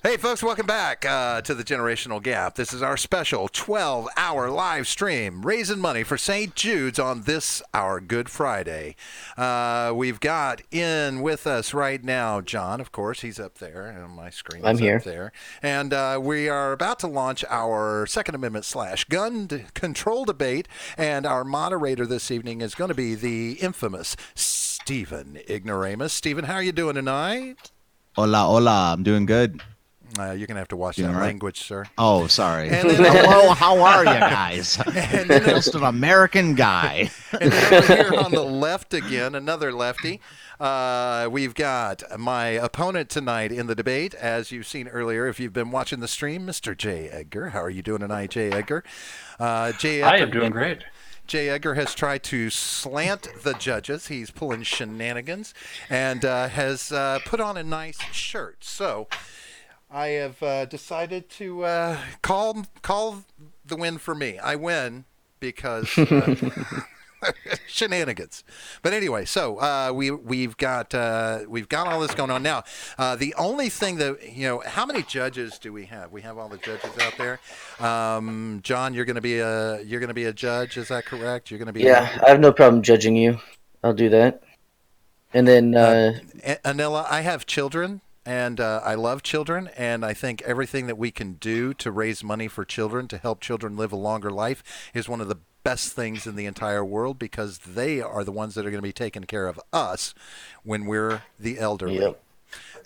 Hey, folks, welcome back to the Generational Gap. This is our special 12-hour live stream, raising money for St. Jude's on this, our Good Friday. We've got in with us right now John, of course. He's up there, and my screen I'm is here. up there. And we are about to launch our Second Amendment / gun control debate, and our moderator this evening is going to be the infamous Stephen Ignoramous. Stephen, how are you doing tonight? Hola, hola. I'm doing good. You're going to have to watch Doing that right. language, sir. Oh, sorry. And then Hello, how are you guys? And then Just an American guy. And then over here on the left again, another lefty. We've got my opponent tonight in the debate, as you've seen earlier. If you've been watching the stream, Mr. J. Edgar. How are you doing tonight, J. Edgar? J. Edgar, I am doing great. J. Edgar has tried to slant the judges. He's pulling shenanigans and has put on a nice shirt. So I have decided to call the win for me. I win because shenanigans. But anyway, so we've got all this going on now. The only thing that how many judges do we have? We have all the judges out there. John, you're going to be a judge. Is that correct? You're going to be. Yeah, I have no problem judging you. I'll do that. And then Anila, I have children. And I love children, and I think everything that we can do to raise money for children, to help children live a longer life, is one of the best things in the entire world, because they are the ones that are going to be taking care of us when we're the elderly. Yep.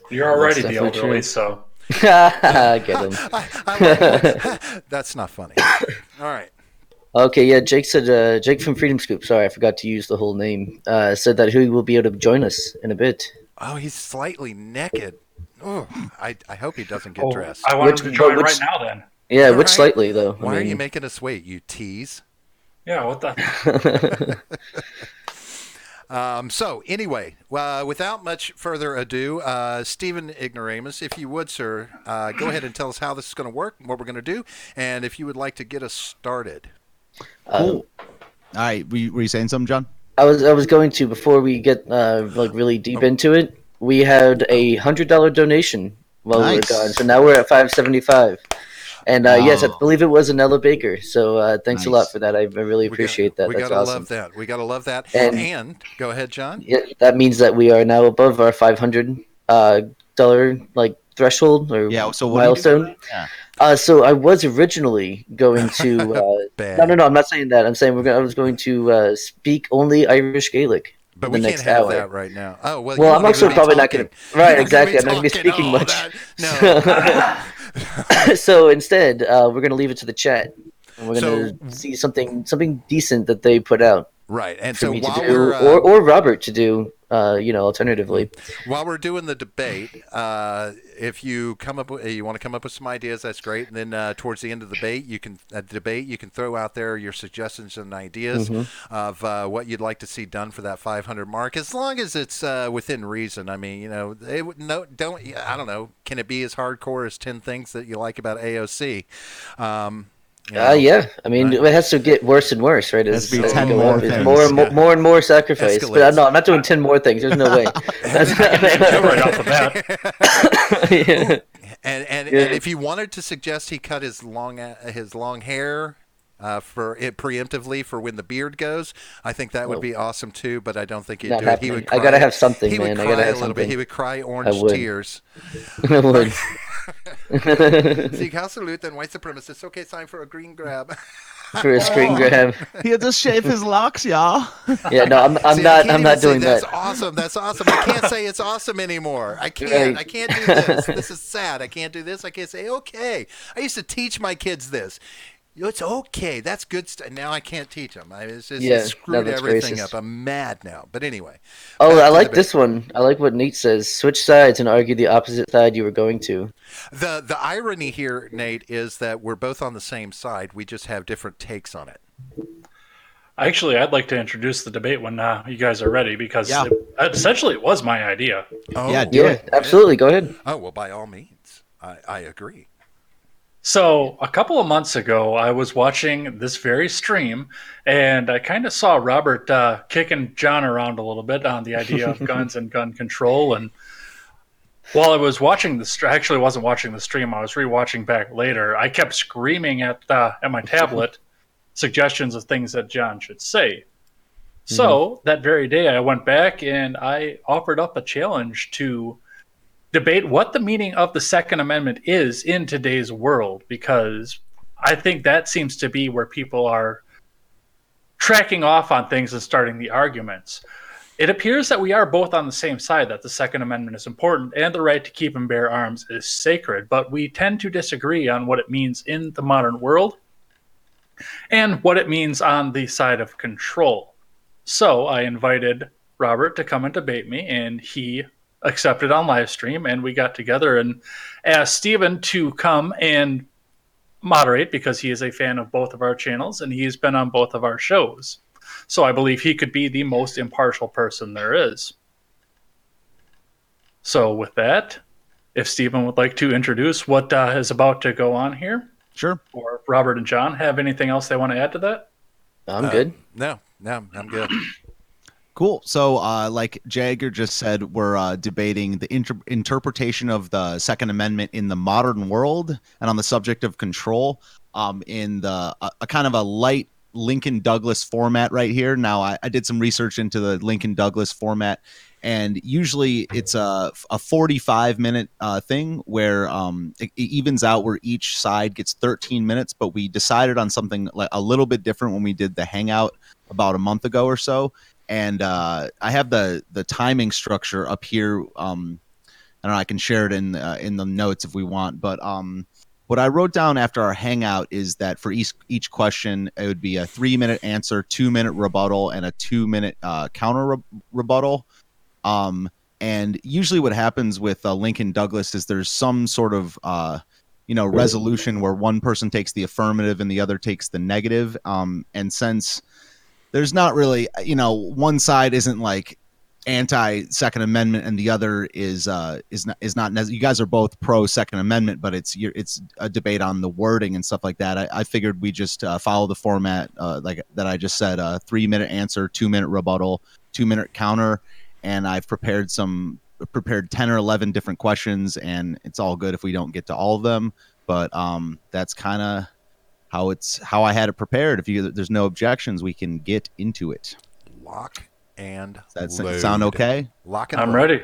You're already That's the definitely elderly, true. so I get him. That's not funny. All right. Okay, yeah, Jake said, Jake from Freedom Scoop, sorry, I forgot to use the whole name, said that he will be able to join us in a bit. Oh, he's slightly naked. Oh, I hope he doesn't get dressed. I want Which- him to join which- right now then. Yeah, All which right. slightly, though. Why are you making us wait, you tease? Yeah, what the? So anyway, without much further ado, Stephen Ignoramus, if you would, sir, go ahead and tell us how this is going to work, what we're going to do, and if you would like to get us started. Cool. All right. Were you saying something, John? I was going to, before we get really deep into it, we had a $100 donation while we were Nice. gone, so now we're at $575. And yes, I believe it was Anella Baker. So thanks a lot Nice. for that. I really appreciate that. We That's gotta awesome. love that. We gotta love that. And- And go ahead, John. Yeah, that means that we are now above our $500 dollar threshold or Yeah. So what do you do? milestone. Yeah. So I was originally going to. Bad. No. I'm not saying that. I'm saying I was going to speak only Irish Gaelic. But for we the can't next have hour. that right now. Oh well. Well, you I'm won't also even be probably not talking. going to. Right, You're not gonna exactly. I'm not going to be talking. speaking Oh, much. No. So instead, we're going to leave it to the chat. And we're So- going to see something decent that they put out Right. And for so me to while do, we're or Robert to do. Alternatively. while we're doing the debate, if you want to come up with some ideas, that's great. And then towards the end of the debate, you can throw out there your suggestions and ideas of what you'd like to see done for that 500 mark, as long as it's within reason. I mean, I don't know. Can it be as hardcore as 10 things that you like about AOC? Yeah. I mean, right? it has to get worse and worse, right? Has to be as 10 we go more up. It's things, more and yeah. more and more sacrifice. Escalates. But no, I'm not doing 10 more things. There's no way. Go right off the bat. Yeah. And Yeah. if you wanted to suggest he cut his long hair for it preemptively for when the beard goes, I think that would be awesome too. But I don't think he'd Not do it. He happening. would. I Cry, gotta have something, he man. would I cry gotta have a little bit. something. He would cry orange would. tears. I would. Sieg Heil Salute and white supremacists. Okay, it's time for a green grab. For a screen grab. He'll just shave his locks, y'all. Yeah, no, I'm See, I not. can't I'm even not say doing that's that. awesome. That's awesome. I can't say it's awesome anymore. I can't. Right. I can't do this. This is sad. I can't do this. I can't say okay. I used to teach my kids this. It's okay. That's good stuff. Now I can't teach them. It's just Yeah, screwed no, that's everything racist. up. I'm mad now. But anyway. Oh, back I to like the this one. I like what Nate says. Switch sides and argue the opposite side you were going to. The irony here, Nate, is that we're both on the same side. We just have different takes on it. Actually, I'd like to introduce the debate when you guys are ready, because Yeah. essentially it was my idea. Oh, Yeah, do Yeah, it. absolutely. Go ahead. Oh, well, by all means. I agree. So a couple of months ago, I was watching this very stream, and I kind of saw Robert kicking John around a little bit on the idea of guns and gun control. And While I was watching the actually wasn't watching the stream. I was rewatching back later. I kept screaming at my tablet suggestions of things that John should say. So that very day, I went back and I offered up a challenge to debate what the meaning of the Second Amendment is in today's world, because I think that seems to be where people are tracking off on things and starting the arguments. It appears that we are both on the same side, that the Second Amendment is important and the right to keep and bear arms is sacred, but we tend to disagree on what it means in the modern world and what it means on the side of control. So I invited Robert to come and debate me, and he accepted on live stream, and we got together and asked Stephen to come and moderate because he is a fan of both of our channels and he's been on both of our shows. So I believe he could be the most impartial person there is. So with that, if Stephen would like to introduce what is about to go on here. Sure. Or if Robert and John have anything else they want to add to that. I'm good. No, I'm good. Cool. So, like Edgar just said, we're debating the interpretation of the Second Amendment in the modern world, and on the subject of control, in the a kind of a light Lincoln Douglas format right here. Now, I did some research into the Lincoln Douglas format, and usually it's a 45-minute thing where it evens out, where each side gets 13 minutes. But we decided on something like a little bit different when we did the Hangout about a month ago or so. And I have the timing structure up here. I don't know, I can share it in the notes if we want. But what I wrote down after our hangout is that for each question, it would be a 3-minute answer, 2-minute rebuttal, and a 2-minute counter rebuttal. And usually what happens with Lincoln Douglas is there's some sort of resolution where one person takes the affirmative and the other takes the negative. And since there's not really, one side isn't like anti-Second Amendment and the other is not. You guys are both pro Second Amendment, but it's a debate on the wording and stuff like that. I figured we just follow the format like that I just said: 3-minute answer, 2-minute rebuttal, 2-minute counter, and I've prepared 10 or 11 different questions, and it's all good if we don't get to all of them. But that's kind of how I had it prepared. If there's no objections, we can get into it. Lock and Does load. that sound okay? Lock and I'm load. ready.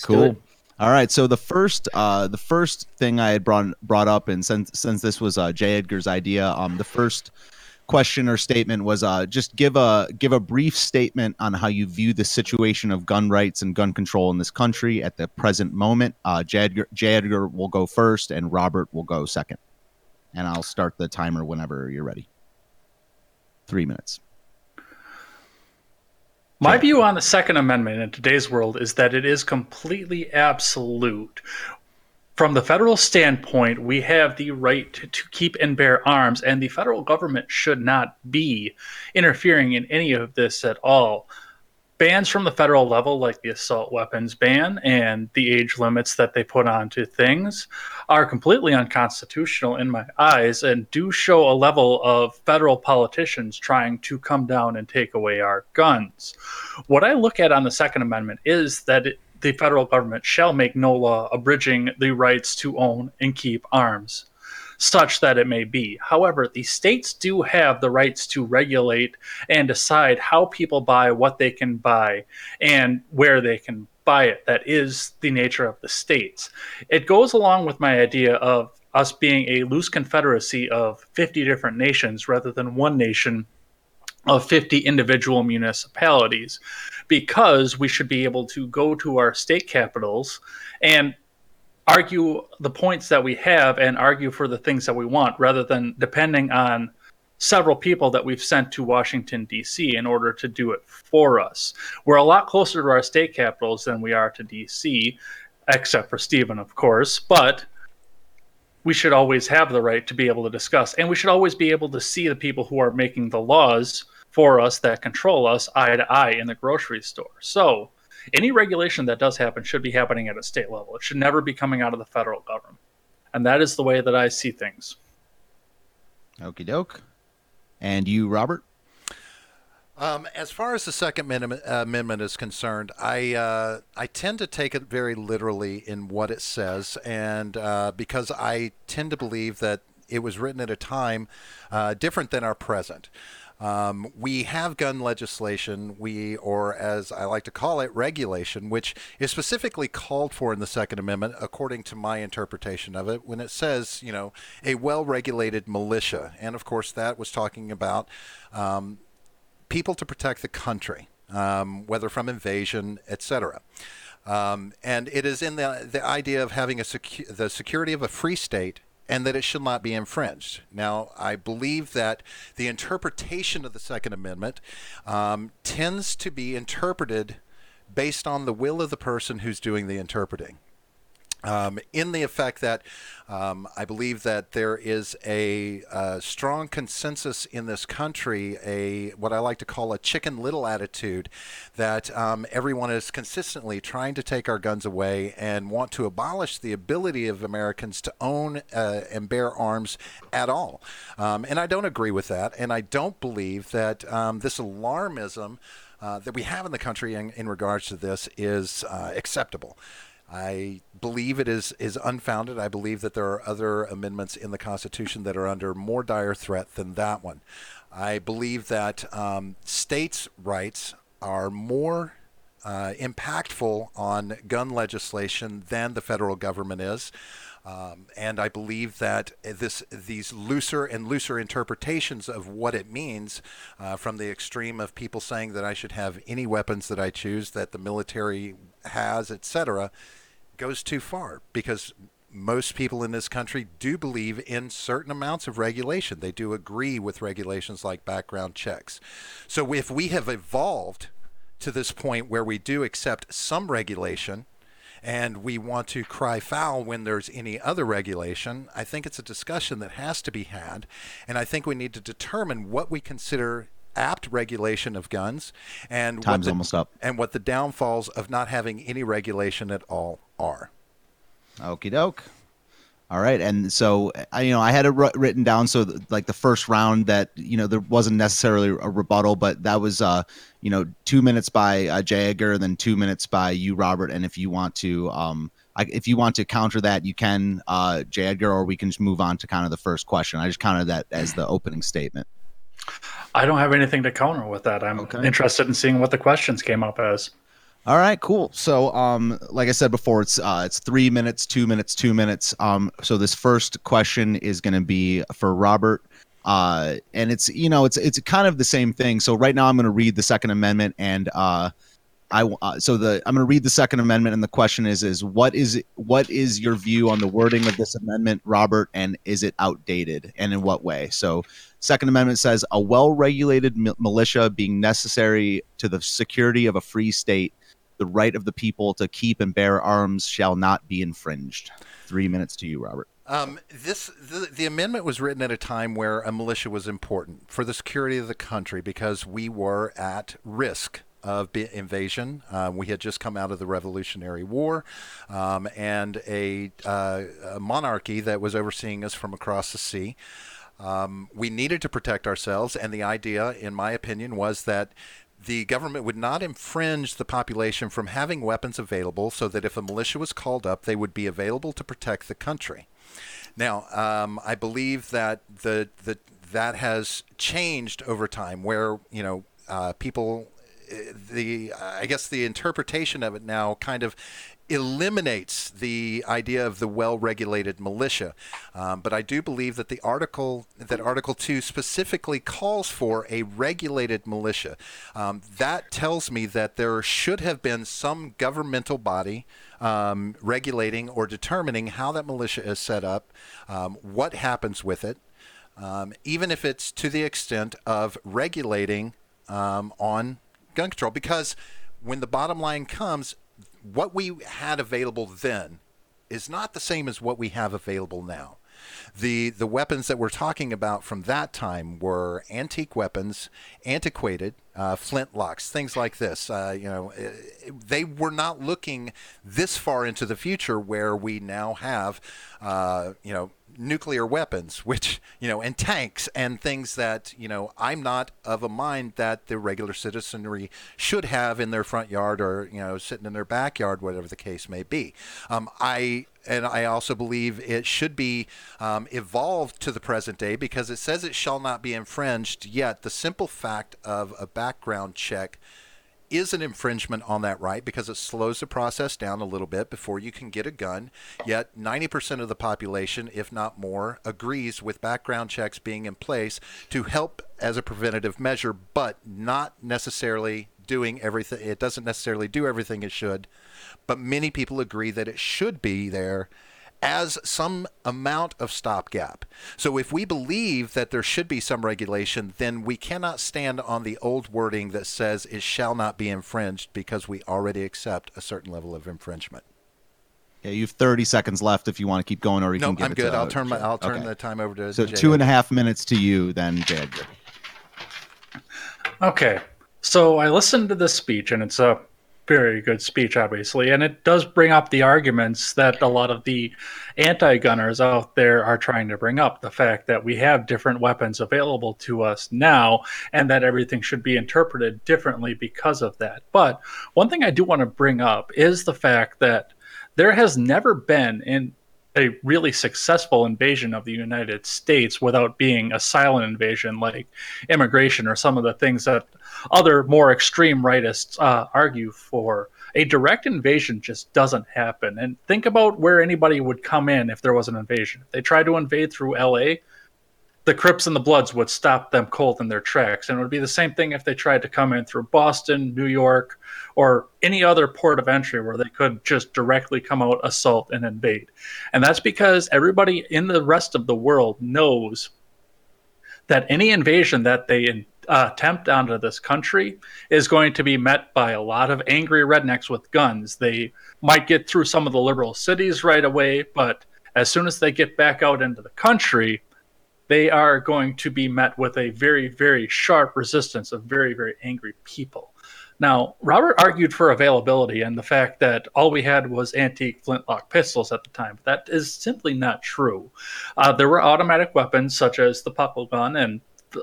Cool. All right. So the first thing I had brought up, and since this was J. Edgar's idea, the first question or statement was just give a brief statement on how you view the situation of gun rights and gun control in this country at the present moment. J. Edgar will go first, and Robert will go second. And I'll start the timer whenever you're ready. 3 minutes. My view on the Second Amendment in today's world is that it is completely absolute. From the federal standpoint, we have the right to keep and bear arms, and the federal government should not be interfering in any of this at all. Bans from the federal level, like the assault weapons ban and the age limits that they put onto things, are completely unconstitutional in my eyes and do show a level of federal politicians trying to come down and take away our guns. What I look at on the Second Amendment is that the federal government shall make no law abridging the rights to own and keep arms, such that it may be. However, the states do have the rights to regulate and decide how people buy, what they can buy, and where they can buy it. That is the nature of the states. It goes along with my idea of us being a loose confederacy of 50 different nations rather than one nation of 50 individual municipalities, because we should be able to go to our state capitals and argue the points that we have and argue for the things that we want, rather than depending on several people that we've sent to Washington, D.C. in order to do it for us. We're a lot closer to our state capitals than we are to D.C., except for Stephen, of course, but we should always have the right to be able to discuss, and we should always be able to see the people who are making the laws for us that control us eye to eye in the grocery store. So any regulation that does happen should be happening at a state level. It should never be coming out of the federal government. And that is the way that I see things. Okie doke. And you, Robert? As far as the Second Amendment is concerned, I tend to take it very literally in what it says, and because I tend to believe that it was written at a time different than our present. We have gun legislation, or as I like to call it, regulation, which is specifically called for in the Second Amendment, according to my interpretation of it, when it says, a well-regulated militia. And of course, that was talking about people to protect the country, whether from invasion, etc. And it is in the idea of having the security of a free state, and that it should not be infringed. Now, I believe that the interpretation of the Second Amendment tends to be interpreted based on the will of the person who's doing the interpreting. In the effect that I believe that there is a strong consensus in this country, what I like to call a Chicken Little attitude, that everyone is consistently trying to take our guns away and want to abolish the ability of Americans to own and bear arms at all. And I don't agree with that, and I don't believe that this alarmism that we have in the country in regards to this is acceptable. I believe it is unfounded. I believe that there are other amendments in the Constitution that are under more dire threat than that one. I believe that states' rights are more impactful on gun legislation than the federal government is. And I believe that these looser and looser interpretations of what it means, from the extreme of people saying that I should have any weapons that I choose, that the military has, etc., goes too far, because most people in this country do believe in certain amounts of regulation. They do agree with regulations like background checks. So if we have evolved to this point where we do accept some regulation and we want to cry foul when there's any other regulation, I think it's a discussion that has to be had. And I think we need to determine what we consider apt regulation of guns, and Time's almost up, and what the downfalls of not having any regulation at all are. Okie doke. All right, and so I had it written down, so like the first round that there wasn't necessarily a rebuttal, but that was 2 minutes by J. Edgar, and then 2 minutes by you, Robert. And if you want to counter that, you can, J. Edgar, or we can just move on to kind of the first question. I just counted that as the opening statement. I don't have anything to counter with that. I'm interested in seeing what the questions came up as. All right, cool. So, like I said before, it's 3 minutes, 2 minutes, 2 minutes. So this first question is going to be for Robert, and it's kind of the same thing. So right now I'm going to read the Second Amendment, and I'm going to read the Second Amendment, and the question is what is your view on the wording of this amendment, Robert, and is it outdated, and in what way? So, Second Amendment says a well-regulated militia being necessary to the security of a free state, the right of the people to keep and bear arms shall not be infringed. 3 minutes to you, Robert. The amendment was written at a time where a militia was important for the security of the country, because we were at risk of invasion. We had just come out of the Revolutionary War, and a monarchy that was overseeing us from across the sea. We needed to protect ourselves, and the idea, in my opinion, was that the government would not infringe the population from having weapons available, so that if a militia was called up, they would be available to protect the country. Now, I believe that that has changed over time, where people, I guess the interpretation of it now kind of eliminates the idea of the well-regulated militia. But I do believe that Article 2 specifically calls for a regulated militia. That tells me that there should have been some governmental body regulating or determining how that militia is set up, what happens with it, even if it's to the extent of regulating on gun control. Because when the bottom line comes, what we had available then is not the same as what we have available now. The weapons that we're talking about from that time were antique weapons, antiquated, flintlocks, things like this. They were not looking this far into the future where we now have, nuclear weapons, which, and tanks and things that, I'm not of a mind that the regular citizenry should have in their front yard or, sitting in their backyard, whatever the case may be. I also believe it should be evolved to the present day because it says it shall not be infringed, yet the simple fact of a background check is an infringement on that right because it slows the process down a little bit before you can get a gun. Yet 90% of the population, if not more, agrees with background checks being in place to help as a preventative measure, but not necessarily doing everything. It doesn't necessarily do everything it should, but many people agree that it should be there as some amount of stopgap. So if we believe that there should be some regulation, then we cannot stand on the old wording that says it shall not be infringed because we already accept a certain level of infringement. Yeah, you have 30 seconds left if you want to keep going, or you can give I'm it good. to, I'll turn okay. the time over to So Jay. 2.5 minutes to you, then, Edgar. Okay, so I listened to this speech, and it's a very good speech, obviously, and it does bring up the arguments that a lot of the anti-gunners out there are trying to bring up. The fact that we have different weapons available to us now, and that everything should be interpreted differently because of that. But one thing I do want to bring up is the fact that there has never been a really successful invasion of the United States without being a silent invasion like immigration or some of the things that other more extreme rightists argue for. A direct invasion just doesn't happen. And think about where anybody would come in if there was an invasion. If they tried to invade through LA, the Crips and the Bloods would stop them cold in their tracks. And it would be the same thing if they tried to come in through Boston, New York, or any other port of entry where they could just directly come out, assault, and invade. And that's because everybody in the rest of the world knows that any invasion that they attempt onto this country is going to be met by a lot of angry rednecks with guns. They might get through some of the liberal cities right away, but as soon as they get back out into the country, they are going to be met with a very, very sharp resistance of very, very angry people. Now, Robert argued for availability and the fact that all we had was antique flintlock pistols at the time. That is simply not true. There were automatic weapons such as the puckle gun and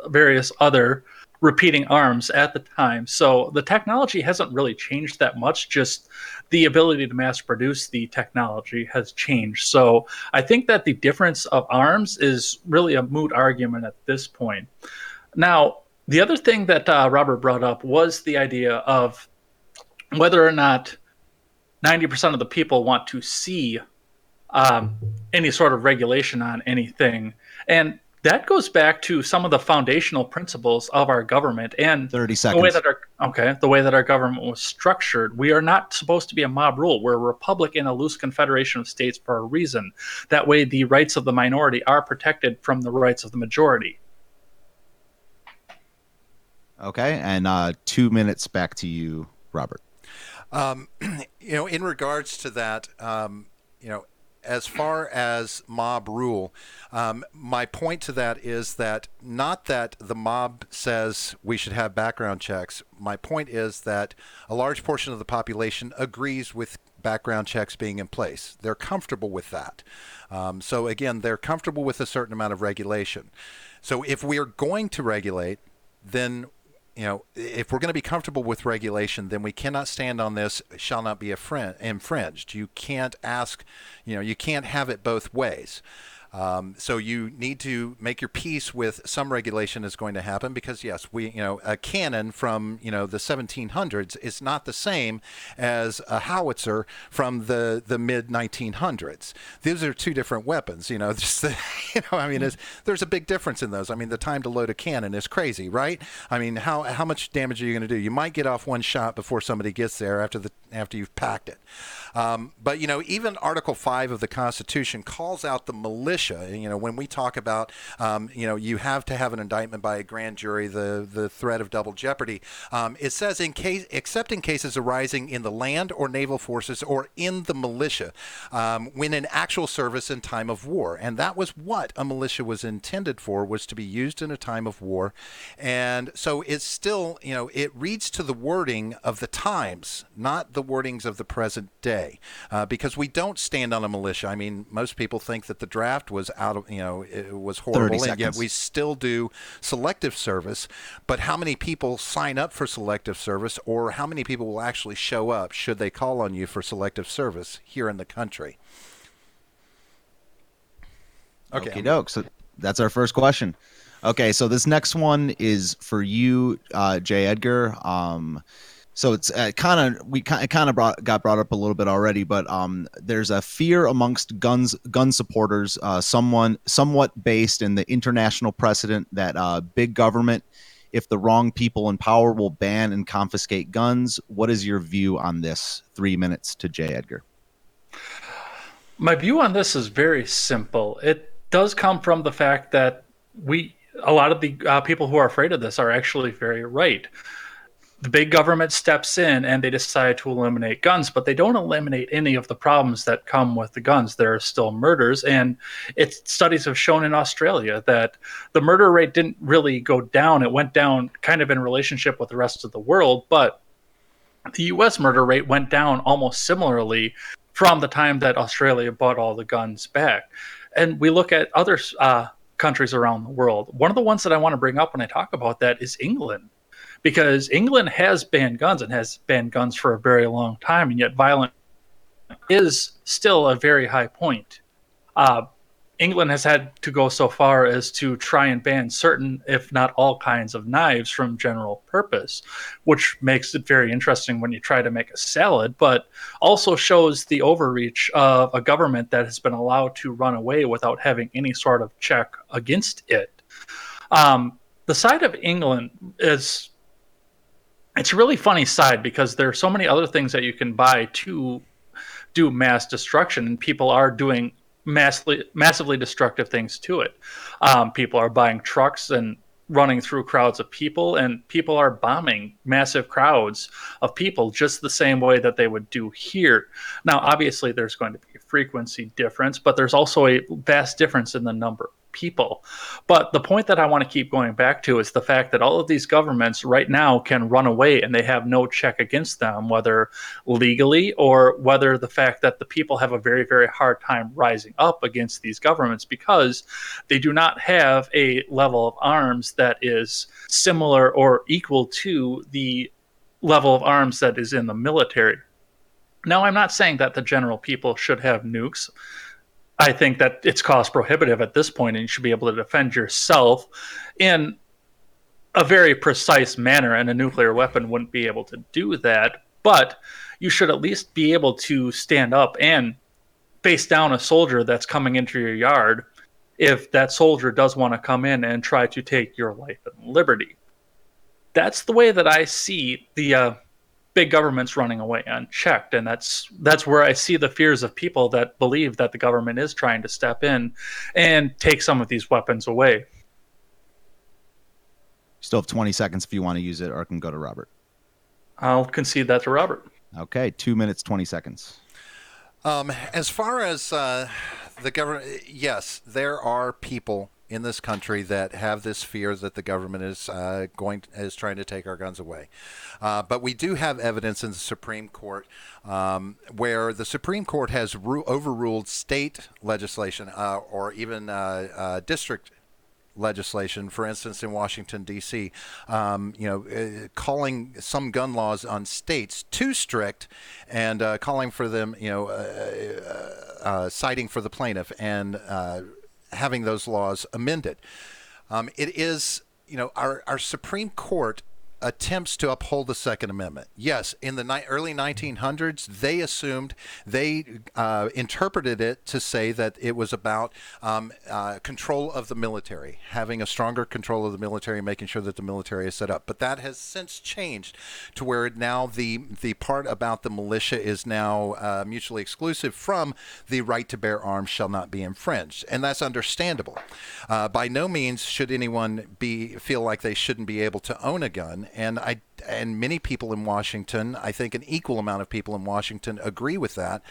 various other repeating arms at the time. So the technology hasn't really changed that much, just the ability to mass produce the technology has changed. So I think that the difference of arms is really a moot argument at this point. Now, the other thing that Robert brought up was the idea of whether or not 90% of the people want to see any sort of regulation on anything. And that goes back to some of the foundational principles of our government and 30 seconds. The way that our government was structured. We are not supposed to be a mob rule. We're a republic in a loose confederation of states for a reason. That way the rights of the minority are protected from the rights of the majority. Okay, and 2 minutes back to you, Robert. In regards to that, as far as mob rule, my point to that is that not that the mob says we should have background checks. My point is that a large portion of the population agrees with background checks being in place. They're comfortable with that. So again, they're comfortable with a certain amount of regulation. So if we are going to regulate, then if we're going to be comfortable with regulation, then we cannot stand on this shall not be infringed. You can't ask, you can't have it both ways. So you need to make your peace with some regulation is going to happen because yes, a cannon from, the 1700s is not the same as a howitzer from the mid 1900s. These are two different weapons, there's a big difference in those. I mean, the time to load a cannon is crazy, right? I mean, how much damage are you going to do? You might get off one shot before somebody gets there after you've packed it. But even Article 5 of the Constitution calls out the militia. When we talk about you have to have an indictment by a grand jury, the threat of double jeopardy. It says except in cases arising in the land or naval forces or in the militia, when in actual service in time of war. And that was what a militia was intended for, was to be used in a time of war. And so it's still, it reads to the wording of the times, not the wordings of the present day, because we don't stand on a militia. I mean, most people think that the draft was it was horrible, and yet we still do selective service. But how many people sign up for selective service, or how many people will actually show up should they call on you for selective service here in the country? Okay, doke. So that's our first question. Okay, so this next one is for you, J. Edgar. So it's got brought up a little bit already, but there's a fear amongst gun supporters, somewhat based in the international precedent that big government, if the wrong people in power, will ban and confiscate guns. What is your view on this? 3 minutes to J. Edgar. My view on this is very simple. It does come from the fact that a lot of the people who are afraid of this are actually very right. The big government steps in and they decide to eliminate guns, but they don't eliminate any of the problems that come with the guns. There are still murders, and studies have shown in Australia that the murder rate didn't really go down. It went down kind of in relationship with the rest of the world, but the U.S. murder rate went down almost similarly from the time that Australia bought all the guns back. And we look at other countries around the world. One of the ones that I want to bring up when I talk about that is England. Because England has banned guns and has banned guns for a very long time, and yet violence is still a very high point. England has had to go so far as to try and ban certain, if not all kinds of knives from general purpose, which makes it very interesting when you try to make a salad, but also shows the overreach of a government that has been allowed to run away without having any sort of check against it. The side of England is... it's a really funny side because there are so many other things that you can buy to do mass destruction, and people are doing massively destructive things to it. People are buying trucks and running through crowds of people, and people are bombing massive crowds of people just the same way that they would do here. Now, obviously, there's going to be a frequency difference, but there's also a vast difference in the number of people. But the point that I want to keep going back to is the fact that all of these governments right now can run away and they have no check against them, whether legally or whether the fact that the people have a very, very hard time rising up against these governments because they do not have a level of arms that is similar or equal to the level of arms that is in the military. Now, I'm not saying that the general people should have nukes. I think that it's cost prohibitive at this point, and you should be able to defend yourself in a very precise manner, and a nuclear weapon wouldn't be able to do that. But you should at least be able to stand up and face down a soldier that's coming into your yard if that soldier does want to come in and try to take your life and liberty. That's the way that I see the big government's running away unchecked, and that's where I see the fears of people that believe that the government is trying to step in and take some of these weapons away. Still have 20 seconds if you want to use it, or I can go to Robert. I'll concede that to Robert. Okay, 2 minutes, 20 seconds. As far as the government, yes, there are people in this country that have this fear that the government is trying to take our guns away. But we do have evidence in the Supreme Court where the Supreme Court has overruled state legislation or even district legislation, for instance, in Washington, D.C., calling some gun laws on states too strict and calling for them, citing for the plaintiff and having those laws amended. It is, our Supreme Court attempts to uphold the Second Amendment. Yes, in the early 1900s, they interpreted it to say that it was about control of the military, having a stronger control of the military, making sure that the military is set up. But that has since changed to where now the part about the militia is now mutually exclusive from the right to bear arms shall not be infringed, and that's understandable. By no means should anyone feel like they shouldn't be able to own a gun. And many people in Washington, I think an equal amount of people in Washington agree with that,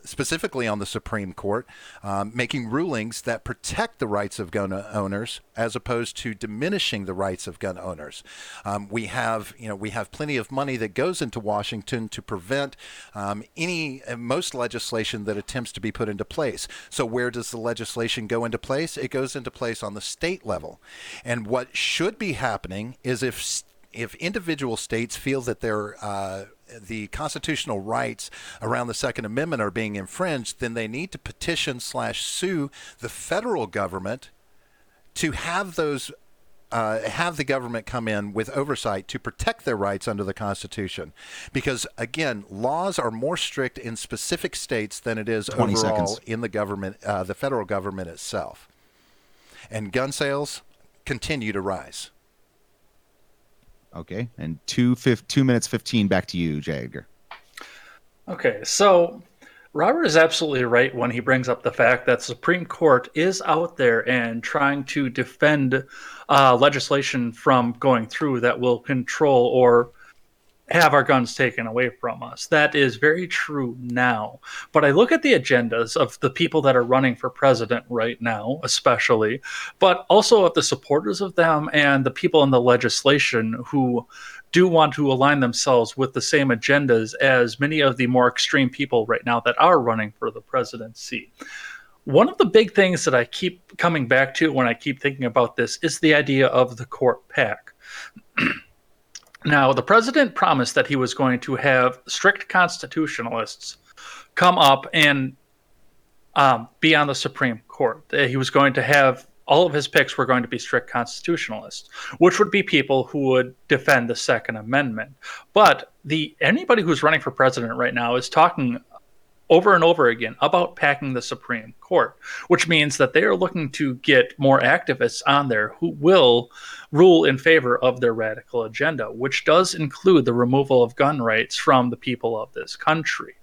specifically on the Supreme Court, making rulings that protect the rights of gun owners as opposed to diminishing the rights of gun owners. We have plenty of money that goes into Washington to prevent most legislation that attempts to be put into place. So where does the legislation go into place? It goes into place on the state level. And what should be happening is if individual states feel that the constitutional rights around the Second Amendment are being infringed, then they need to petition/sue the federal government to have the government come in with oversight to protect their rights under the Constitution. Because, again, laws are more strict in specific states than it is overall in the government, the federal government itself. And gun sales continue to rise. Okay, and 2 minutes 15 back to you, J. Edgar. Okay, so Robert is absolutely right when he brings up the fact that the Supreme Court is out there and trying to defend legislation from going through that will control or have our guns taken away from us. That is very true now. But I look at the agendas of the people that are running for president right now, especially, but also of the supporters of them and the people in the legislation who do want to align themselves with the same agendas as many of the more extreme people right now that are running for the presidency. One of the big things that I keep coming back to when I keep thinking about this is the idea of the court pack. Now, the president promised that he was going to have strict constitutionalists come up and be on the Supreme Court. He was going to have all of his picks were going to be strict constitutionalists, which would be people who would defend the Second Amendment. But anybody who's running for president right now is talking over and over again about packing the Supreme Court, which means that they are looking to get more activists on there who will rule in favor of their radical agenda, which does include the removal of gun rights from the people of this country.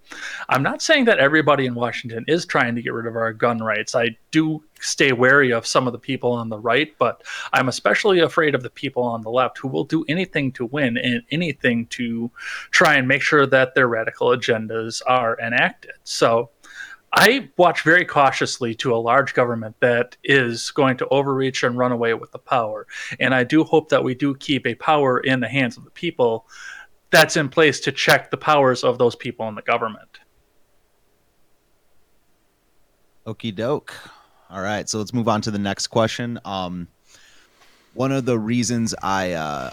I'm not saying that everybody in Washington is trying to get rid of our gun rights. I do stay wary of some of the people on the right, but I'm especially afraid of the people on the left who will do anything to win and anything to try and make sure that their radical agendas are enacted. So I watch very cautiously to a large government that is going to overreach and run away with the power. And I do hope that we do keep a power in the hands of the people that's in place to check the powers of those people in the government. Okie doke. All right, so let's move on to the next question. One of the reasons I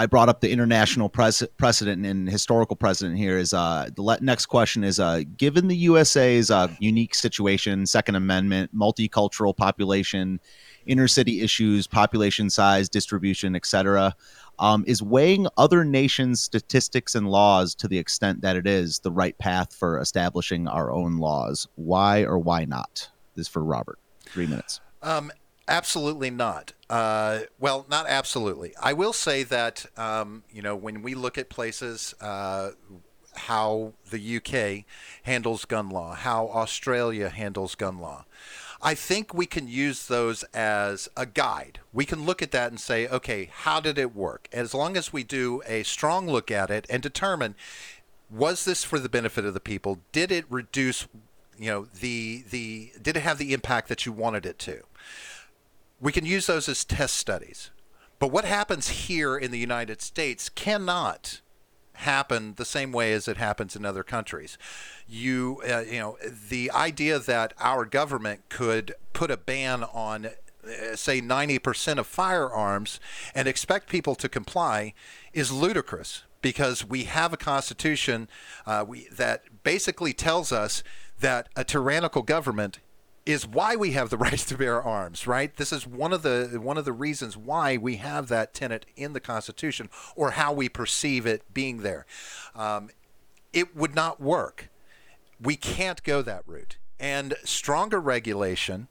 brought up the international precedent and historical precedent here is the next question is, given the USA's unique situation, Second Amendment, multicultural population, inner city issues, population size, distribution, etc., is weighing other nations' statistics and laws to the extent that it is the right path for establishing our own laws? Why or why not? This is for Robert. 3 minutes. Absolutely not. Well, not absolutely. I will say that, when we look at places, how the UK handles gun law, how Australia handles gun law, I think we can use those as a guide. We can look at that and say, okay, how did it work? As long as we do a strong look at it and determine, was this for the benefit of the people? Did it reduce, did it have the impact that you wanted it to? We can use those as test studies. But what happens here in the United States cannot happen the same way as it happens in other countries. The idea that our government could put a ban on, say, 90% of firearms and expect people to comply is ludicrous, because we have a constitution that basically tells us that a tyrannical government is why we have the right to bear arms, right? This is one of the reasons why we have that tenet in the Constitution, or how we perceive it being there. It would not work. We can't go that route. And stronger regulation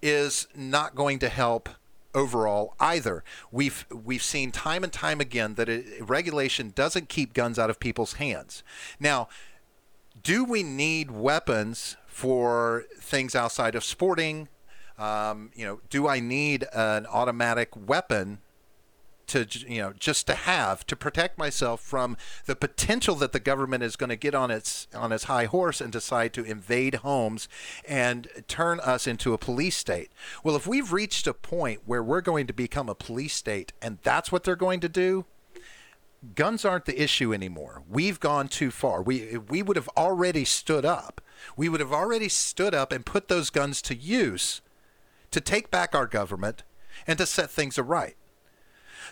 is not going to help overall either. We've seen time and time again that regulation doesn't keep guns out of people's hands. Now, do we need weapons for things outside of sporting? Do I need an automatic weapon to, just to have to protect myself from the potential that the government is going to get on its high horse and decide to invade homes and turn us into a police state? Well, if we've reached a point where we're going to become a police state and that's what they're going to do, guns aren't the issue anymore. We've gone too far. We would have already stood up. We would have already stood up and put those guns to use to take back our government and to set things aright.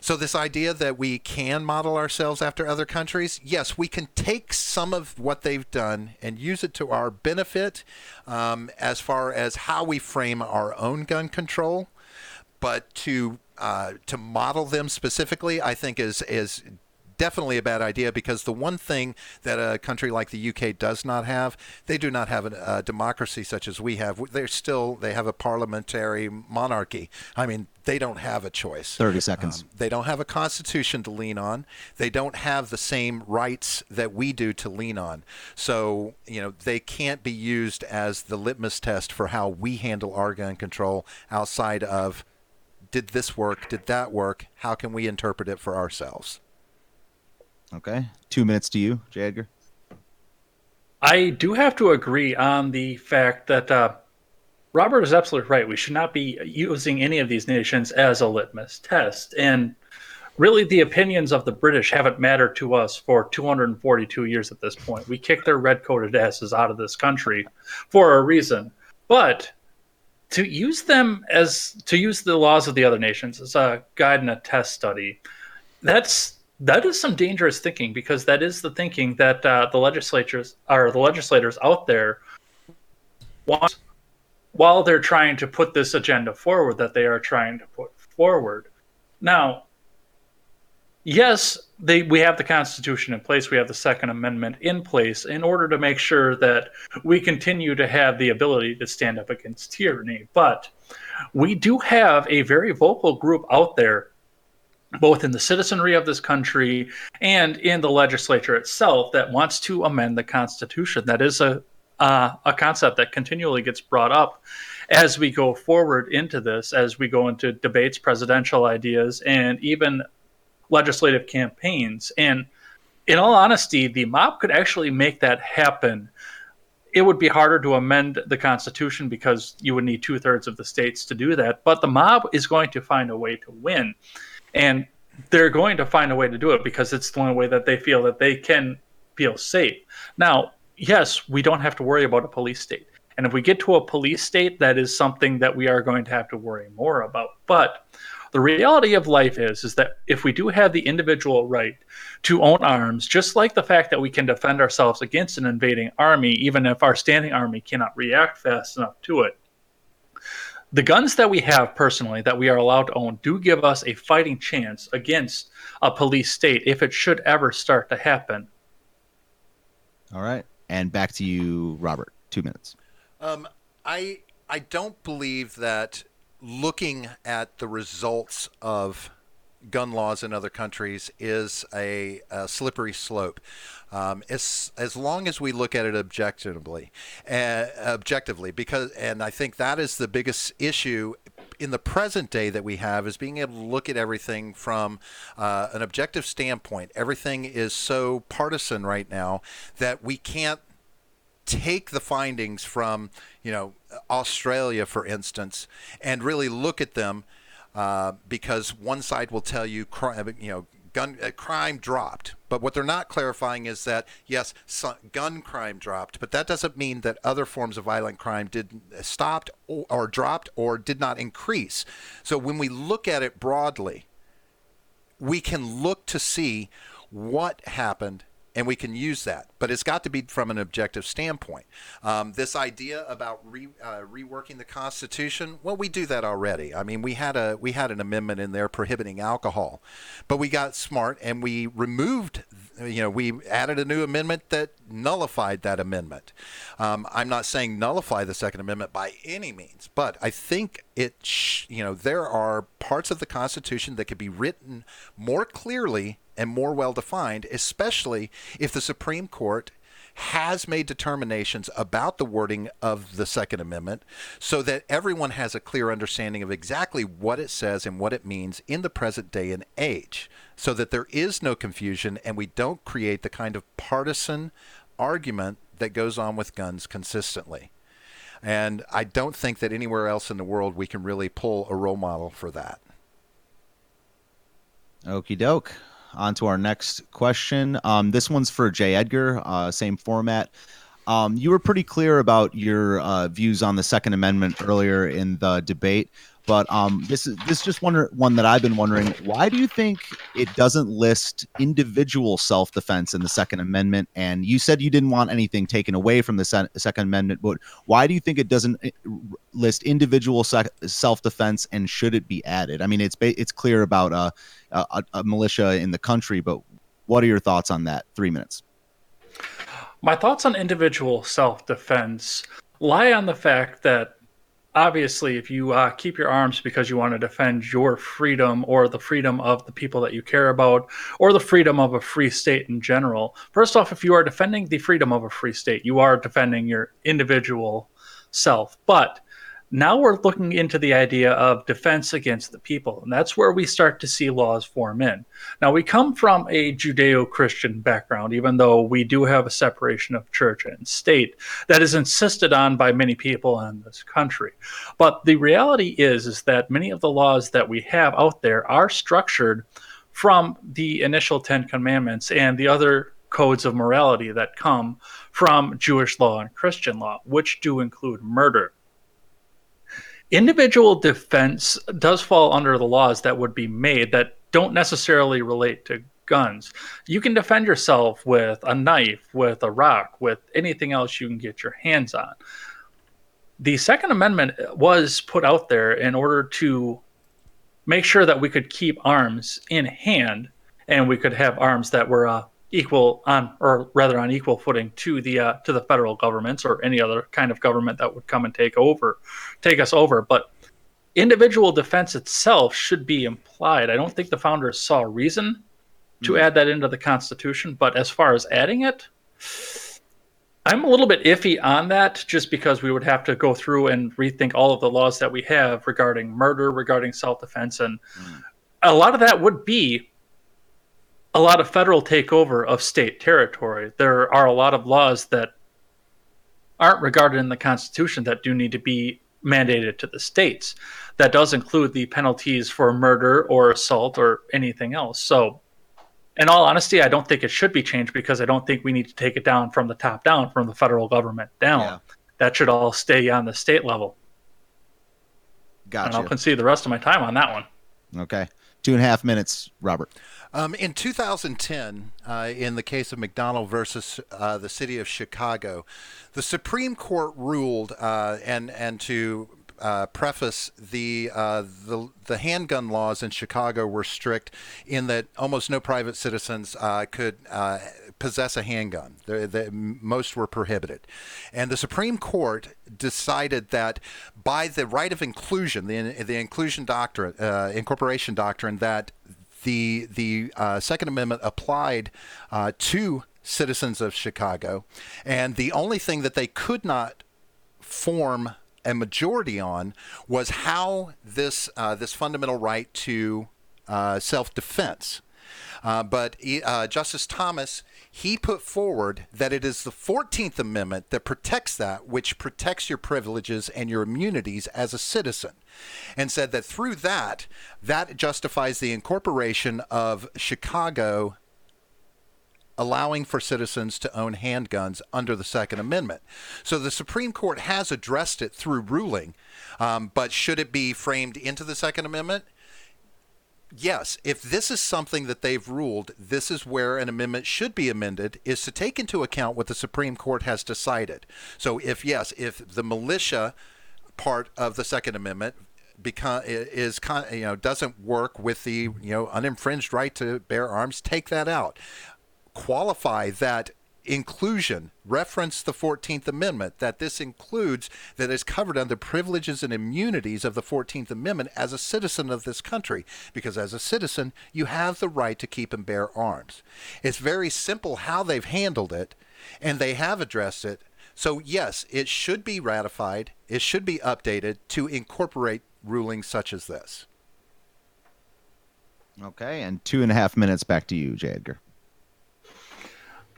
So this idea that we can model ourselves after other countries, yes, we can take some of what they've done and use it to our benefit as far as how we frame our own gun control. But to model them specifically, I think is definitely a bad idea, because the one thing that a country like the UK does not have, they do not have a democracy such as we have. They have a parliamentary monarchy. I mean, they don't have a choice. 30 seconds. They don't have a constitution to lean on. They don't have the same rights that we do to lean on. So, they can't be used as the litmus test for how we handle our gun control outside of, did this work? Did that work? How can we interpret it for ourselves? Okay. 2 minutes to you, J. Edgar. I do have to agree on the fact that Robert is absolutely right. We should not be using any of these nations as a litmus test. And really, the opinions of the British haven't mattered to us for 242 years at this point. We kicked their red-coated asses out of this country for a reason. But to use the laws of the other nations as a guide and a test study, that is some dangerous thinking, because that is the thinking that the legislators out there want, while they're trying to put this agenda forward that they are trying to put forward. Now, yes, we have the Constitution in place, we have the Second Amendment in place in order to make sure that we continue to have the ability to stand up against tyranny. But we do have a very vocal group out there, both in the citizenry of this country and in the legislature itself, that wants to amend the Constitution. That is a concept that continually gets brought up as we go forward into this, as we go into debates, presidential ideas, and even legislative campaigns. And in all honesty, the mob could actually make that happen. It would be harder to amend the Constitution because you would need 2/3 of the states to do that. But the mob is going to find a way to win. And they're going to find a way to do it because it's the only way that they feel that they can feel safe. Now, yes, we don't have to worry about a police state. And if we get to a police state, that is something that we are going to have to worry more about. But the reality of life is that if we do have the individual right to own arms, just like the fact that we can defend ourselves against an invading army, even if our standing army cannot react fast enough to it, the guns that we have personally that we are allowed to own do give us a fighting chance against a police state if it should ever start to happen. All right. And back to you, Robert. 2 minutes. I don't believe that looking at the results of gun laws in other countries is a slippery slope. As long as we look at it objectively, because, and I think that is the biggest issue in the present day that we have, is being able to look at everything from an objective standpoint. Everything is so partisan right now that we can't take the findings from, Australia, for instance, and really look at them because one side will tell you, crime dropped. But what they're not clarifying is that, yes, gun crime dropped, but that doesn't mean that other forms of violent crime didn't stopped or dropped or did not increase. So when we look at it broadly, we can look to see what happened and we can use that. But it's got to be from an objective standpoint. This idea about reworking the Constitution, well, we do that already. I mean, we had an amendment in there prohibiting alcohol, but we got smart and we removed. We added a new amendment that nullified that amendment. I'm not saying nullify the Second Amendment by any means, but I think there are parts of the Constitution that could be written more clearly and more well-defined, especially if the Supreme Court has made determinations about the wording of the Second Amendment so that everyone has a clear understanding of exactly what it says and what it means in the present day and age, so that there is no confusion and we don't create the kind of partisan argument that goes on with guns consistently. And I don't think that anywhere else in the world we can really pull a role model for that. Okie doke. On to our next question. This one's for J. Edgar, same format. You were pretty clear about your views on the Second Amendment earlier in the debate, but this is just one that I've been wondering. Why do you think it doesn't list individual self-defense in the Second Amendment? And you said you didn't want anything taken away from the Second Amendment, but why do you think it doesn't list individual self-defense, and should it be added? I mean, it's clear about a militia in the country, but what are your thoughts on that? 3 minutes. My thoughts on individual self-defense lie on the fact that obviously if you keep your arms because you want to defend your freedom or the freedom of the people that you care about or the freedom of a free state in general, first off, if you are defending the freedom of a free state, you are defending your individual self. But now we're looking into the idea of defense against the people, and that's where we start to see laws form in. Now, we come from a Judeo-Christian background, even though we do have a separation of church and state that is insisted on by many people in this country. But the reality is that many of the laws that we have out there are structured from the initial Ten Commandments and the other codes of morality that come from Jewish law and Christian law, which do include murder. Individual defense does fall under the laws that would be made that don't necessarily relate to guns. You can defend yourself with a knife, with a rock, with anything else you can get your hands on. The Second Amendment was put out there in order to make sure that we could keep arms in hand and we could have arms that were on equal footing to the federal governments or any other kind of government that would come and take us over. But individual defense itself should be implied. I don't think the founders saw a reason to add that into the Constitution. But as far as adding it, I'm a little bit iffy on that, just because we would have to go through and rethink all of the laws that we have regarding murder, regarding self-defense, and a lot of that would be a lot of federal takeover of state territory. There are a lot of laws that aren't regarded in the Constitution that do need to be mandated to the states. That does include the penalties for murder or assault or anything else. So, in all honesty, I don't think it should be changed, because I don't think we need to take it down from the top down, from the federal government down. Yeah. That should all stay on the state level. Gotcha. And I'll concede the rest of my time on that one. Okay. 2.5 minutes, Robert. In 2010, in the case of McDonald versus the city of Chicago, the Supreme Court ruled, and to preface, the handgun laws in Chicago were strict in that almost no private citizens could possess a handgun. Most were prohibited. And the Supreme Court decided that by the right of inclusion, the inclusion doctrine, incorporation doctrine, that the Second Amendment applied to citizens of Chicago, and the only thing that they could not form a majority on was how this fundamental right to self-defense. But Justice Thomas, he put forward that it is the 14th Amendment that protects that, which protects your privileges and your immunities as a citizen, and said that through that justifies the incorporation of Chicago allowing for citizens to own handguns under the Second Amendment. So the Supreme Court has addressed it through ruling, but should it be framed into the Second Amendment? yes, if this is something that they've ruled, this is where an amendment should be amended, is to take into account what the Supreme Court has decided. So if the militia part of the Second Amendment doesn't work with the uninfringed right to bear arms, take that out. Qualify that inclusion, reference the 14th Amendment, that this includes, that is covered under privileges and immunities of the 14th Amendment as a citizen of this country, because as a citizen, you have the right to keep and bear arms. It's very simple how they've handled it, and they have addressed it. So yes, it should be ratified, it should be updated to incorporate rulings such as this. Okay, and 2.5 minutes back to you, J. Edgar.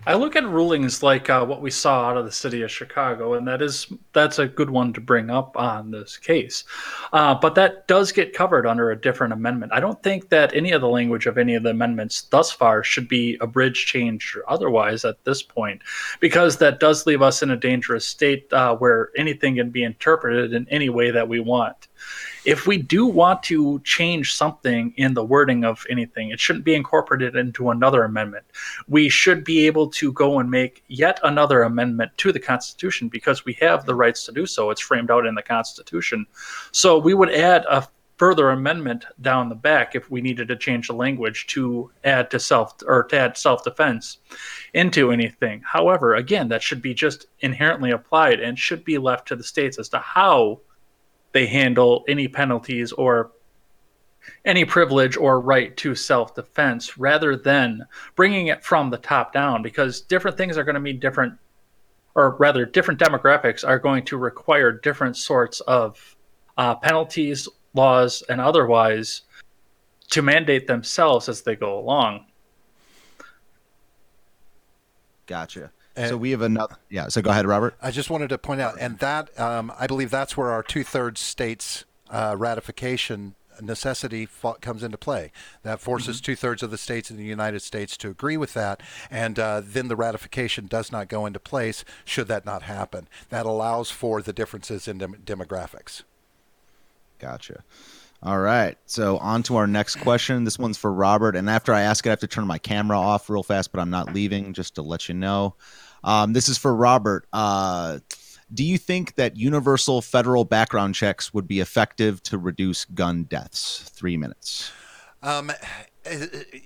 I look at rulings like what we saw out of the city of Chicago, and that's a good one to bring up on this case. But that does get covered under a different amendment. I don't think that any of the language of any of the amendments thus far should be abridged, changed, or otherwise at this point, because that does leave us in a dangerous state where anything can be interpreted in any way that we want. If we do want to change something in the wording of anything, it shouldn't be incorporated into another amendment. We should be able to go and make yet another amendment to the Constitution because we have the rights to do so. It's framed out in the Constitution. So we would add a further amendment down the back if we needed to change the language to add self-defense into anything. However, again, that should be just inherently applied and should be left to the states as to how they handle any penalties or any privilege or right to self-defense rather than bringing it from the top down, because different things are going to mean different, or rather different demographics are going to require different sorts of penalties, laws, and otherwise to mandate themselves as they go along. Gotcha. So we have another. Yeah. So go ahead, Robert. I just wanted to point out, and that I believe that's where our 2/3 states ratification necessity comes into play. That forces 2/3 of the states in the United States to agree with that, and then the ratification does not go into place should that not happen. That allows for the differences in demographics. Gotcha. All right. So on to our next question. This one's for Robert. And after I ask it, I have to turn my camera off real fast, but I'm not leaving, just to let you know. This is for Robert. Do you think that universal federal background checks would be effective to reduce gun deaths? 3 minutes.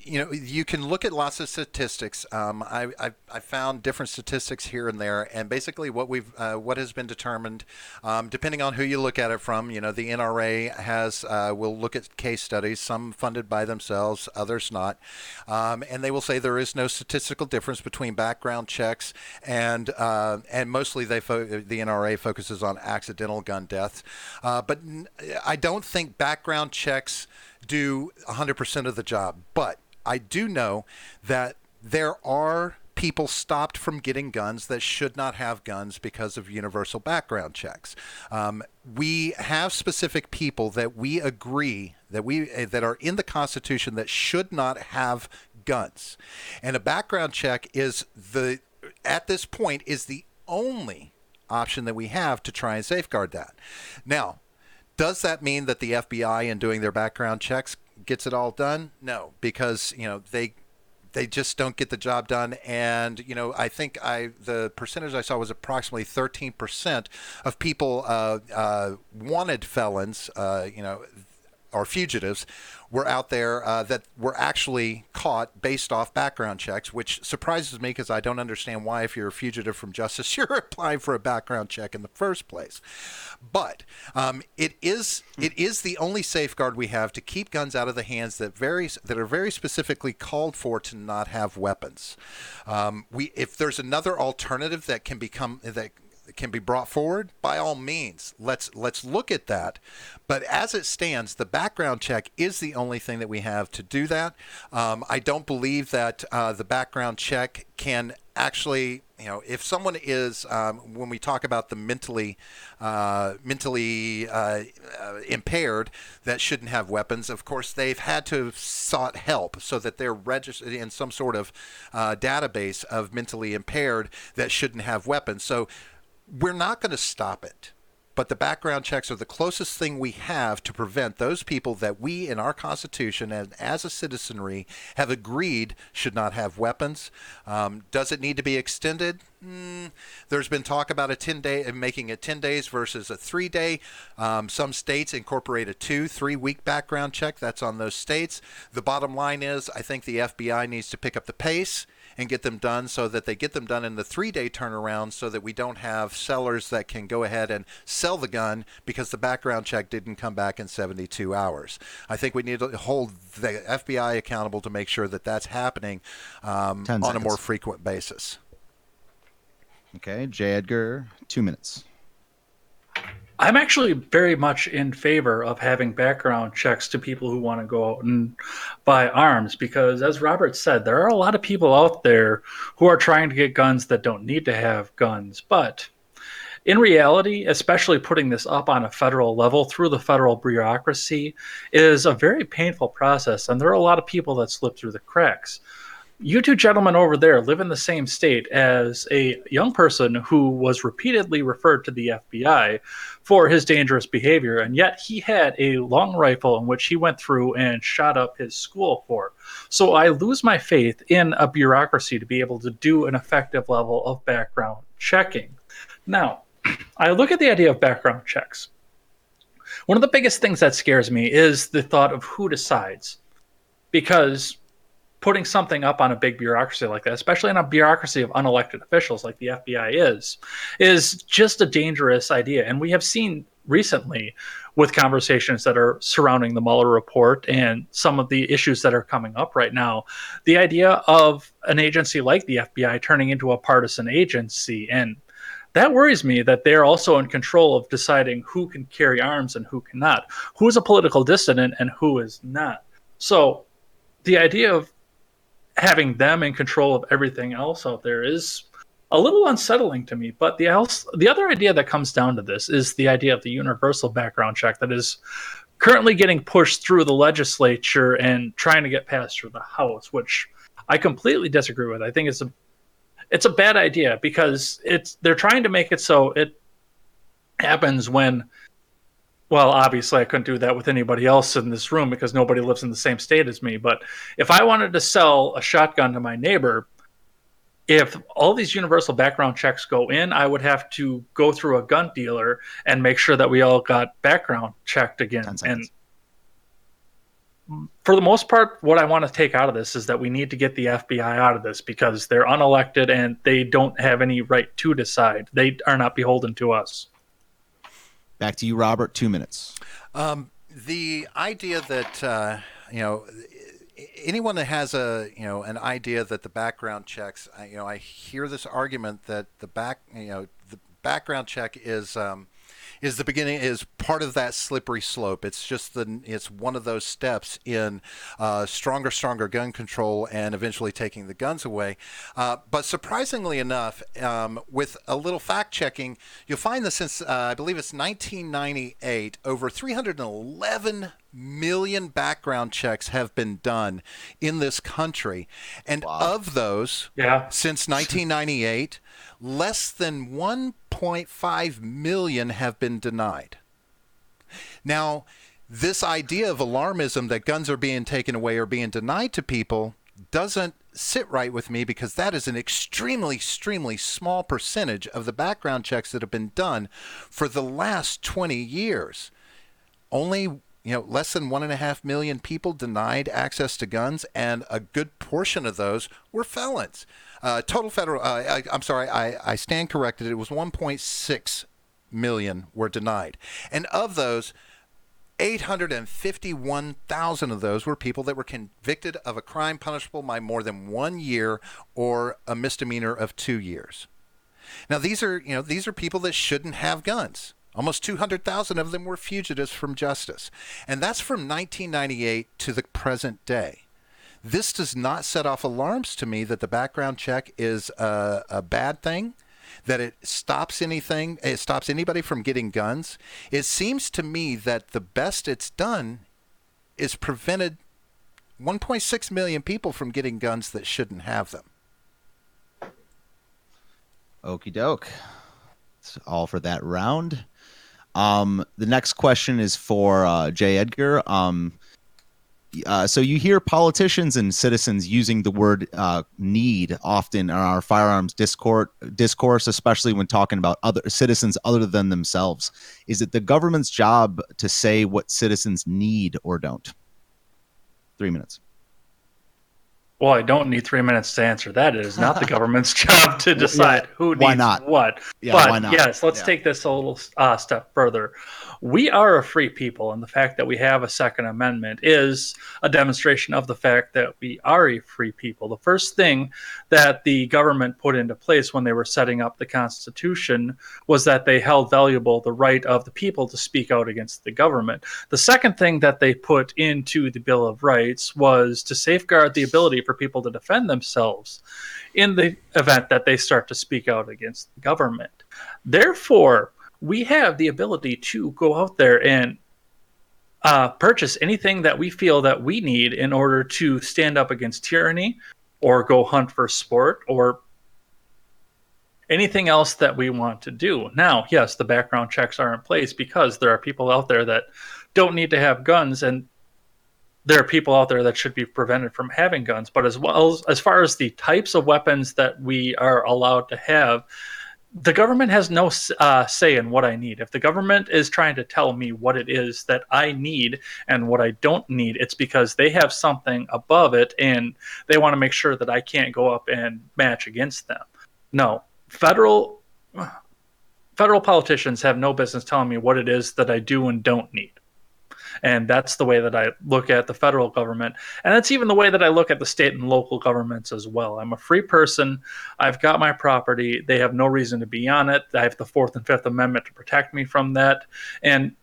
You can look at lots of statistics. I found different statistics here and there, and basically what has been determined, depending on who you look at it from. The NRA will look at case studies, some funded by themselves, others not, and they will say there is no statistical difference between background checks and mostly the NRA focuses on accidental gun deaths, but I don't think background checks do 100% of the job. But I do know that there are people stopped from getting guns that should not have guns because of universal background checks. We have specific people that we agree that are in the Constitution that should not have guns. And a background check at this point is the only option that we have to try and safeguard that. Now, does that mean that the FBI, in doing their background checks, gets it all done? No, because they just don't get the job done. And I think the percentage I saw was approximately 13% of people wanted felons, or fugitives, were out there that were actually caught based off background checks, which surprises me because I don't understand why, if you're a fugitive from justice, you're applying for a background check in the first place. But it is the only safeguard we have to keep guns out of the hands that are very specifically called for to not have weapons. If there's another alternative that can be brought forward, by all means, let's look at that. But as it stands, the background check is the only thing that we have to do that. I don't believe that the background check can actually, if someone is, when we talk about the mentally impaired that shouldn't have weapons, of course, they've had to have sought help so that they're registered in some sort of database of mentally impaired that shouldn't have weapons. So we're not going to stop it. but the background checks are the closest thing we have to prevent those people that we in our Constitution and as a citizenry have agreed should not have weapons. Does it need to be extended? There's been talk about a 10-day, making it 10 days versus a 3-day. Some states incorporate a 2-3 week background check. That's on those states. The bottom line is, I think the FBI needs to pick up the pace and get them done so that they get them done in the 3-day turnaround, so that we don't have sellers that can go ahead and sell the gun because the background check didn't come back in 72 hours. I think we need to hold the FBI accountable to make sure that that's happening on a more frequent basis. Okay, J. Edgar, 2 minutes. I'm actually very much in favor of having background checks to people who want to go out and buy arms, because, as Robert said, there are a lot of people out there who are trying to get guns that don't need to have guns. But in reality, especially putting this up on a federal level through the federal bureaucracy is a very painful process, and there are a lot of people that slip through the cracks. You two gentlemen over there live in the same state as a young person who was repeatedly referred to the FBI for his dangerous behavior, and yet he had a long rifle in which he went through and shot up his school for. So I lose my faith in a bureaucracy to be able to do an effective level of background checking. Now, I look at the idea of background checks. One of the biggest things that scares me is the thought of who decides, because putting something up on a big bureaucracy like that, especially in a bureaucracy of unelected officials like the FBI is just a dangerous idea. And we have seen recently, with conversations that are surrounding the Mueller report and some of the issues that are coming up right now, the idea of an agency like the FBI turning into a partisan agency. And that worries me, that they're also in control of deciding who can carry arms and who cannot, who is a political dissident and who is not. So the idea of having them in control of everything else out there is a little unsettling to me. But the other idea that comes down to this is the idea of the universal background check that is currently getting pushed through the legislature and trying to get passed through the House, which I completely disagree with. I think it's a bad idea, because they're trying to make it so it happens when, well, obviously I couldn't do that with anybody else in this room because nobody lives in the same state as me. But if I wanted to sell a shotgun to my neighbor, if all these universal background checks go in, I would have to go through a gun dealer and make sure that we all got background checked again. And for the most part, what I want to take out of this is that we need to get the FBI out of this, because they're unelected and they don't have any right to decide. They are not beholden to us. Back to you, Robert. 2 minutes. The idea that anyone that has an idea that the background checks, I hear this argument that the background check is the beginning, is part of that slippery slope. It's just it's one of those steps in stronger gun control and eventually taking the guns away. But surprisingly enough, with a little fact checking, you'll find that since I believe it's 1998, over 311 million background checks have been done in this country, and of those, since 1998, less than 1.5 million have been denied. Now, this idea of alarmism that guns are being taken away or being denied to people doesn't sit right with me, because that is an extremely small percentage of the background checks that have been done for the last 20 years. Only less than 1.5 million people denied access to guns, and a good portion of those were felons. Total federal, I'm sorry, I stand corrected. It was 1.6 million were denied. And of those, 851,000 of those were people that were convicted of a crime punishable by more than 1 year or a misdemeanor of 2 years. Now, these are people that shouldn't have guns. Almost 200,000 of them were fugitives from justice. And that's from 1998 to the present day. This does not set off alarms to me that the background check is a bad thing, that it stops anything, it stops anybody from getting guns. It seems to me that the best it's done is prevented 1.6 million people from getting guns that shouldn't have them. Okie doke. That's all for that round. The next question is for J. Edgar. So you hear politicians and citizens using the word need often in our firearms discourse, especially when talking about other citizens other than themselves. Is it the government's job to say what citizens need or don't? 3 minutes. Well, I don't need 3 minutes to answer that. It is not the government's job to decide who why needs not? what. Yeah, but why not? yes, let's Yeah. take this a little step further. We are a free people, and the fact that we have a Second Amendment is a demonstration of the fact that we are a free people. The first thing that the government put into place when they were setting up the Constitution was that they held valuable the right of the people to speak out against the government. The second thing that they put into the Bill of Rights was to safeguard the ability for people to defend themselves in the event that they start to speak out against the government. Therefore, we have the ability to go out there and purchase anything that we feel that we need in order to stand up against tyranny or go hunt for sport or anything else that we want to do. Now, yes, the background checks are in place because there are people out there that don't need to have guns, and there are people out there that should be prevented from having guns. But as far as the types of weapons that we are allowed to have, the government has no say in what I need. If the government is trying to tell me what it is that I need and what I don't need, it's because they have something above it and they want to make sure that I can't go up and match against them. No, federal politicians have no business telling me what it is that I do and don't need. And that's the way that I look at the federal government. And that's even the way that I look at the state and local governments as well. I'm a free person. I've got my property. They have no reason to be on it. I have the Fourth and Fifth Amendment to protect me from that. And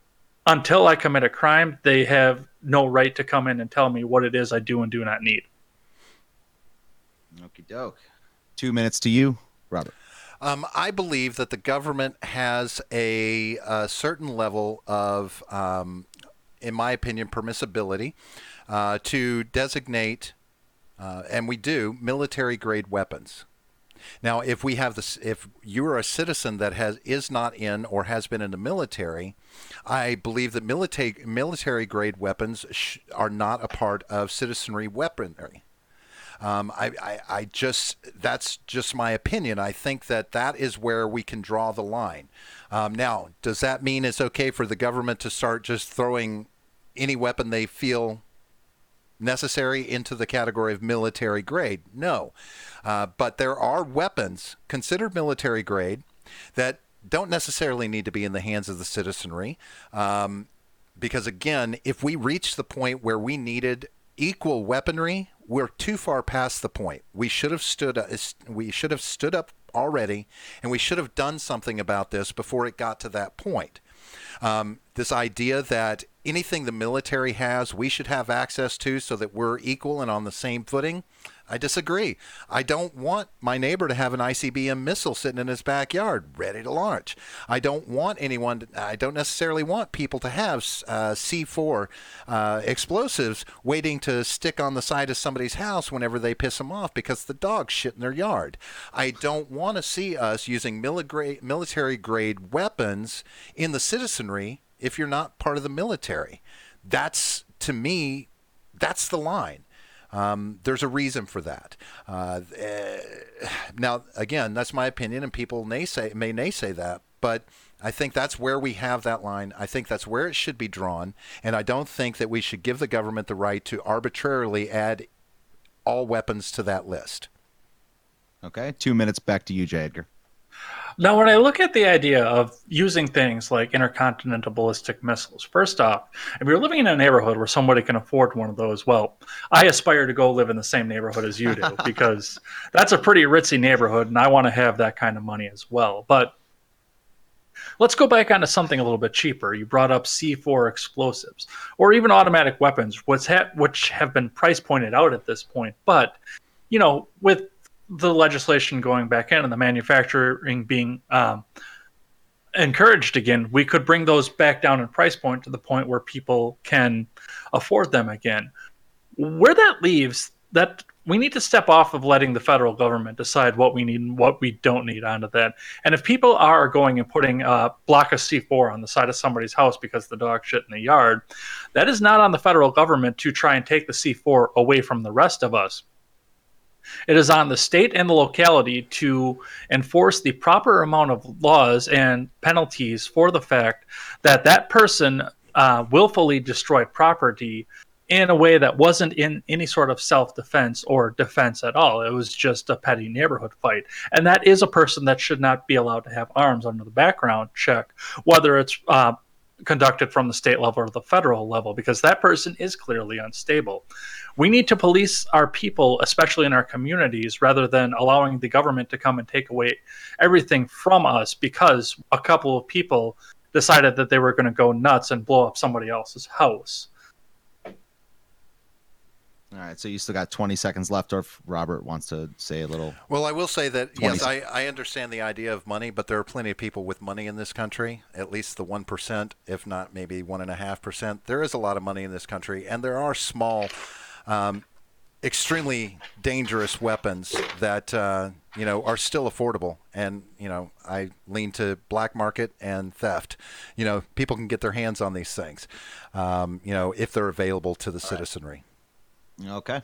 until I commit a crime, they have no right to come in and tell me what it is I do and do not need. Okie doke. 2 minutes to you, Robert. I believe that the government has a certain level of in my opinion, permissibility to designate, and we do, military-grade weapons. Now, if we have this, if you are a citizen that is not in or has been in the military, I believe that military-grade weapons are not a part of citizenry weaponry. That's just my opinion. I think that is where we can draw the line. Now, does that mean it's okay for the government to start just throwing any weapon they feel necessary into the category of military grade? No. But there are weapons considered military grade that don't necessarily need to be in the hands of the citizenry. Because again, if we reach the point where we needed equal weaponry, we're too far past the point. We should have stood up already, and we should have done something about this before it got to that point. This idea that anything the military has, we should have access to so that we're equal and on the same footing, I disagree. I don't want my neighbor to have an ICBM missile sitting in his backyard ready to launch. I don't necessarily want people to have C4 explosives waiting to stick on the side of somebody's house whenever they piss them off because the dog's shit in their yard. I don't want to see us using military-grade weapons in the citizenry if you're not part of the military. To me, that's the line. There's a reason for that. Now, again, that's my opinion, and people may naysay that, but I think that's where we have that line. I think that's where it should be drawn, and I don't think that we should give the government the right to arbitrarily add all weapons to that list. Okay, 2 minutes back to you, J. Edgar. Now, when I look at the idea of using things like intercontinental ballistic missiles, first off, if you're living in a neighborhood where somebody can afford one of those, well, I aspire to go live in the same neighborhood as you do because that's a pretty ritzy neighborhood, and I want to have that kind of money as well. But let's go back onto something a little bit cheaper. You brought up C4 explosives or even automatic weapons, which have been price pointed out at this point. But, with the legislation going back in and the manufacturing being encouraged again, we could bring those back down in price point to the point where people can afford them again. Where that leaves, that we need to step off of letting the federal government decide what we need and what we don't need onto that. And if people are going and putting a block of C4 on the side of somebody's house because the dog shit in the yard, that is not on the federal government to try and take the C4 away from the rest of us. It is on the state and the locality to enforce the proper amount of laws and penalties for the fact that that person willfully destroyed property in a way that wasn't in any sort of self-defense or defense at all. It was just a petty neighborhood fight. And that is a person that should not be allowed to have arms under the background check, whether it's conducted from the state level or the federal level, because that person is clearly unstable. We need to police our people, especially in our communities, rather than allowing the government to come and take away everything from us because a couple of people decided that they were going to go nuts and blow up somebody else's house. All right, so you still got 20 seconds left, or if Robert wants to say a little. Well, I will say that, yes, 20 I understand the idea of money, but there are plenty of people with money in this country, at least the 1%, if not maybe 1.5%. There is a lot of money in this country, and there are small, extremely dangerous weapons that, are still affordable. And, I lean to black market and theft. People can get their hands on these things, if they're available to the citizenry. Okay.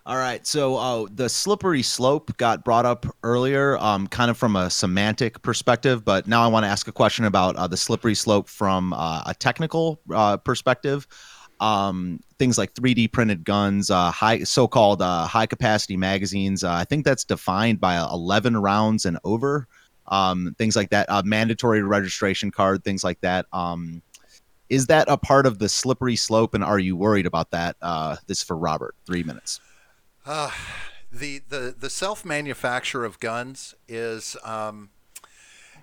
All right. So the slippery slope got brought up earlier, kind of from a semantic perspective, but now I want to ask a question about the slippery slope from a technical perspective. Things like 3D printed guns, so-called high capacity magazines. I think that's defined by 11 rounds and over. Things like that, mandatory registration card, things like that. Is that a part of the slippery slope, and are you worried about that? This is for Robert. 3 minutes. The self-manufacture of guns is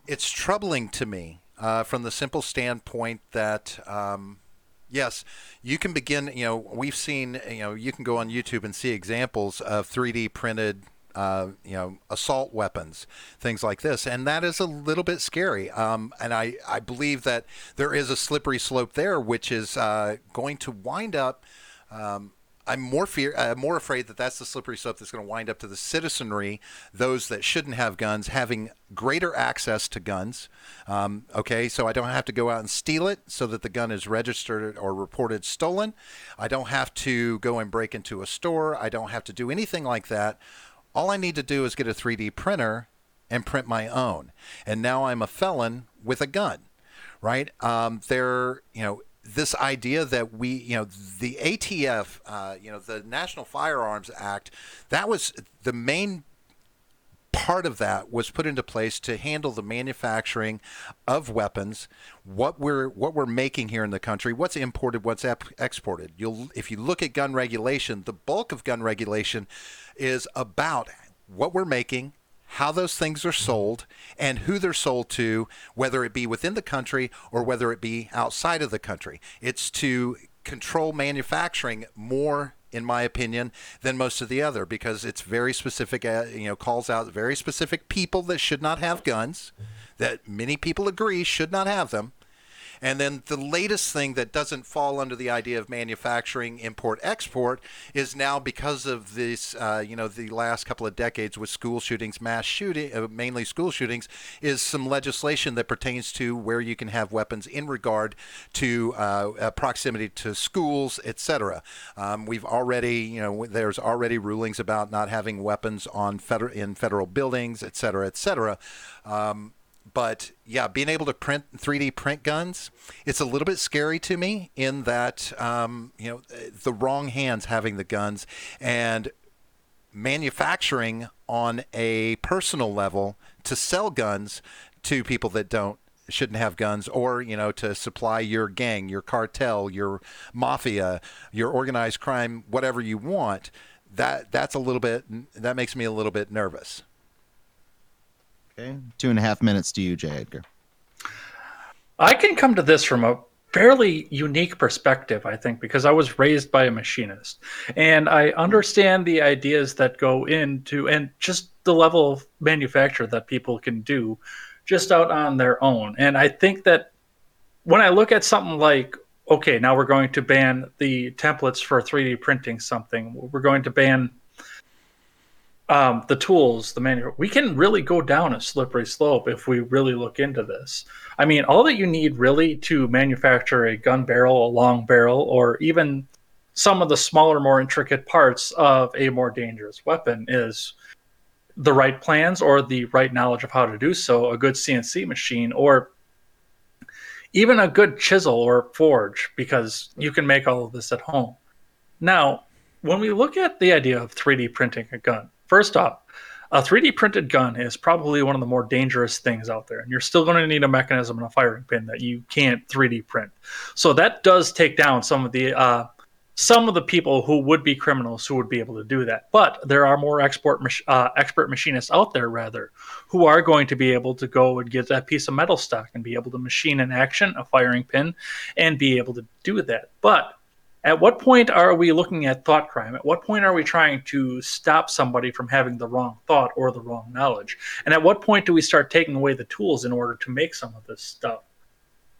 it's troubling to me from the simple standpoint that yes, you can begin. We've seen. You can go on YouTube and see examples of 3D printed. Assault weapons, things like this. And that is a little bit scary. And I believe that there is a slippery slope there, which is going to wind up, I'm more afraid that that's the slippery slope that's going to wind up to the citizenry, those that shouldn't have guns, having greater access to guns. So I don't have to go out and steal it so that the gun is registered or reported stolen. I don't have to go and break into a store. I don't have to do anything like that. All I need to do is get a 3D printer and print my own. And now I'm a felon with a gun, right? This idea that the ATF, the National Firearms Act, that was the main part of that was put into place to handle the manufacturing of weapons, what we're making here in the country, what's imported, what's exported. If you look at gun regulation, the bulk of gun regulation is about what we're making, how those things are sold, and who they're sold to, whether it be within the country or whether it be outside of the country. It's to control manufacturing more, in my opinion, than most of the other, because it's very specific, calls out very specific people that should not have guns, that many people agree should not have them. And then the latest thing that doesn't fall under the idea of manufacturing, import, export is now, because of this, the last couple of decades with school shootings, mass shooting, mainly school shootings, is some legislation that pertains to where you can have weapons in regard to proximity to schools, etc. We've already, there's already rulings about not having weapons in federal buildings, etc., etc. But yeah, being able to 3D print guns, it's a little bit scary to me in that, the wrong hands having the guns, and manufacturing on a personal level to sell guns to people that shouldn't have guns, or, to supply your gang, your cartel, your mafia, your organized crime, whatever you want. That makes me a little bit nervous. Okay, 2.5 minutes to you, J. Edgar. I can come to this from a fairly unique perspective, I think, because I was raised by a machinist. And I understand the ideas that go into, and just the level of manufacture that people can do just out on their own. And I think that when I look at something like, okay, now we're going to ban the templates for 3D printing something, we're going to ban the tools, the manual, we can really go down a slippery slope if we really look into this. I mean, all that you need really to manufacture a gun barrel, a long barrel, or even some of the smaller, more intricate parts of a more dangerous weapon is the right plans or the right knowledge of how to do so, a good CNC machine, or even a good chisel or forge, because you can make all of this at home. Now, when we look at the idea of 3D printing a gun, first off, a 3D printed gun is probably one of the more dangerous things out there, and you're still going to need a mechanism and a firing pin that you can't 3D print. So that does take down some of the people who would be criminals who would be able to do that. But there are more expert machinists out there, rather, who are going to be able to go and get that piece of metal stock and be able to machine in action a firing pin and be able to do that. But at what point are we looking at thought crime? At what point are we trying to stop somebody from having the wrong thought or the wrong knowledge? And at what point do we start taking away the tools in order to make some of this stuff?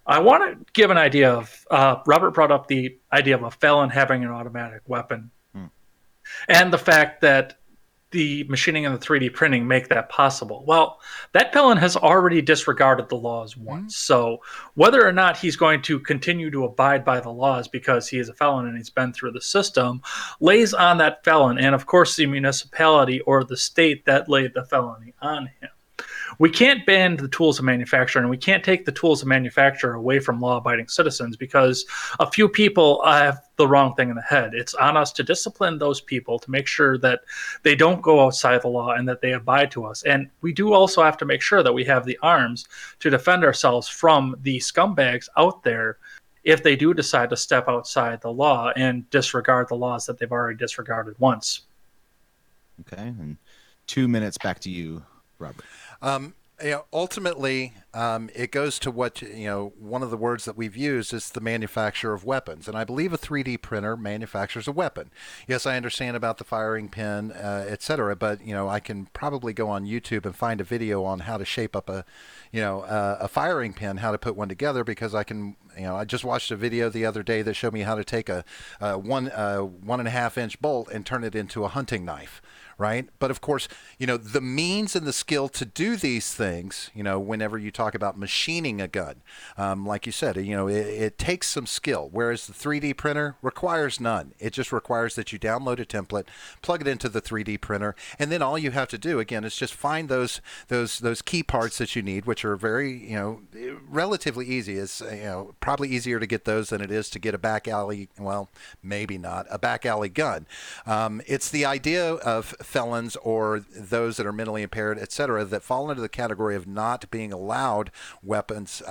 I want to give an idea of, Robert brought up the idea of a felon having an automatic weapon. And the fact that the machining and the 3D printing make that possible. Well, that felon has already disregarded the laws once. So whether or not he's going to continue to abide by the laws because he is a felon and he's been through the system lays on that felon, and of course the municipality or the state that laid the felony on him. We can't ban the tools of manufacture, and we can't take the tools of manufacture away from law-abiding citizens because a few people have the wrong thing in the head. It's on us to discipline those people to make sure that they don't go outside the law and that they abide to us. And we do also have to make sure that we have the arms to defend ourselves from the scumbags out there if they do decide to step outside the law and disregard the laws that they've already disregarded once. Okay, and 2 minutes back to you, Robert. Ultimately, it goes to what, one of the words that we've used is the manufacture of weapons. And I believe a 3D printer manufactures a weapon. Yes, I understand about the firing pin, et cetera, but, I can probably go on YouTube and find a video on how to shape up a firing pin, how to put one together, because I can, I just watched a video the other day that showed me how to take a 1.5 inch bolt and turn it into a hunting knife. Right. But of course, the means and the skill to do these things, whenever you talk about machining a gun, like you said, it takes some skill, whereas the 3D printer requires none. It just requires that you download a template, plug it into the 3D printer, and then all you have to do, again, is just find those key parts that you need, which are very, relatively easy. It's, probably easier to get those than it is to get a back alley, well, maybe not, a back alley gun. It's the idea of felons or those that are mentally impaired, etc., that fall into the category of not being allowed weapons,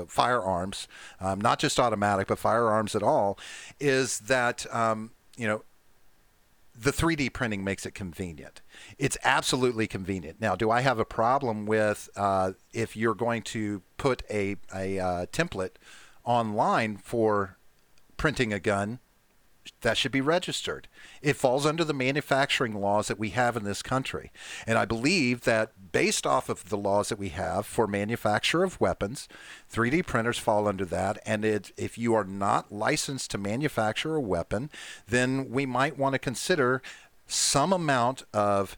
firearms, not just automatic, but firearms at all, is that, the 3D printing makes it convenient. It's absolutely convenient. Now, do I have a problem with if you're going to put a template online for printing a gun? That should be registered. It falls under the manufacturing laws that we have in this country. And I believe that based off of the laws that we have for manufacture of weapons, 3D printers fall under that. And if you are not licensed to manufacture a weapon, then we might want to consider some amount of,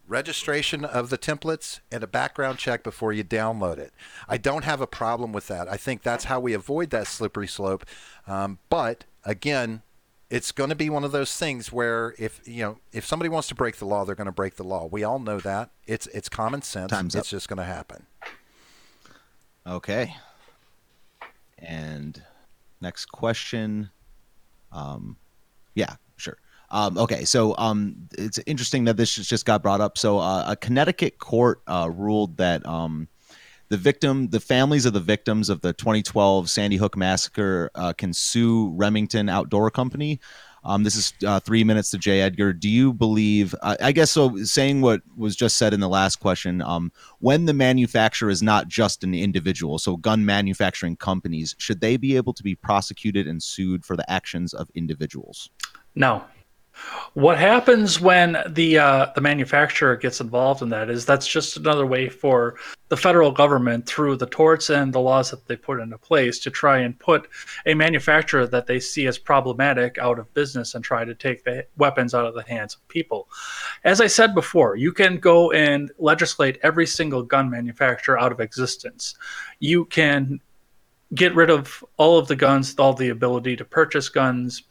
registration of the templates and a background check before you download it. I don't have a problem with that. I think that's how we avoid that slippery slope. But again, it's going to be one of those things where if somebody wants to break the law, they're going to break the law. We all know that. It's common sense. It's just going to happen. Okay. And next question. Yeah, sure. Okay, so it's interesting that this just got brought up. So a Connecticut court ruled that the families of the victims of the 2012 Sandy Hook massacre can sue Remington Outdoor Company. This is 3 minutes to J. Edgar. Do you believe, I guess so, saying what was just said in the last question, when the manufacturer is not just an individual, so gun manufacturing companies, should they be able to be prosecuted and sued for the actions of individuals? No. What happens when the manufacturer gets involved in that is that's just another way for the federal government, through the torts and the laws that they put into place, to try and put a manufacturer that they see as problematic out of business and try to take the weapons out of the hands of people. As I said before, you can go and legislate every single gun manufacturer out of existence. You can get rid of all of the guns, all the ability to purchase guns.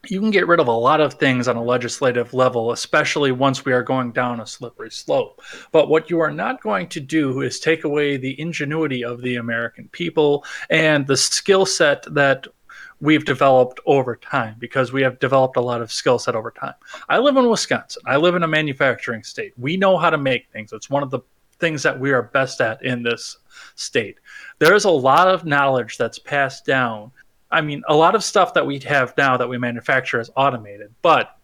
You can get rid of a lot of things on a legislative level, especially once we are going down a slippery slope. But what you are not going to do is take away the ingenuity of the American people and the skill set that we've developed over time, because we have developed a lot of skill set over time. I live in Wisconsin. I live in a manufacturing state. We know how to make things. It's one of the things that we are best at in this state. There is a lot of knowledge that's passed down. I mean, a lot of stuff that we have now that we manufacture is automated, but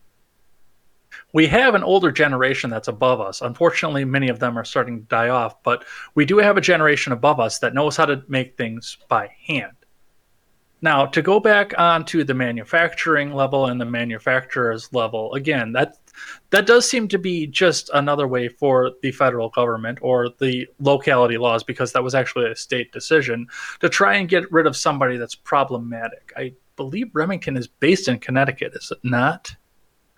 we have an older generation that's above us. Unfortunately, many of them are starting to die off, but we do have a generation above us that knows how to make things by hand. Now, to go back onto the manufacturing level and the manufacturer's level, again, that does seem to be just another way for the federal government or the locality laws, because that was actually a state decision, to try and get rid of somebody that's problematic. I believe Remington is based in Connecticut, is it not?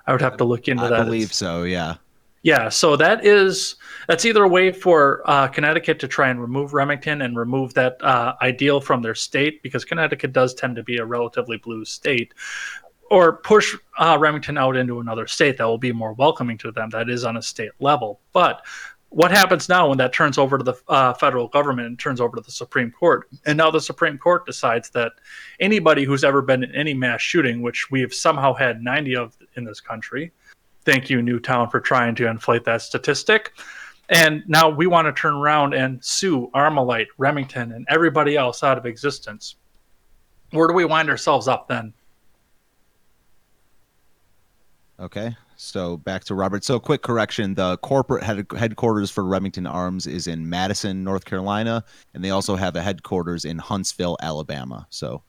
I would have to look into that. I believe so, yeah. Yeah, so that's either a way for Connecticut to try and remove Remington and remove that ideal from their state, because Connecticut does tend to be a relatively blue state, or push Remington out into another state that will be more welcoming to them, that is on a state level. But what happens now when that turns over to the federal government and turns over to the Supreme Court? And now the Supreme Court decides that anybody who's ever been in any mass shooting, which we've somehow had 90 of in this country, thank you, Newtown, for trying to inflate that statistic. And now we want to turn around and sue Armalite, Remington, and everybody else out of existence. Where do we wind ourselves up then? Okay, so back to Robert. So quick correction, the corporate headquarters for Remington Arms is in Madison, North Carolina, and they also have a headquarters in Huntsville, Alabama. So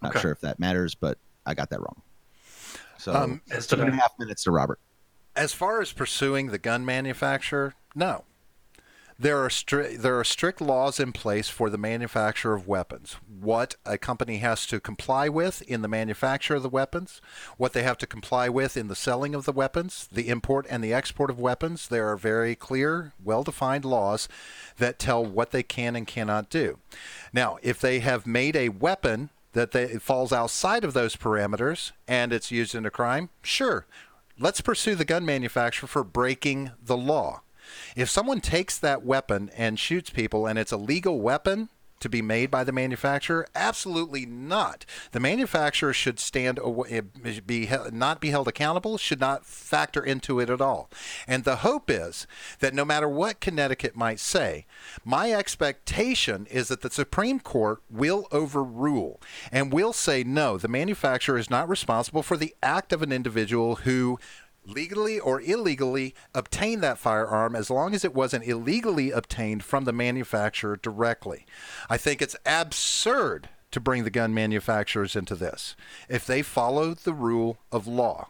not sure if that matters, but I got that wrong. So 2.5 minutes to Robert. As far as pursuing the gun manufacturer, no. There are strict laws in place for the manufacture of weapons. What a company has to comply with in the manufacture of the weapons, what they have to comply with in the selling of the weapons, the import and the export of weapons. There are very clear, well-defined laws that tell what they can and cannot do. Now, if they have made a weapon that it falls outside of those parameters and it's used in a crime, sure, let's pursue the gun manufacturer for breaking the law. If someone takes that weapon and shoots people and it's a legal weapon to be made by the manufacturer, absolutely not. The manufacturer should not be held accountable, should not factor into it at all. And the hope is that no matter what Connecticut might say, my expectation is that the Supreme Court will overrule and will say, no, the manufacturer is not responsible for the act of an individual who legally or illegally obtained that firearm, as long as it wasn't illegally obtained from the manufacturer directly. I think it's absurd to bring the gun manufacturers into this if they follow the rule of law.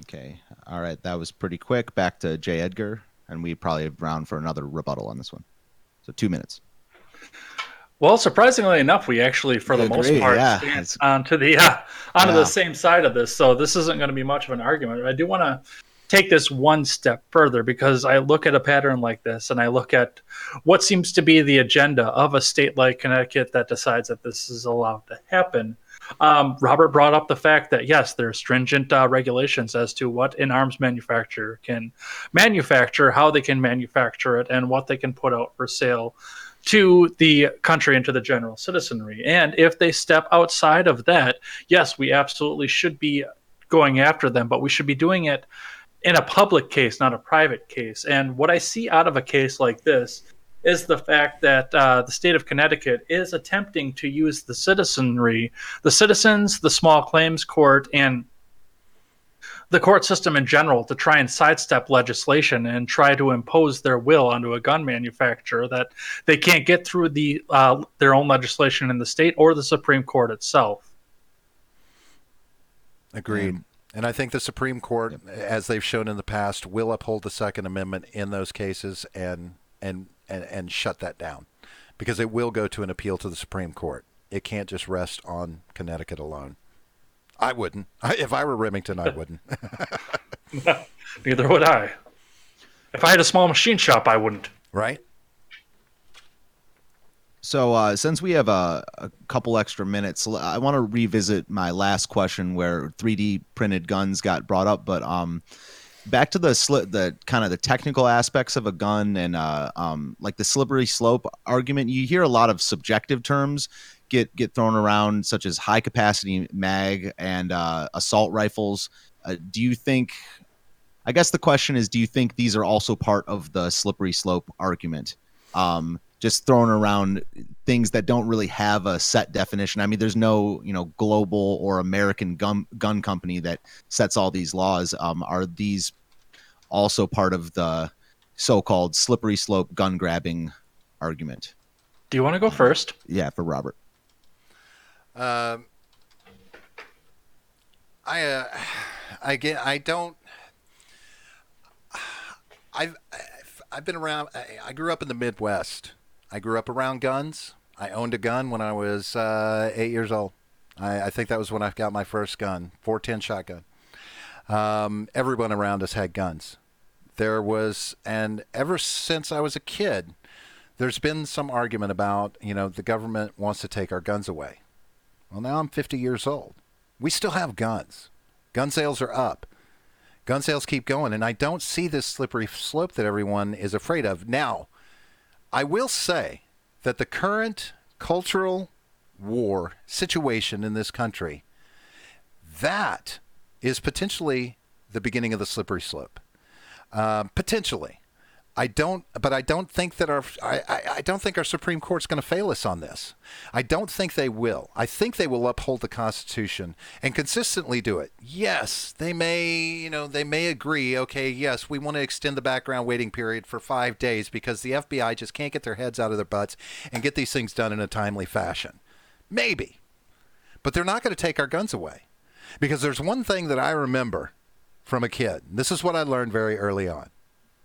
Okay. All right. That was pretty quick. Back to J. Edgar, and we probably have round for another rebuttal on this one. So 2 minutes. Well, surprisingly enough, we actually, for the most part, stand onto the same side of this. So this isn't going to be much of an argument. I do want to take this one step further, because I look at a pattern like this and I look at what seems to be the agenda of a state like Connecticut that decides that this is allowed to happen. Robert brought up the fact that, yes, there are stringent regulations as to what an arms manufacturer can manufacture, how they can manufacture it, and what they can put out for sale to the country and to the general citizenry. And if they step outside of that, yes, we absolutely should be going after them, but we should be doing it in a public case, not a private case. And what I see out of a case like this is the fact that the state of Connecticut is attempting to use the citizenry, the citizens, the small claims court, and the court system in general to try and sidestep legislation and try to impose their will onto a gun manufacturer that they can't get through their own legislation in the state or the Supreme Court itself. Agreed. And I think the Supreme Court, as they've shown in the past, will uphold the Second Amendment in those cases and shut that down, because it will go to an appeal to the Supreme Court. It can't just rest on Connecticut alone. I wouldn't. If I were Remington, I wouldn't. Neither would I. If I had a small machine shop, I wouldn't. Right? So since we have a couple extra minutes, I want to revisit my last question where 3D printed guns got brought up. But back to the kind of the technical aspects of a gun and like the slippery slope argument, you hear a lot of subjective terms get thrown around, such as high capacity mag and assault rifles. Do you think? I guess the question is, do you think these are also part of the slippery slope argument? Just throwing around things that don't really have a set definition. I mean, there's no, global or American gun company that sets all these laws. Are these also part of the so-called slippery slope gun grabbing argument? Do you want to go first? Yeah, for Robert. I've been around. I grew up in the Midwest. I grew up around guns. I owned a gun when I was 8 years old. I think that was when I got my first gun, .410 shotgun. Everyone around us had guns. And ever since I was a kid, there's been some argument about, the government wants to take our guns away. Well, now I'm 50 years old. We still have guns. Gun sales are up. Gun sales keep going, and I don't see this slippery slope that everyone is afraid of. Now, I will say that the current cultural war situation in this country, that is potentially the beginning of the slippery slope. Potentially. I don't think that I don't think our Supreme Court's going to fail us on this. I don't think they will. I think they will uphold the Constitution and consistently do it. Yes, they may agree, okay, yes, we want to extend the background waiting period for 5 days because the FBI just can't get their heads out of their butts and get these things done in a timely fashion. Maybe. But they're not going to take our guns away. Because there's one thing that I remember from a kid. This is what I learned very early on.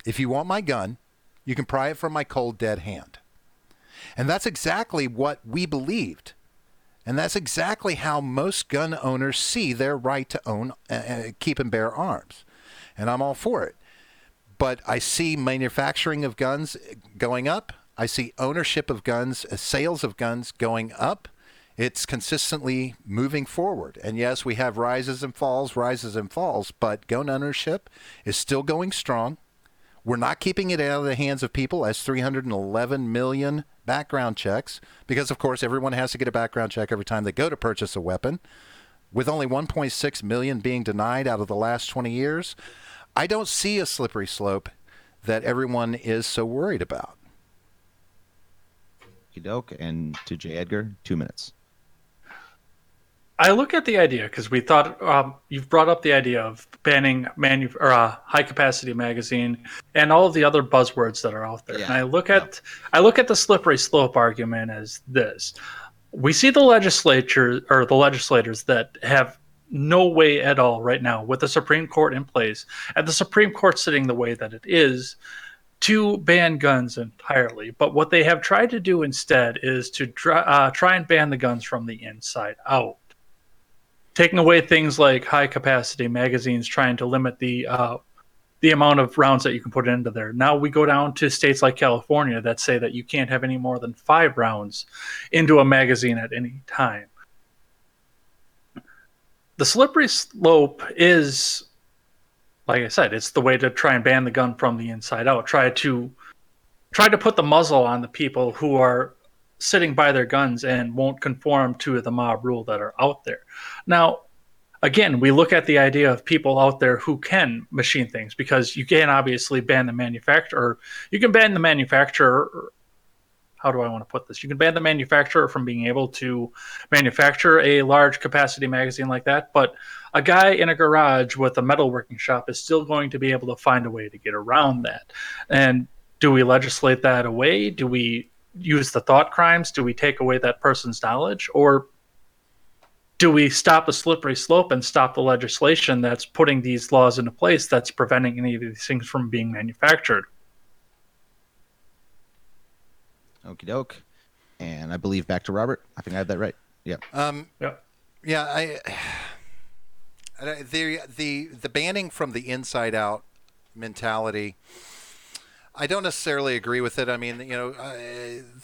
If you want my gun, you can pry it from my cold, dead hand. And that's exactly what we believed. And that's exactly how most gun owners see their right to own, keep and bear arms. And I'm all for it. But I see manufacturing of guns going up. I see ownership of guns, sales of guns going up. It's consistently moving forward. And yes, we have rises and falls, but gun ownership is still going strong. We're not keeping it out of the hands of people as 311 million background checks, because, of course, everyone has to get a background check every time they go to purchase a weapon. With only 1.6 million being denied out of the last 20 years, I don't see a slippery slope that everyone is so worried about. Okey-doke. And to J. Edgar, 2 minutes. I look at the idea because we thought you've brought up the idea of banning high capacity magazine and all of the other buzzwords that are out there. Yeah. And I look at the slippery slope argument as this: we see the legislators that have no way at all right now, with the Supreme Court in place and the Supreme Court sitting the way that it is, to ban guns entirely. But what they have tried to do instead is to try and ban the guns from the inside out. Taking away things like high-capacity magazines, trying to limit the amount of rounds that you can put into there. Now we go down to states like California that say that you can't have any more than 5 rounds into a magazine at any time. The slippery slope is, like I said, it's the way to try and ban the gun from the inside out. Try to put the muzzle on the people who are sitting by their guns and won't conform to the mob rule that are out there. Now, again, we look at the idea of people out there who can machine things, because you can obviously ban the manufacturer. You can ban the manufacturer. How do I want to put this? You can ban the manufacturer from being able to manufacture a large capacity magazine like that, but a guy in a garage with a metalworking shop is still going to be able to find a way to get around that. And do we legislate that away? Do we use the thought crimes? Do we take away that person's knowledge? Or do we stop the slippery slope and stop the legislation that's putting these laws into place that's preventing any of these things from being manufactured? Okie doke. And I believe back to Robert. I think I have that right. Yeah. Yeah. The banning from the inside out mentality, I don't necessarily agree with it. I mean,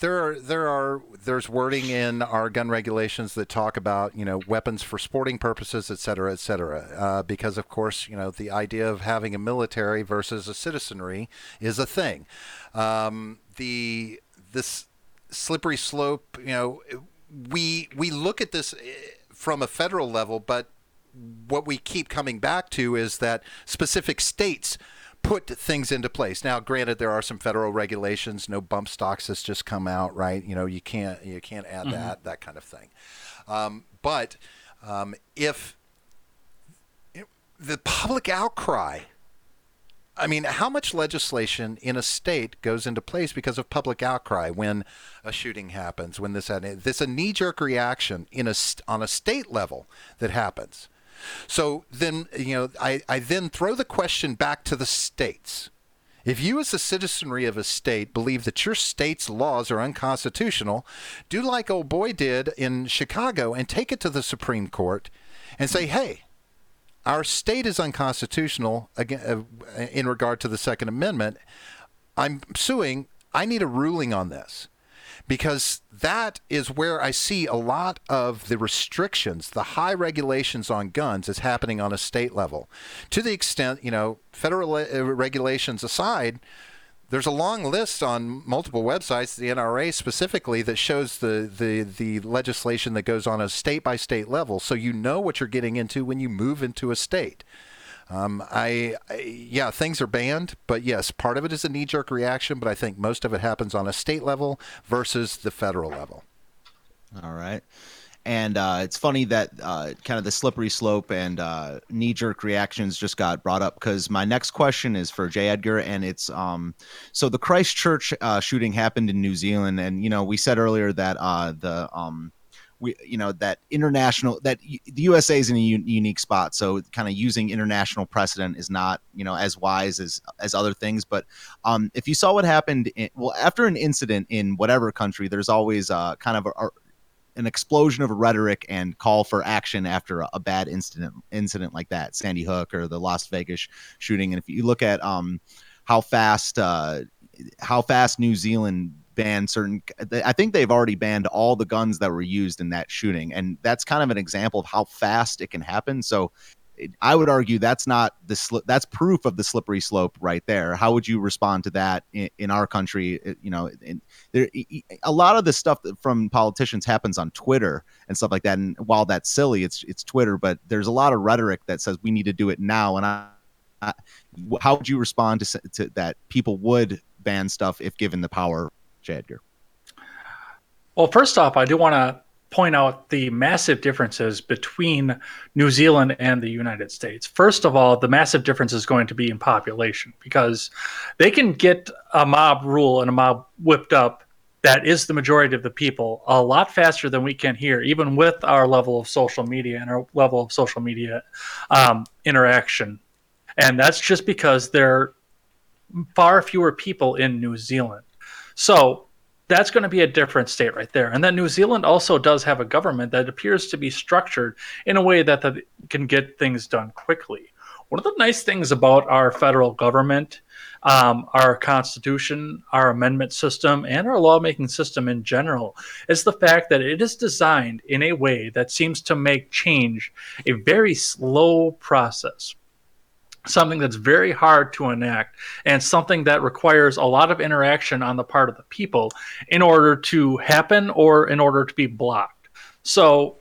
there's wording in our gun regulations that talk about, weapons for sporting purposes, et cetera, because of course, the idea of having a military versus a citizenry is a thing. This slippery slope, we look at this from a federal level, but what we keep coming back to is that specific states put things into place. Now, granted, there are some federal regulations. No bump stocks has just come out, right? You can't add that kind of thing. But if the public outcry, I mean, how much legislation in a state goes into place because of public outcry when a shooting happens? When this a knee-jerk reaction on a state level that happens. So then, I then throw the question back to the states. If you as the citizenry of a state believe that your state's laws are unconstitutional, do like old boy did in Chicago and take it to the Supreme Court and say, hey, our state is unconstitutional in regard to the Second Amendment. I'm suing. I need a ruling on this. Because that is where I see a lot of the restrictions, the high regulations on guns is happening on a state level. To the extent, federal regulations aside, there's a long list on multiple websites, the NRA specifically, that shows the legislation that goes on a state-by-state level. So you know what you're getting into when you move into a state. Things are banned, but yes, part of it is a knee-jerk reaction, but I think most of it happens on a state level versus the federal level. All right. And it's funny that kind of the slippery slope and knee-jerk reactions just got brought up because my next question is for J. Edgar, and it's so the Christchurch shooting happened in New Zealand, and we said earlier that that the USA is in a unique spot. So kind of using international precedent is not, as wise as other things. But if you saw what happened, after an incident in whatever country, there's always kind of an explosion of rhetoric and call for action after a bad incident like that, Sandy Hook or the Las Vegas shooting. And if you look at how fast New Zealand banned I think they've already banned all the guns that were used in that shooting, and that's kind of an example of how fast it can happen. So I would argue that's not that's proof of the slippery slope right there. How would you respond to that in our country? A lot of the stuff from politicians happens on Twitter and stuff like that, and while that's silly, it's Twitter, but there's a lot of rhetoric that says we need to do it now. And how would you respond to that? People would ban stuff if given the power. Edgar. Well, first off, I do want to point out the massive differences between New Zealand and the United States. First of all, the massive difference is going to be in population because they can get a mob rule and a mob whipped up that is the majority of the people a lot faster than we can here, even with our level of social media and our level of social media interaction. And that's just because there are far fewer people in New Zealand. So that's going to be a different state right there. And then New Zealand also does have a government that appears to be structured in a way that can get things done quickly. One of the nice things about our federal government, our constitution, our amendment system, and our lawmaking system in general is the fact that it is designed in a way that seems to make change a very slow process. Something that's very hard to enact and something that requires a lot of interaction on the part of the people in order to happen or in order to be blocked. So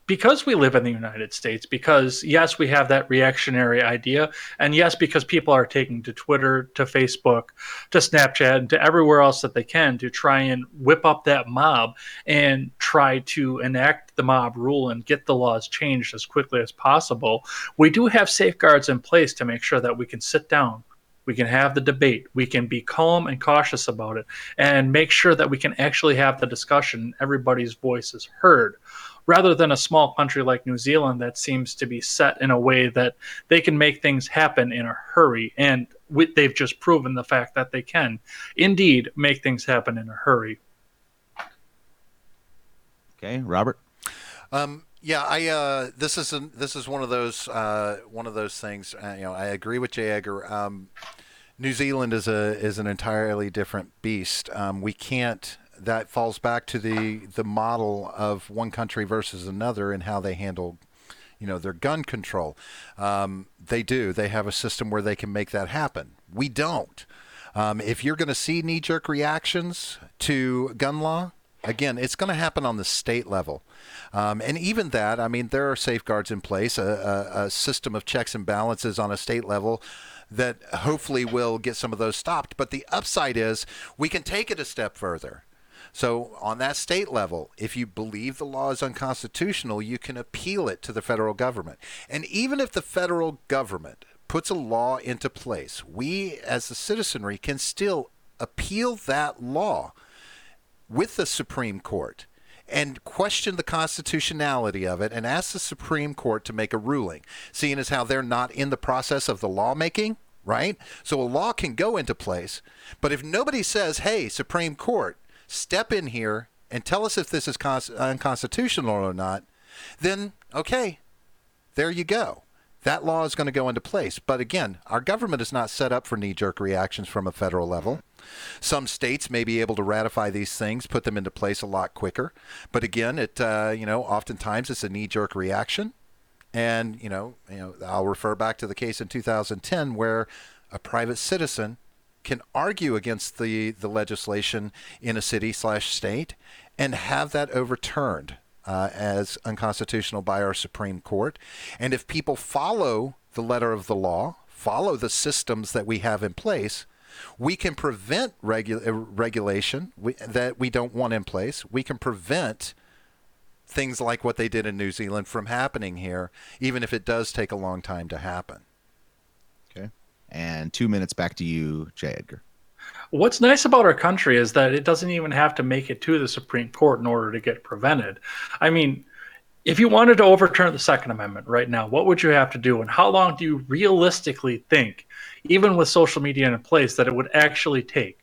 because we live in the United States, because yes, we have that reactionary idea, and yes, because people are taking to Twitter, to Facebook, to Snapchat, and to everywhere else that they can to try and whip up that mob and try to enact the mob rule and get the laws changed as quickly as possible, we do have safeguards in place to make sure that we can sit down, we can have the debate, we can be calm and cautious about it, and make sure that we can actually have the discussion, everybody's voice is heard. rather than a small country like New Zealand that seems to be set in a way that they can make things happen in a hurry. And they've just proven the fact that they can indeed make things happen in a hurry. Okay, Robert. Yeah, this is one of those things. I agree with J. Edgar. New Zealand is an entirely different beast. We can't. That falls back to the model of one country versus another and how they handle, their gun control. They do. They have a system where they can make that happen. We don't. If you're going to see knee-jerk reactions to gun law, again, it's going to happen on the state level. And even that, there are safeguards in place, a system of checks and balances on a state level that hopefully will get some of those stopped. But the upside is we can take it a step further. So on that state level, if you believe the law is unconstitutional, you can appeal it to the federal government. And even if the federal government puts a law into place, we as the citizenry can still appeal that law with the Supreme Court and question the constitutionality of it and ask the Supreme Court to make a ruling, seeing as how they're not in the process of the lawmaking, right? So a law can go into place, but if nobody says, hey, Supreme Court, step in here and tell us if this is unconstitutional or not, then, okay, there you go. That law is going to go into place. But again, our government is not set up for knee-jerk reactions from a federal level. Some states may be able to ratify these things, put them into place a lot quicker. But again, oftentimes it's a knee-jerk reaction. And, I'll refer back to the case in 2010 where a private citizen can argue against the legislation in a city/state and have that overturned as unconstitutional by our Supreme Court. And if people follow the letter of the law, follow the systems that we have in place, we can prevent regulation that we don't want in place. We can prevent things like what they did in New Zealand from happening here, even if it does take a long time to happen. Okay. And 2 minutes back to you, J. Edgar. What's nice about our country is that it doesn't even have to make it to the Supreme Court in order to get prevented. If you wanted to overturn the Second Amendment right now, what would you have to do? And how long do you realistically think, even with social media in place, that it would actually take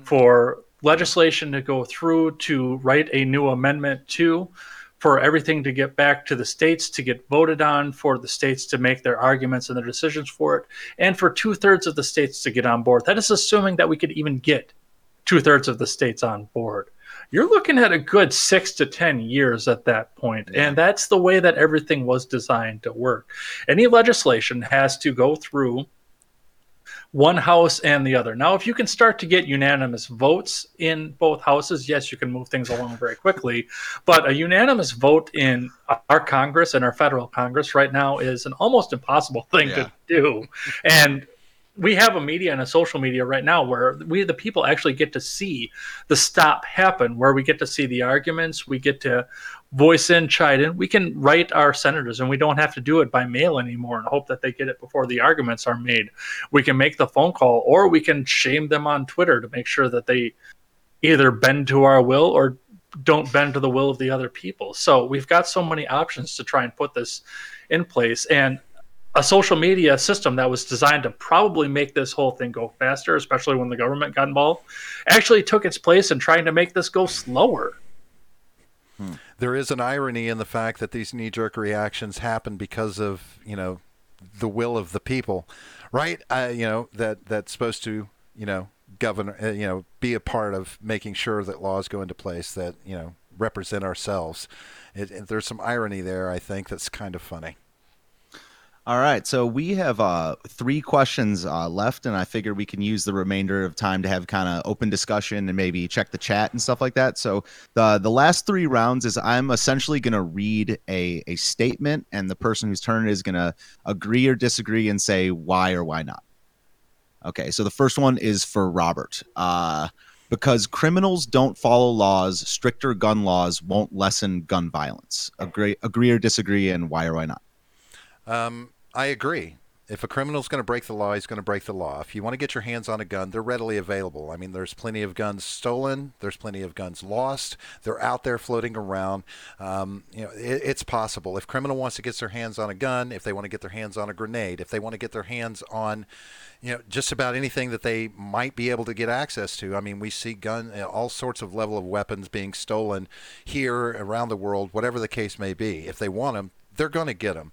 for legislation to go through to write a new amendment to, for everything to get back to the states to get voted on, for the states to make their arguments and their decisions for it, and for 2/3 of the states to get on board? That is assuming that we could even get 2/3 of the states on board. You're looking at a good 6 to 10 years at that point, and that's the way that everything was designed to work. Any legislation has to go through one house and the other. Now, if you can start to get unanimous votes in both houses, yes, you can move things along very quickly. But a unanimous vote in our Congress and our federal Congress right now is an almost impossible thing to do. And we have a media and a social media right now where we, the people, actually get to see the stop happen, where we get to see the arguments, we get to voice in, chime in. We can write our senators, and we don't have to do it by mail anymore and hope that they get it before the arguments are made. We can make the phone call, or we can shame them on Twitter to make sure that they either bend to our will or don't bend to the will of the other people. So we've got so many options to try and put this in place. And a social media system that was designed to probably make this whole thing go faster, especially when the government got involved, actually took its place in trying to make this go slower. There is an irony in the fact that these knee-jerk reactions happen because of, the will of the people, right? That's supposed to, govern, be a part of making sure that laws go into place that, represent ourselves. There's some irony there, I think, that's kind of funny. All right, so we have 3 questions left, and I figure we can use the remainder of time to have kind of open discussion and maybe check the chat and stuff like that. So the last 3 rounds is I'm essentially going to read a statement, and the person whose turn it is going to agree or disagree and say why or why not. Okay, so the first one is for Robert. Because criminals don't follow laws, stricter gun laws won't lessen gun violence. Agree or disagree, and why or why not? I agree. If a criminal's going to break the law, he's going to break the law. If you want to get your hands on a gun, they're readily available. I mean, there's plenty of guns stolen. There's plenty of guns lost. They're out there floating around. It's possible. If a criminal wants to get their hands on a gun, if they want to get their hands on a grenade, if they want to get their hands on, just about anything that they might be able to get access to. I mean, we see all sorts of level of weapons being stolen here, around the world, whatever the case may be. If they want them, they're going to get them.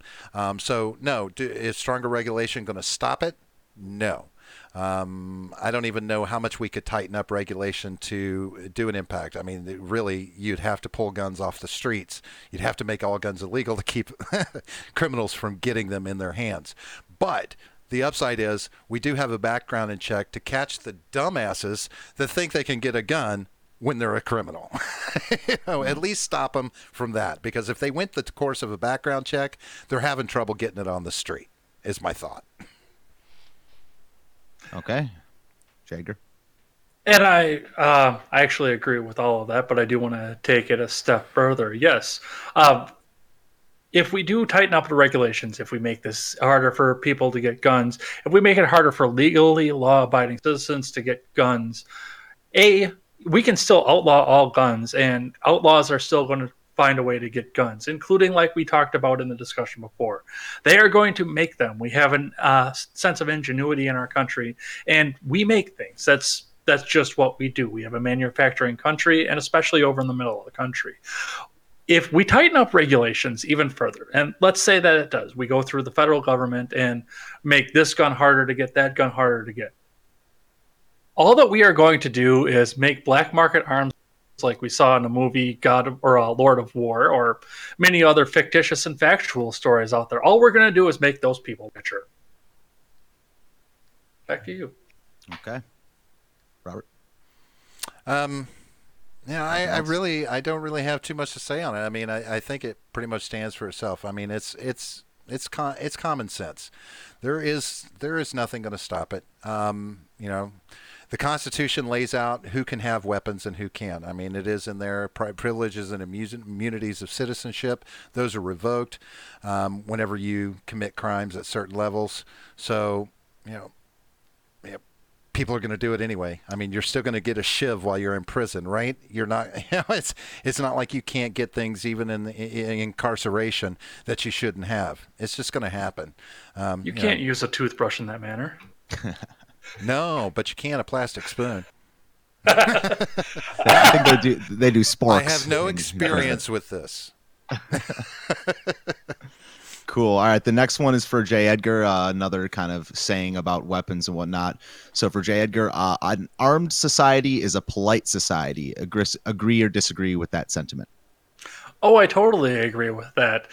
So, no, is stronger regulation going to stop it? No. I don't even know how much we could tighten up regulation to do an impact. I mean, really, you'd have to pull guns off the streets. You'd have to make all guns illegal to keep criminals from getting them in their hands. But the upside is we do have a background in check to catch the dumbasses that think they can get a gun when they're a criminal. At least stop them from that, because if they went the course of a background check, they're having trouble getting it on the street, is my thought. Okay. Jager? And I actually agree with all of that, but I do want to take it a step further. Yes. If we do tighten up the regulations, if we make this harder for people to get guns, if we make it harder for legally law-abiding citizens to get guns, we can still outlaw all guns, and outlaws are still going to find a way to get guns, including, like we talked about in the discussion before. They are going to make them. We have a sense of ingenuity in our country, and we make things. That's just what we do. We have a manufacturing country, and especially over in the middle of the country. If we tighten up regulations even further, and let's say that it does, we go through the federal government and make this gun harder to get, that gun harder to get. All that we are going to do is make black market arms like we saw in the movie Lord of War, or many other fictitious and factual stories out there. All we're going to do is make those people richer. Back to you. Okay. Robert? I don't really have too much to say on it. I mean, I think it pretty much stands for itself. I mean, it's common sense. There is nothing going to stop it. The Constitution lays out who can have weapons and who can't. I mean, it is in there. Privileges and immunities of citizenship, those are revoked whenever you commit crimes at certain levels. So, people are going to do it anyway. I mean, you're still going to get a shiv while you're in prison, right? You're not. It's not like you can't get things even in incarceration that you shouldn't have. It's just going to happen. You can't use a toothbrush in that manner. No, but you can a plastic spoon. I think they do sporks. I have no experience with this. Cool. All right. The next one is for J. Edgar, another kind of saying about weapons and whatnot. So for J. Edgar, an armed society is a polite society. Agree or disagree with that sentiment? Oh, I totally agree with that.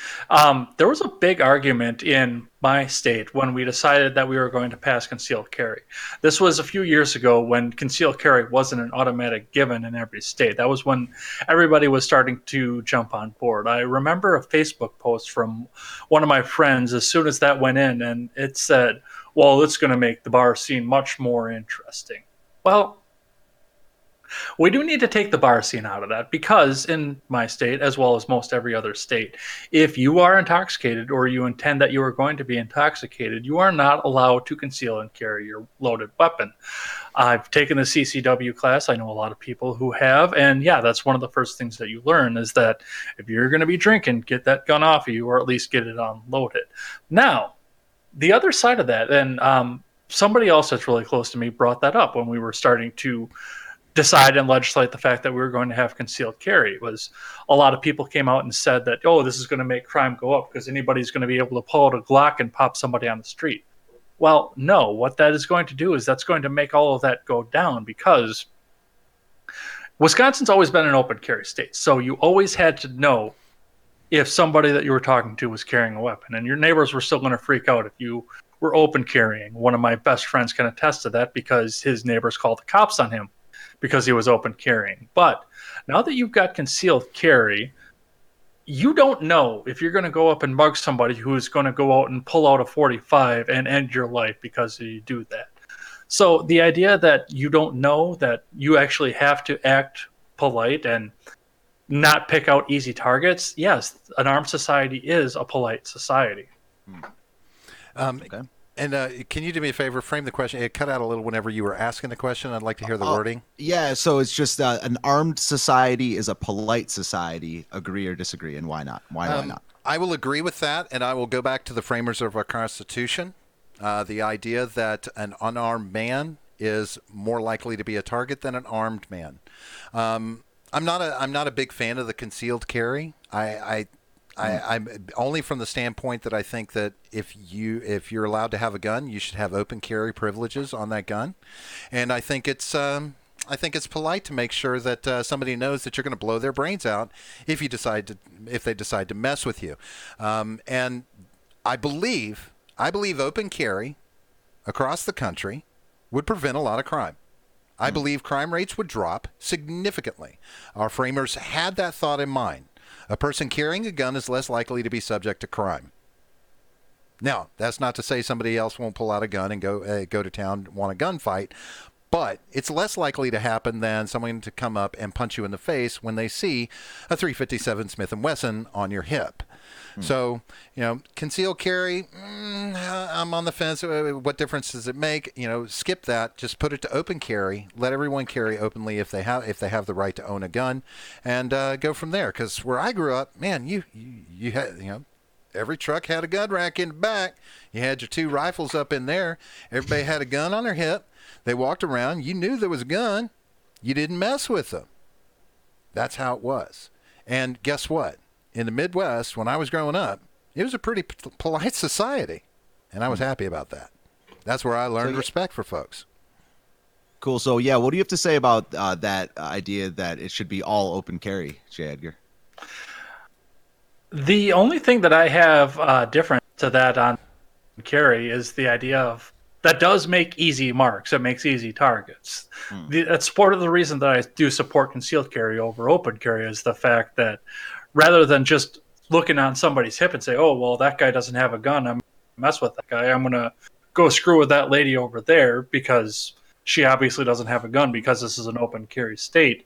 There was a big argument in my state when we decided that we were going to pass concealed carry. This was a few years ago when concealed carry wasn't an automatic given in every state. That was when everybody was starting to jump on board. I remember a Facebook post from one of my friends as soon as that went in, and it said, well, it's going to make the bar scene much more interesting. Well, we do need to take the bar scene out of that, because in my state, as well as most every other state, if you are intoxicated or you intend that you are going to be intoxicated, you are not allowed to conceal and carry your loaded weapon. I've taken the CCW class. I know a lot of people who have. And yeah, that's one of the first things that you learn is that if you're going to be drinking, get that gun off of you, or at least get it unloaded. Now, the other side of that, and somebody else that's really close to me brought that up when we were starting to decide and legislate the fact that we were going to have concealed carry. It was a lot of people came out and said that, oh, this is going to make crime go up because anybody's going to be able to pull out a Glock and pop somebody on the street. Well, no, what that is going to do is that's going to make all of that go down, because Wisconsin's always been an open carry state. So you always had to know if somebody that you were talking to was carrying a weapon, and your neighbors were still going to freak out if you were open carrying. One of my best friends can attest to that because his neighbors called the cops on him because he was open carrying. But now that you've got concealed carry, you don't know if you're going to go up and mug somebody who's going to go out and pull out a 45 and end your life because you do that. So the idea that you don't know, that you actually have to act polite and not pick out easy targets, yes, an armed society is a polite society. Okay. And can you do me a favor? Frame the question. It cut out a little whenever you were asking the question. I'd like to hear the wording. Yeah, so it's just an armed society is a polite society. Agree or disagree, and why not? Why not? I will agree with that, and I will go back to the framers of our Constitution. The idea that an unarmed man is more likely to be a target than an armed man. I'm not a big fan of the concealed carry. I'm only from the standpoint that I think that if you're allowed to have a gun, you should have open carry privileges on that gun, and I think it's polite to make sure that somebody knows that you're going to blow their brains out if they decide to mess with you, and I believe open carry across the country would prevent a lot of crime. I believe crime rates would drop significantly. Our framers had that thought in mind. A person carrying a gun is less likely to be subject to crime. Now, that's not to say somebody else won't pull out a gun and go to town and want a gunfight, but it's less likely to happen than someone to come up and punch you in the face when they see a .357 Smith & Wesson on your hip. So, concealed carry, I'm on the fence. What difference does it make? Skip that. Just put it to open carry. Let everyone carry openly if they have the right to own a gun, and go from there. Because where I grew up, man, you had, every truck had a gun rack in the back. You had your 2 rifles up in there. Everybody had a gun on their hip. They walked around. You knew there was a gun. You didn't mess with them. That's how it was. And guess what? In the Midwest, when I was growing up, it was a pretty polite society, and I was happy about that. That's where I learned respect for folks. Cool. So, yeah, what do you have to say about that idea that it should be all open carry, J. Edgar? The only thing that I have different to that on carry is the idea of that does make easy marks. It makes easy targets. That's part of the reason that I do support concealed carry over open carry is the fact that rather than just looking on somebody's hip and say, oh, well, that guy doesn't have a gun, I'm going to mess with that guy. I'm going to go screw with that lady over there because she obviously doesn't have a gun because this is an open carry state.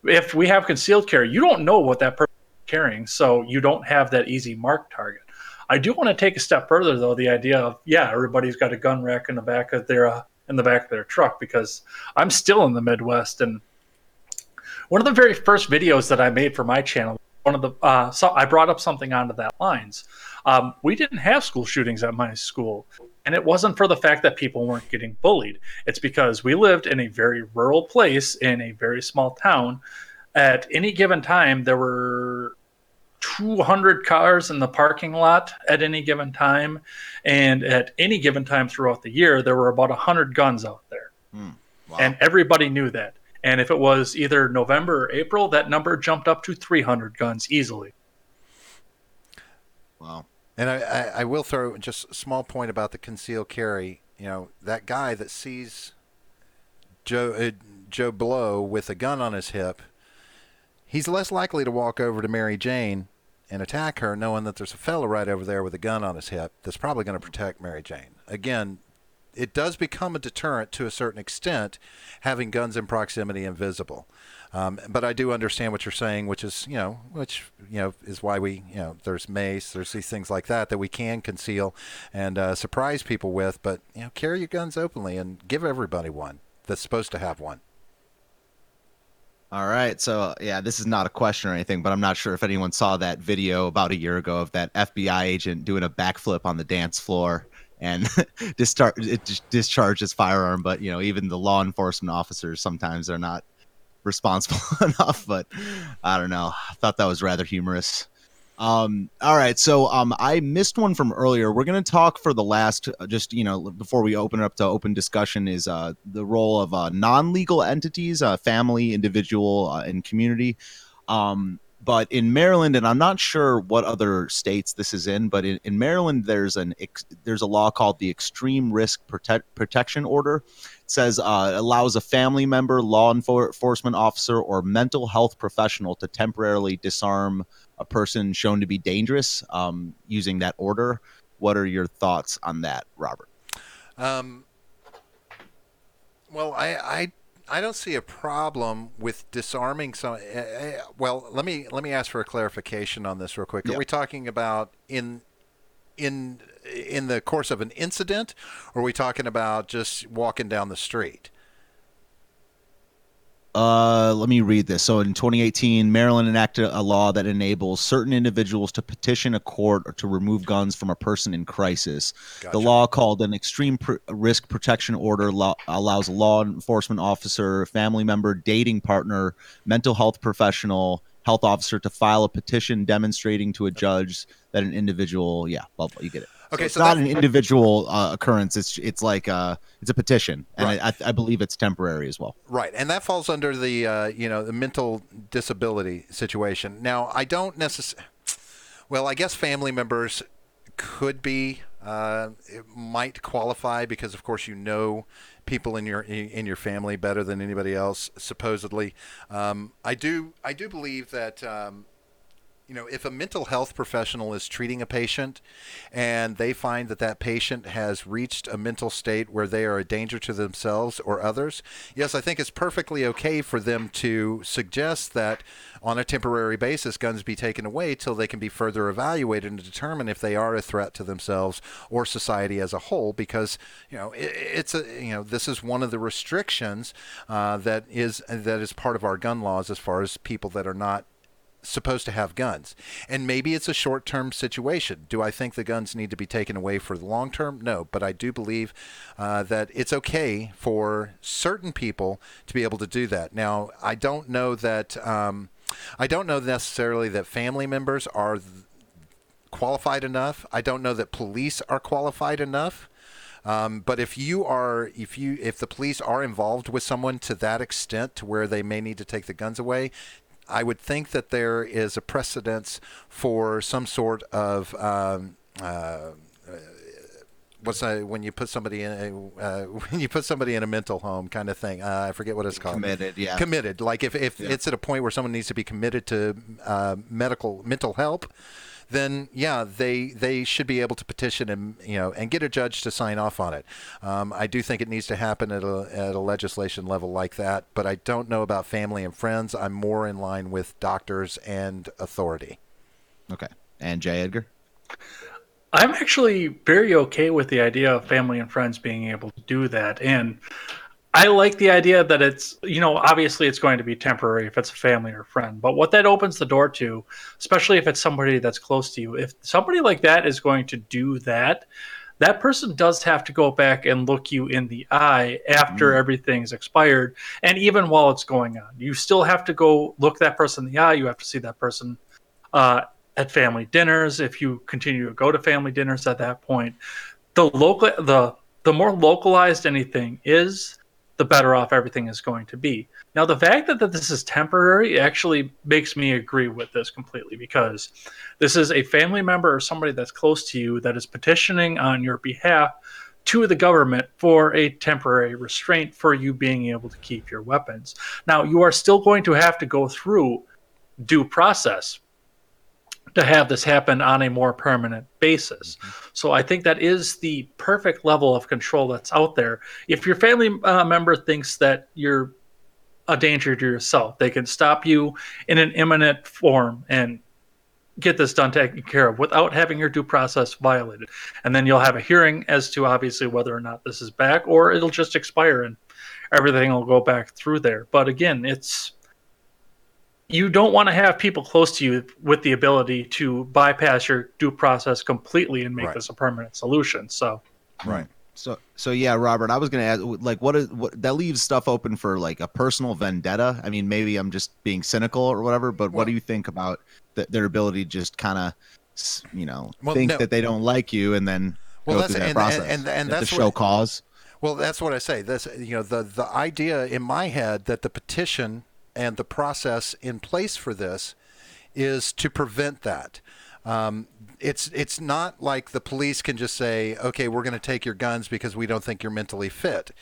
If we have concealed carry, you don't know what that person is carrying, so you don't have that easy mark target. I do want to take a step further, though, the idea of, everybody's got a gun rack in the back of their truck, because I'm still in the Midwest, and one of the very first videos that I made for my channel, so I brought up something onto that lines. We didn't have school shootings at my school, and it wasn't for the fact that people weren't getting bullied. It's because we lived in a very rural place in a very small town. At any given time, there were 200 cars in the parking lot at any given time, and at any given time throughout the year, there were about 100 guns out there. Wow. And everybody knew that. And if it was either November or April, that number jumped up to 300 guns easily. Wow. And I will throw just a small point about the concealed carry. That guy that sees Joe Blow with a gun on his hip, he's less likely to walk over to Mary Jane and attack her knowing that there's a fella right over there with a gun on his hip that's probably going to protect Mary Jane. Again, it does become a deterrent to a certain extent, having guns in proximity and visible. But I do understand what you're saying, which is is why we, there's mace, there's these things like that we can conceal and surprise people with. But carry your guns openly and give everybody one that's supposed to have one. All right. So, this is not a question or anything, but I'm not sure if anyone saw that video about a year ago of that FBI agent doing a backflip on the dance floor and discharged his firearm. But, even the law enforcement officers, sometimes they're not responsible enough. But I don't know. I thought that was rather humorous. All right. So I missed one from earlier. We're going to talk for the last, before we open it up to open discussion, is the role of non-legal entities, family, individual, and community. But in Maryland, and I'm not sure what other states this is in, but in Maryland, there's a law called the Extreme Risk Protection Order. It says allows a family member, law enforcement officer, or mental health professional to temporarily disarm a person shown to be dangerous using that order. What are your thoughts on that, Robert? Well, I don't see a problem with disarming some. Well, let me ask for a clarification on this real quick. Yeah. Are we talking about in in the course of an incident, or are we talking about just walking down the street? Let me read this. So in 2018, Maryland enacted a law that enables certain individuals to petition a court or to remove guns from a person in crisis. Gotcha. The law, called an extreme risk protection order, allows a law enforcement officer, family member, dating partner, mental health professional, health officer to file a petition demonstrating to a judge that an individual, blah, blah, you get it. Okay, it's so not an individual occurrence. It's like it's a petition, and Right. I believe it's temporary as well. Right, and that falls under the the mental disability situation. Now, I don't necessarily. Well, I guess family members could be it might qualify because, of course, people in your family better than anybody else. Supposedly, I do believe that. If a mental health professional is treating a patient and they find that that patient has reached a mental state where they are a danger to themselves or others, yes, I think it's perfectly okay for them to suggest that on a temporary basis, guns be taken away till they can be further evaluated and determine if they are a threat to themselves or society as a whole. Because this is one of the restrictions that is part of our gun laws as far as people that are not supposed to have guns. And maybe it's a short-term situation. Do I think the guns need to be taken away for the long term? No, but I do believe that it's okay for certain people to be able to do that. Now, I don't know necessarily that family members are qualified enough. I don't know that police are qualified enough. But if the police are involved with someone to that extent to where they may need to take the guns away, I would think that there is a precedence for some sort of when you put somebody in a mental home kind of thing. I forget what it's called. Committed, yeah. Committed. Like if it's at a point where someone needs to be committed to mental help, then they should be able to petition and get a judge to sign off on it. I do think it needs to happen at a legislation level like that, but I don't know about family and friends. I'm more in line with doctors and authority. Okay. And J. Edgar? I'm actually very okay with the idea of family and friends being able to do that. And I like the idea that it's, obviously it's going to be temporary if it's a family or friend. But what that opens the door to, especially if it's somebody that's close to you, if somebody like that is going to do that, that person does have to go back and look you in the eye after everything's expired. And even while it's going on, you still have to go look that person in the eye. You have to see that person at family dinners. If you continue to go to family dinners at that point, the more localized anything is, the better off everything is going to be. Now, the fact that this is temporary actually makes me agree with this completely, because this is a family member or somebody that's close to you that is petitioning on your behalf to the government for a temporary restraint for you being able to keep your weapons. Now, you are still going to have to go through due process to have this happen on a more permanent basis. So I think that is the perfect level of control that's out there. If your family member thinks that you're a danger to yourself, they can stop you in an imminent form and get this done, taken care of, without having your due process violated. And then you'll have a hearing as to obviously whether or not this is back, or it'll just expire and everything will go back through there. But again, you don't want to have people close to you with the ability to bypass your due process completely and make this a permanent solution. So, right. So yeah, Robert, I was going to ask, like, what that leaves stuff open for, like, a personal vendetta. I mean, maybe I'm just being cynical or whatever, but what do you think about their ability to just kind of, think that they don't like you and then go through that process and that's to show cause? Well, that's what I say. This, the idea in my head that the petition and the process in place for this is to prevent that. It's not like the police can just say, okay, we're going to take your guns because we don't think you're mentally fit.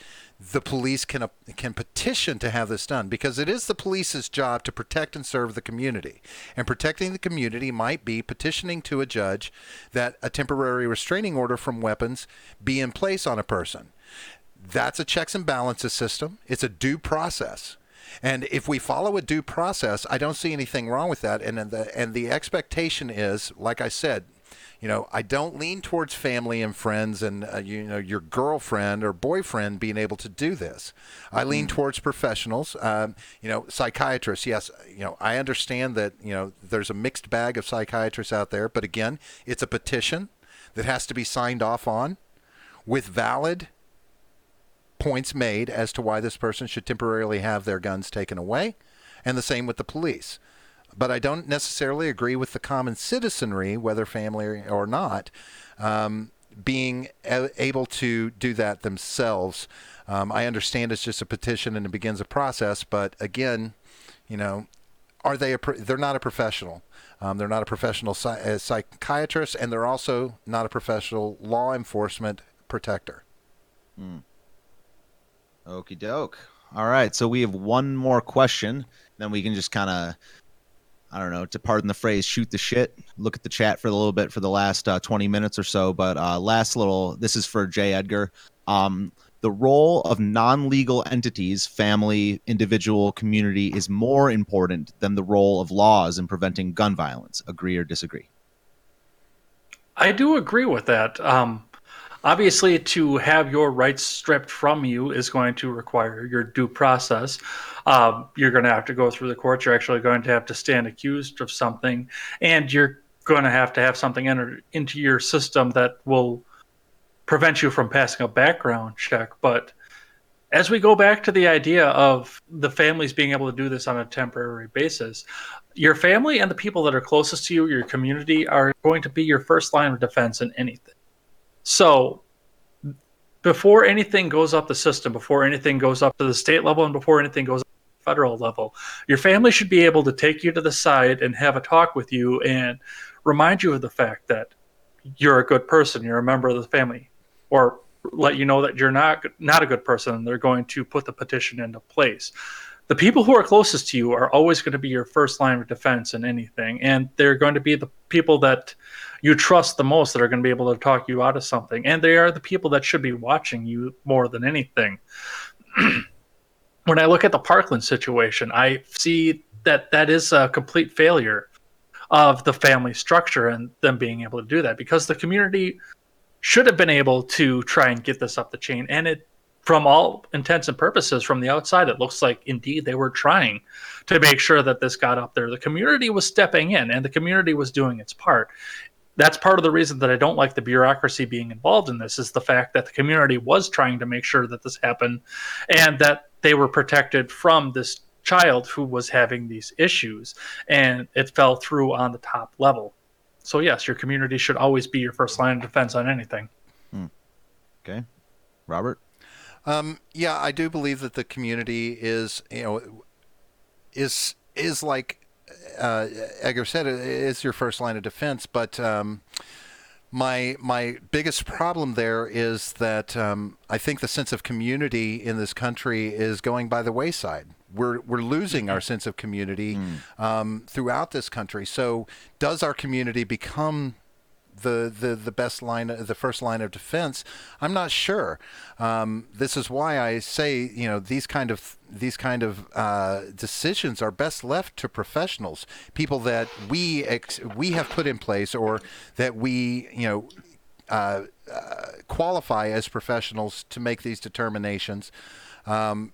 The police can petition to have this done, because it is the police's job to protect and serve the community. And protecting the community might be petitioning to a judge that a temporary restraining order from weapons be in place on a person. That's a checks and balances system. It's a due process. And if we follow a due process, I don't see anything wrong with that. And the expectation is, like I said, I don't lean towards family and friends and your girlfriend or boyfriend being able to do this. I lean towards professionals. Psychiatrists. Yes, I understand that there's a mixed bag of psychiatrists out there, but again, it's a petition that has to be signed off on with valid points made as to why this person should temporarily have their guns taken away, and the same with the police. But I don't necessarily agree with the common citizenry, whether family or not, being able to do that themselves. I understand it's just a petition and it begins a process, but again, are they? They're not a professional. They're not a professional psychiatrist, and they're also not a professional law enforcement protector. Okie doke. All right, so we have one more question. Then we can just kind of, I don't know, to pardon the phrase, shoot the shit. Look at the chat for a little bit for the last 20 minutes or so. But this is for J. Edgar. The role of non-legal entities, family, individual, community, is more important than the role of laws in preventing gun violence. Agree or disagree? I do agree with that. Obviously, to have your rights stripped from you is going to require your due process. You're going to have to go through the courts. You're actually going to have to stand accused of something, and you're going to have something entered into your system that will prevent you from passing a background check. But as we go back to the idea of the families being able to do this on a temporary basis, your family and the people that are closest to you, your community, are going to be your first line of defense in anything. So before anything goes up the system, before anything goes up to the state level, and before anything goes up to the federal level, your family should be able to take you to the side and have a talk with you and remind you of the fact that you're a good person, you're a member of the family, or let you know that you're not a good person, and they're going to put the petition into place. The people who are closest to you are always going to be your first line of defense in anything, and they're going to be the people that you trust the most that are going to be able to talk you out of something, and they are the people that should be watching you more than anything. When I look at the Parkland situation, I see that is a complete failure of the family structure and them being able to do that, because the community should have been able to try and get this up the chain, and it, from all intents and purposes, from the outside, it looks like indeed they were trying to make sure that this got up there. The community was stepping in, and the community was doing its part. That's part of the reason that I don't like the bureaucracy being involved in this, is the fact that the community was trying to make sure that this happened and that they were protected from this child who was having these issues, and it fell through on the top level. So yes, your community should always be your first line of defense on anything. Okay. Robert? Yeah, I do believe that the community is like Edgar said, is your first line of defense. But my biggest problem there is that I think the sense of community in this country is going by the wayside. We're losing our sense of community throughout this country. So does our community become the best line, the first line of defense? I'm not sure. This is why I say, these kind of decisions are best left to professionals, people that we have put in place, or that we qualify as professionals to make these determinations. And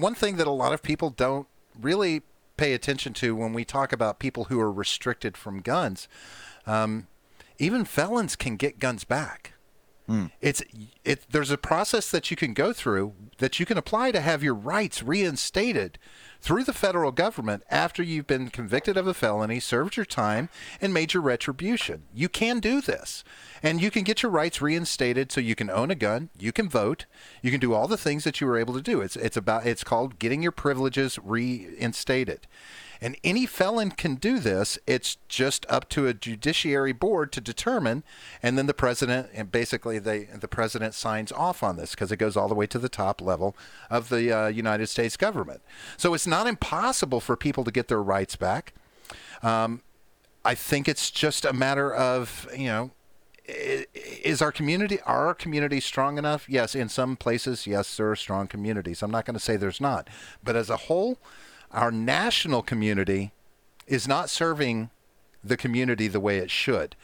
one thing that a lot of people don't really pay attention to when we talk about people who are restricted from guns, even felons can get guns back. There's a process that you can go through, that you can apply to have your rights reinstated through the federal government after you've been convicted of a felony, served your time, and made your retribution. You can do this, and you can get your rights reinstated so you can own a gun, you can vote, you can do all the things that you were able to do. It's called getting your privileges reinstated. And any felon can do this. It's just up to a judiciary board to determine, and then the president, and basically the president signs off on this, because it goes all the way to the top level of the United States government. So it's not impossible for people to get their rights back. I think it's just a matter of, are our community strong enough? Yes, in some places, yes, there are strong communities. I'm not going to say there's not. But as a whole, our national community is not serving the community the way it should.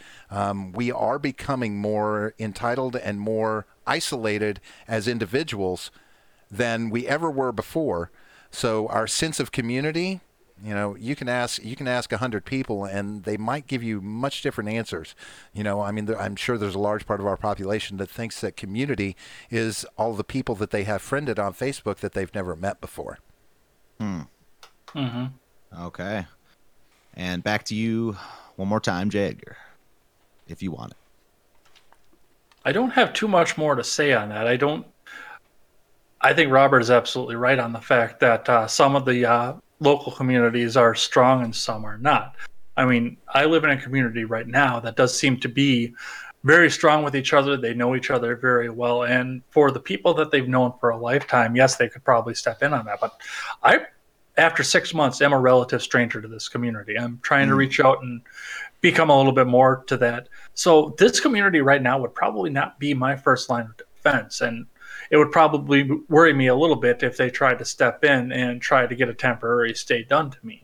We are becoming more entitled and more isolated as individuals than we ever were before. So our sense of community, you can ask 100 people and they might give you much different answers. I'm sure there's a large part of our population that thinks that community is all the people that they have friended on Facebook that they've never met before. Okay. And back to you one more time, J. Edgar, if you want it. I don't have too much more to say on that. I think Robert is absolutely right on the fact that some of the local communities are strong and some are not. I mean, I live in a community right now that does seem to be very strong with each other. They know each other very well. And for the people that they've known for a lifetime, yes, they could probably step in on that. But after 6 months, am a relative stranger to this community. I'm trying to reach out and become a little bit more to that. So this community right now would probably not be my first line of defense. And it would probably worry me a little bit if they tried to step in and try to get a temporary stay done to me.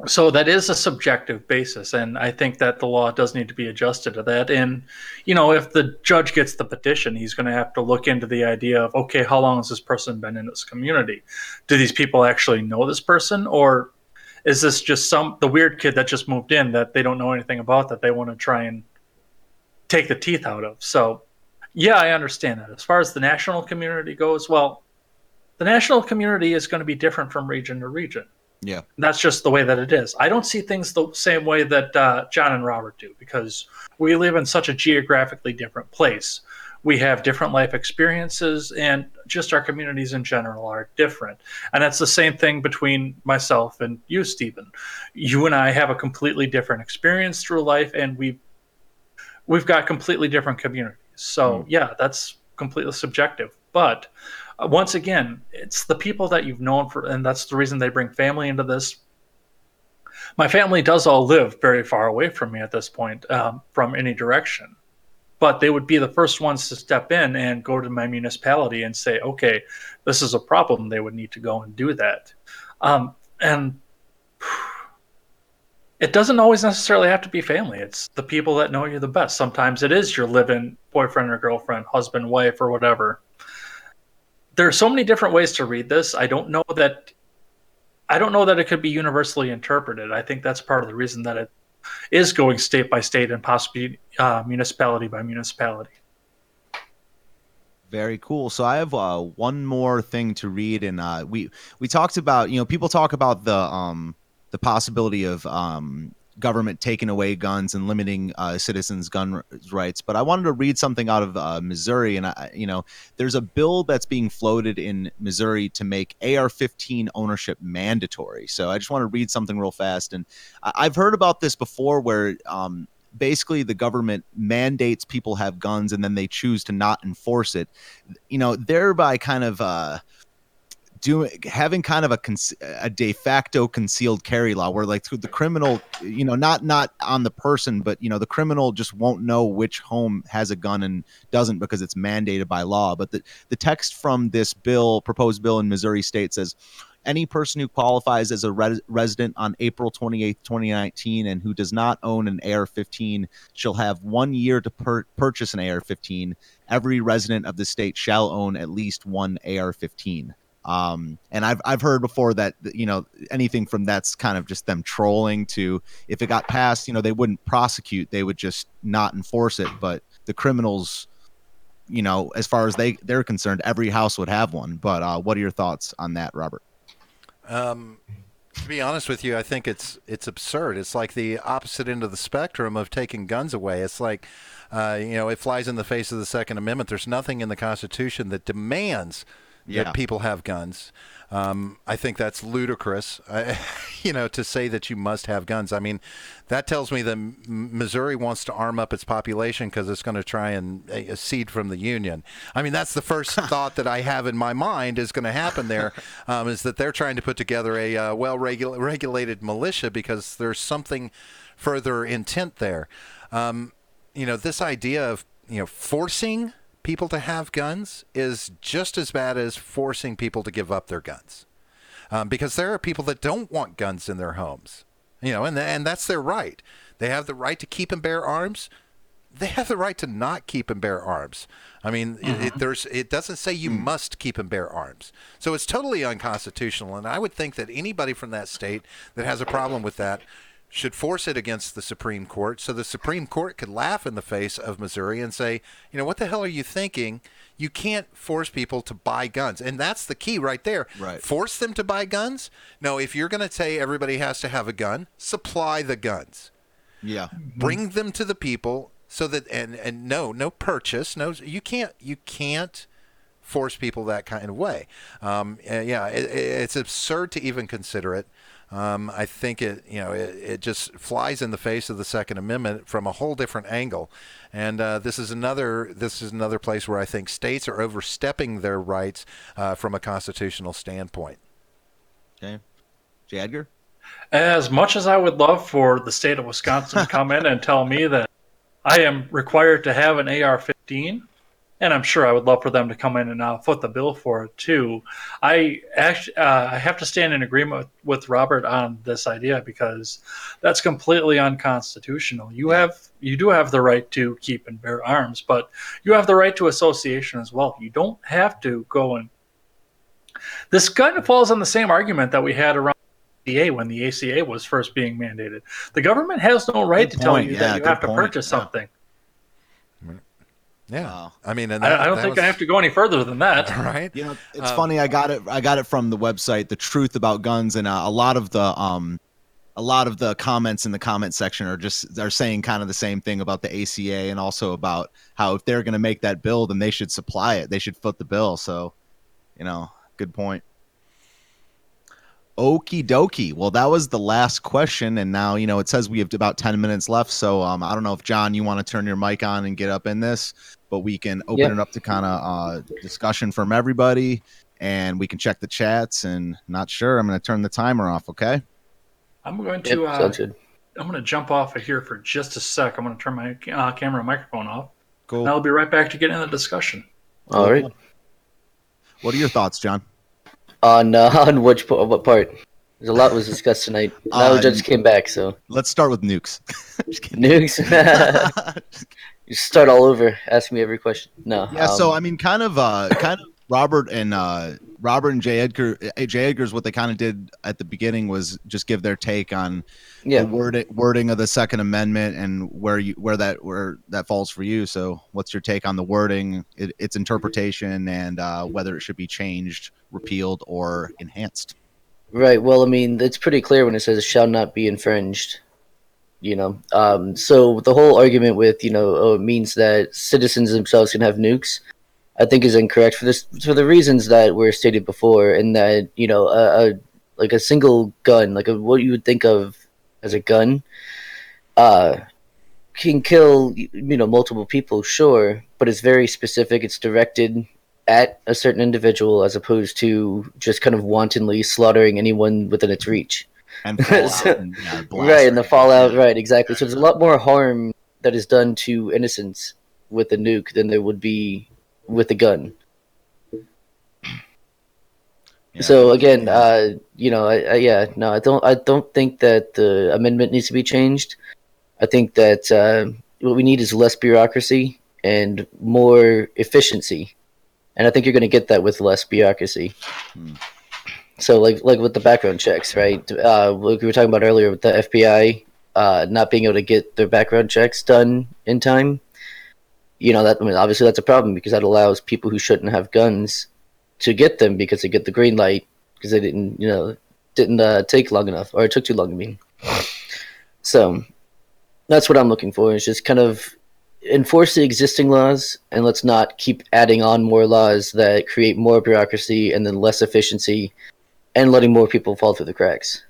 So that is a subjective basis, and I think that the law does need to be adjusted to that. And, if the judge gets the petition, he's going to have to look into the idea of, okay, how long has this person been in this community? Do these people actually know this person, or is this just the weird kid that just moved in that they don't know anything about that they want to try and take the teeth out of? So, yeah, I understand that. As far as the national community goes, well, the national community is going to be different from region to region. Yeah. That's just the way that it is. I don't see things the same way that John and Robert do, because we live in such a geographically different place. We have different life experiences, and just our communities in general are different. And that's the same thing between myself and you, Stephen. You and I have a completely different experience through life, and we've got completely different communities. So, yeah, that's completely subjective. But once again, it's the people that you've known and that's the reason they bring family into this. My family does all live very far away from me at this point, from any direction. But they would be the first ones to step in and go to my municipality and say, okay, this is a problem. They would need to go and do that. And it doesn't always necessarily have to be family. It's the people that know you the best. Sometimes it is your live-in boyfriend or girlfriend, husband, wife, or whatever. There are so many different ways to read this. I don't know that it could be universally interpreted. I think that's part of the reason that it is going state by state and possibly municipality by municipality. Very cool. So I have one more thing to read, and we talked about, people talk about the possibility of government taking away guns and limiting citizens' gun rights. But I wanted to read something out of Missouri, and there's a bill that's being floated in Missouri to make AR-15 ownership mandatory. So I just want to read something real fast, and I've heard about this before, where basically the government mandates people have guns, and then they choose to not enforce it. Thereby kind of having kind of a de facto concealed carry law, where like the criminal, not on the person, but the criminal just won't know which home has a gun and doesn't, because it's mandated by law. But the text from this proposed bill in Missouri State says, any person who qualifies as a resident on April 28th, 2019, and who does not own an AR-15 shall have 1 year to purchase an AR-15. Every resident of the state shall own at least one AR-15. And I've heard before that, anything from that's kind of just them trolling to, if it got passed, they wouldn't prosecute, they would just not enforce it. But the criminals, as far as they're concerned, every house would have one. But what are your thoughts on that, Robert? To be honest with you, I think it's absurd. It's like the opposite end of the spectrum of taking guns away. It's like, it flies in the face of the Second Amendment. There's nothing in the Constitution that demands that people have guns. I think that's ludicrous, to say that you must have guns. I mean, that tells me that Missouri wants to arm up its population because it's going to try and secede from the Union. I mean, that's the first thought that I have in my mind is going to happen there, is that they're trying to put together a well-regulated militia because there's something further intent there. This idea of, forcing people to have guns is just as bad as forcing people to give up their guns, because there are people that don't want guns in their homes. and that's their right. They have the right to keep and bear arms. They have the right to not keep and bear arms. I mean, it doesn't say you must keep and bear arms. So it's totally unconstitutional. And I would think that anybody from that state that has a problem with that should force it against the Supreme Court, so the Supreme Court could laugh in the face of Missouri and say, what the hell are you thinking? You can't force people to buy guns. And that's the key right there. Right. Force them to buy guns? No, if you're going to say everybody has to have a gun, supply the guns. Yeah. Bring them to the people so that and no purchase. No, you can't force people that kind of way. It's absurd to even consider it. I think it just flies in the face of the Second Amendment from a whole different angle, and this is another place where I think states are overstepping their rights from a constitutional standpoint. Okay, J. Edgar? As much as I would love for the state of Wisconsin to come in and tell me that I am required to have an AR-15, and I'm sure I would love for them to come in and foot the bill for it too. I have to stand in agreement with Robert on this idea because that's completely unconstitutional. You do have the right to keep and bear arms, but you have the right to association as well. You don't have to go and. This kind of falls on the same argument that we had around the ACA when the ACA was first being mandated. The government has no right to tell you that you have to purchase something. Yeah, wow. I mean, and I don't think I have to go any further than that. Right? It's funny. I got it from the website, The Truth About Guns, and a lot of the comments in the comment section are saying kind of the same thing about the ACA, and also about how if they're going to make that bill, then they should supply it. They should foot the bill. So, good point. Okie dokie. Well, that was the last question, and now it says we have about 10 minutes left. So I don't know if John, you want to turn your mic on and get up in this, but we can open it up to kind of discussion from everybody, and we can check the chats. And not sure, I'm going to turn the timer off. Okay. I'm going to. Sounds good. I'm going to jump off of here for just a sec. I'm going to turn my camera and microphone off. Cool. And I'll be right back to get into the discussion. All right. What are your thoughts, John? On what part? There's a lot was discussed tonight. Now we just came back, so let's start with nukes. Just kidding. Nukes. You start all over. Ask me every question. No. Yeah. So I mean, kind of Robert and J. Edgar's what they kind of did at the beginning was just give their take on the wording of the Second Amendment and where that falls for you. So what's your take on the wording, its interpretation, and whether it should be changed, repealed, or enhanced? Right. Well, I mean, it's pretty clear when it says it shall not be infringed. So the whole argument with it means that citizens themselves can have nukes, I think is incorrect for the reasons that were stated before, and that like a single gun, like what you would think of as a gun, can kill multiple people, sure, but it's very specific. It's directed at a certain individual as opposed to just kind of wantonly slaughtering anyone within its reach. And fallout, right, and the fallout, right, exactly. So there's a lot more harm that is done to innocents with a nuke than there would be with a gun. Yeah. So again, I don't think that the amendment needs to be changed. I think that what we need is less bureaucracy and more efficiency, and I think you're going to get that with less bureaucracy. So like with the background checks, right? Like we were talking about earlier with the FBI not being able to get their background checks done in time. Obviously that's a problem because that allows people who shouldn't have guns to get them because they get the green light because they didn't take long enough, or it took too long. I mean, so that's what I'm looking for. Is just kind of enforce the existing laws, and let's not keep adding on more laws that create more bureaucracy and then less efficiency, and letting more people fall through the cracks.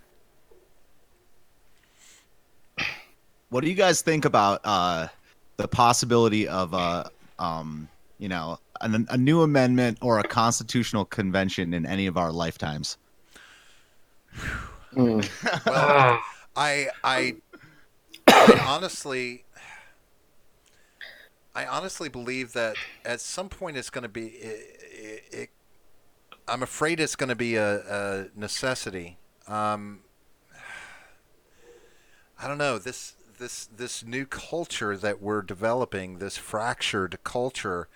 What do you guys think about the possibility of a new amendment or a constitutional convention in any of our lifetimes? Well, I honestly believe that at some point it's going to be. I'm afraid it's going to be a necessity. I don't know, this new culture that we're developing, this fractured culture,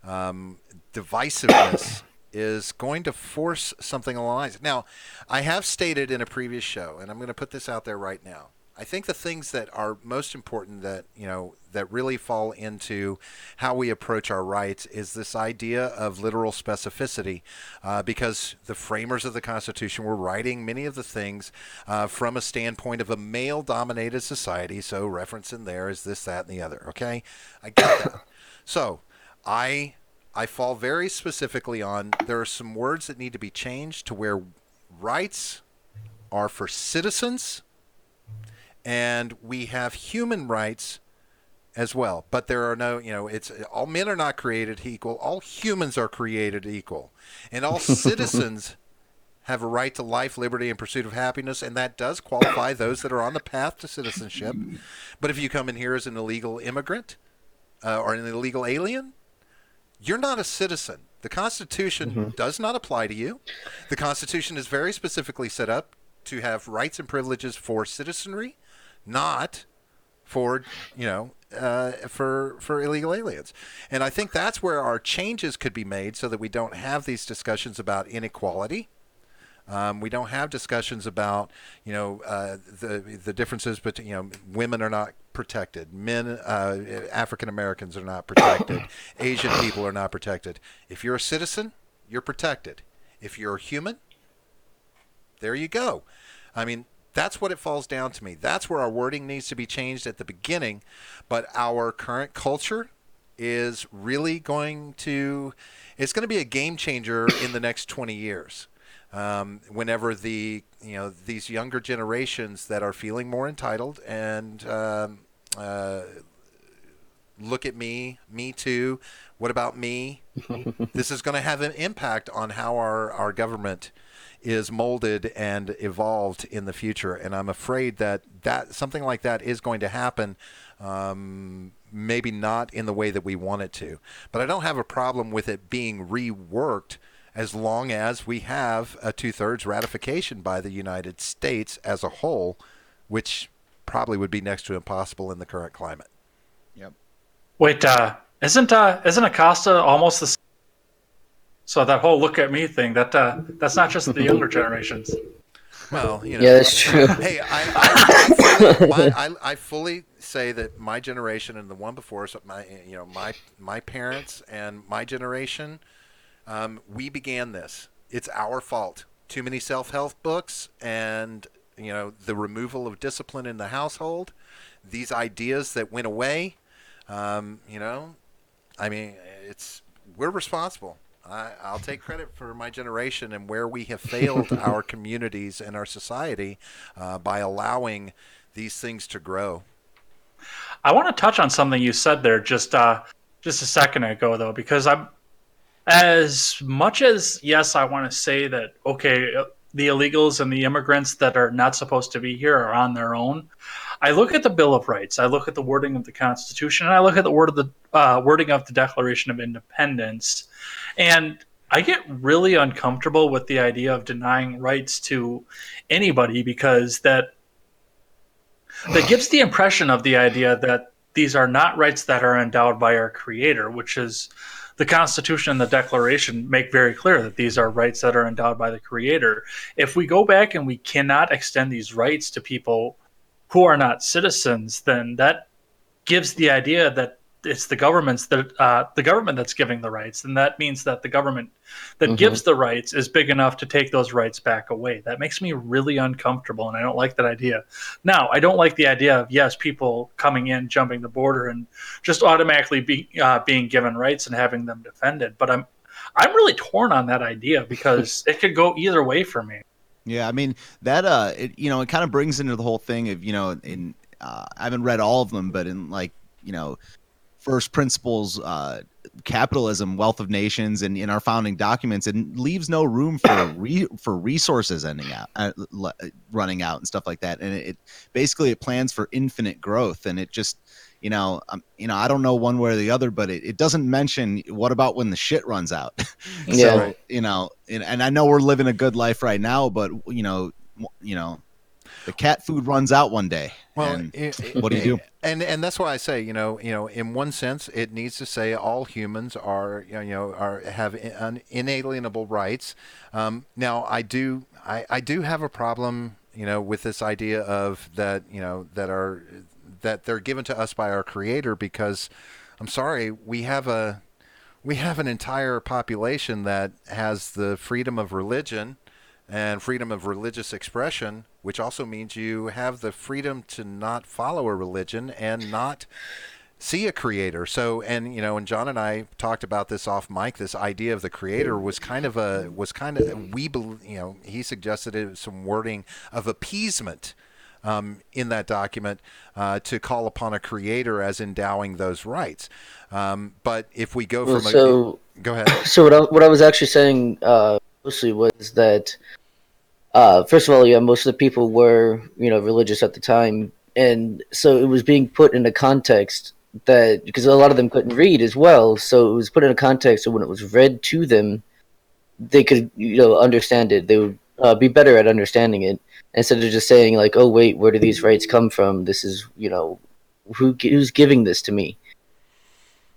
divisiveness is going to force something along the lines. Now, I have stated in a previous show, and I'm going to put this out there right now. I think the things that are most important that, that really fall into how we approach our rights is this idea of literal specificity, because the framers of the Constitution were writing many of the things from a standpoint of a male-dominated society. So reference in there is this, that, and the other. Okay, I get that. So I fall very specifically on there are some words that need to be changed to where rights are for citizens, and we have human rights as well. But there are no, it's all men are not created equal. All humans are created equal, and all citizens have a right to life, liberty, and pursuit of happiness, and that does qualify those that are on the path to citizenship. But if you come in here as an illegal immigrant or an illegal alien, you're not a citizen. The Constitution does not apply to you. The Constitution is very specifically set up to have rights and privileges for citizenry, not for, for illegal aliens. And I think that's where our changes could be made so that we don't have these discussions about inequality. We don't have discussions about, the differences between, women are not protected. Men, African Americans are not protected. Asian people are not protected. If you're a citizen, you're protected. If you're a human, there you go. I mean, that's what it falls down to me. That's where our wording needs to be changed at the beginning. But our current culture is really it's going to be a game changer in the next 20 years. Whenever these younger generations that are feeling more entitled and look at me too, what about me? This is going to have an impact on how our government is molded and evolved in the future. And I'm afraid that something like that is going to happen, maybe not in the way that we want it to. But I don't have a problem with it being reworked as long as we have a 2/3 ratification by the United States as a whole, which probably would be next to impossible in the current climate. Yep. Wait, isn't Acosta almost the same? So that whole "look at me" thing, that's not just the younger generations. Well, Yeah, that's true. Hey, I fully say that my generation and the one before us, my parents and my generation, we began this. It's our fault. Too many self-help books and, the removal of discipline in the household. These ideas that went away, we're responsible. I'll take credit for my generation and where we have failed our communities and our society by allowing these things to grow. I want to touch on something you said there just a second ago, though, because as much as, yes, I want to say that, okay, the illegals and the immigrants that are not supposed to be here are on their own. I look at the Bill of Rights, I look at the wording of the Constitution, and I look at the wording of the Declaration of Independence, and I get really uncomfortable with the idea of denying rights to anybody, because that gives the impression of the idea that these are not rights that are endowed by our Creator, which is the Constitution and the Declaration make very clear that these are rights that are endowed by the Creator. If we go back and we cannot extend these rights to people who are not citizens, then that gives the idea that it's the government that's giving the rights, and that means that the government that gives the rights is big enough to take those rights back away. That makes me really uncomfortable, and I don't like that idea. Now, I don't like the idea of, yes, people coming in, jumping the border, and just automatically being given rights and having them defended. But I'm really torn on that idea because it could go either way for me. Yeah, I mean that it kind of brings into the whole thing of I haven't read all of them, but in first principles capitalism, wealth of nations, and in our founding documents, it leaves no room for resources running out and stuff like that. And it basically it plans for infinite growth, and it just I don't know one way or the other, but it doesn't mention what about when the shit runs out. Yeah. So and I know we're living a good life right now, but the cat food runs out one day. Well, And what do you do? And that's why I say, in one sense, it needs to say all humans are, have inalienable rights. Now, I do have a problem, with this idea of that, that they're given to us by our Creator, because I'm sorry, we have an entire population that has the freedom of religion and freedom of religious expression, which also means you have the freedom to not follow a religion and not see a creator. So, and John and I talked about this off mic. This idea of the creator was kind of he suggested it was some wording of appeasement in that document to call upon a creator as endowing those rights. But if we go from go ahead. So what I was actually saying mostly was that first of all, yeah, most of the people were religious at the time, and so it was being put in a context that, because a lot of them couldn't read as well, so it was put in a context so when it was read to them, they could understand it. They would be better at understanding it instead of just saying like, oh wait, where do these rights come from? This is who's giving this to me?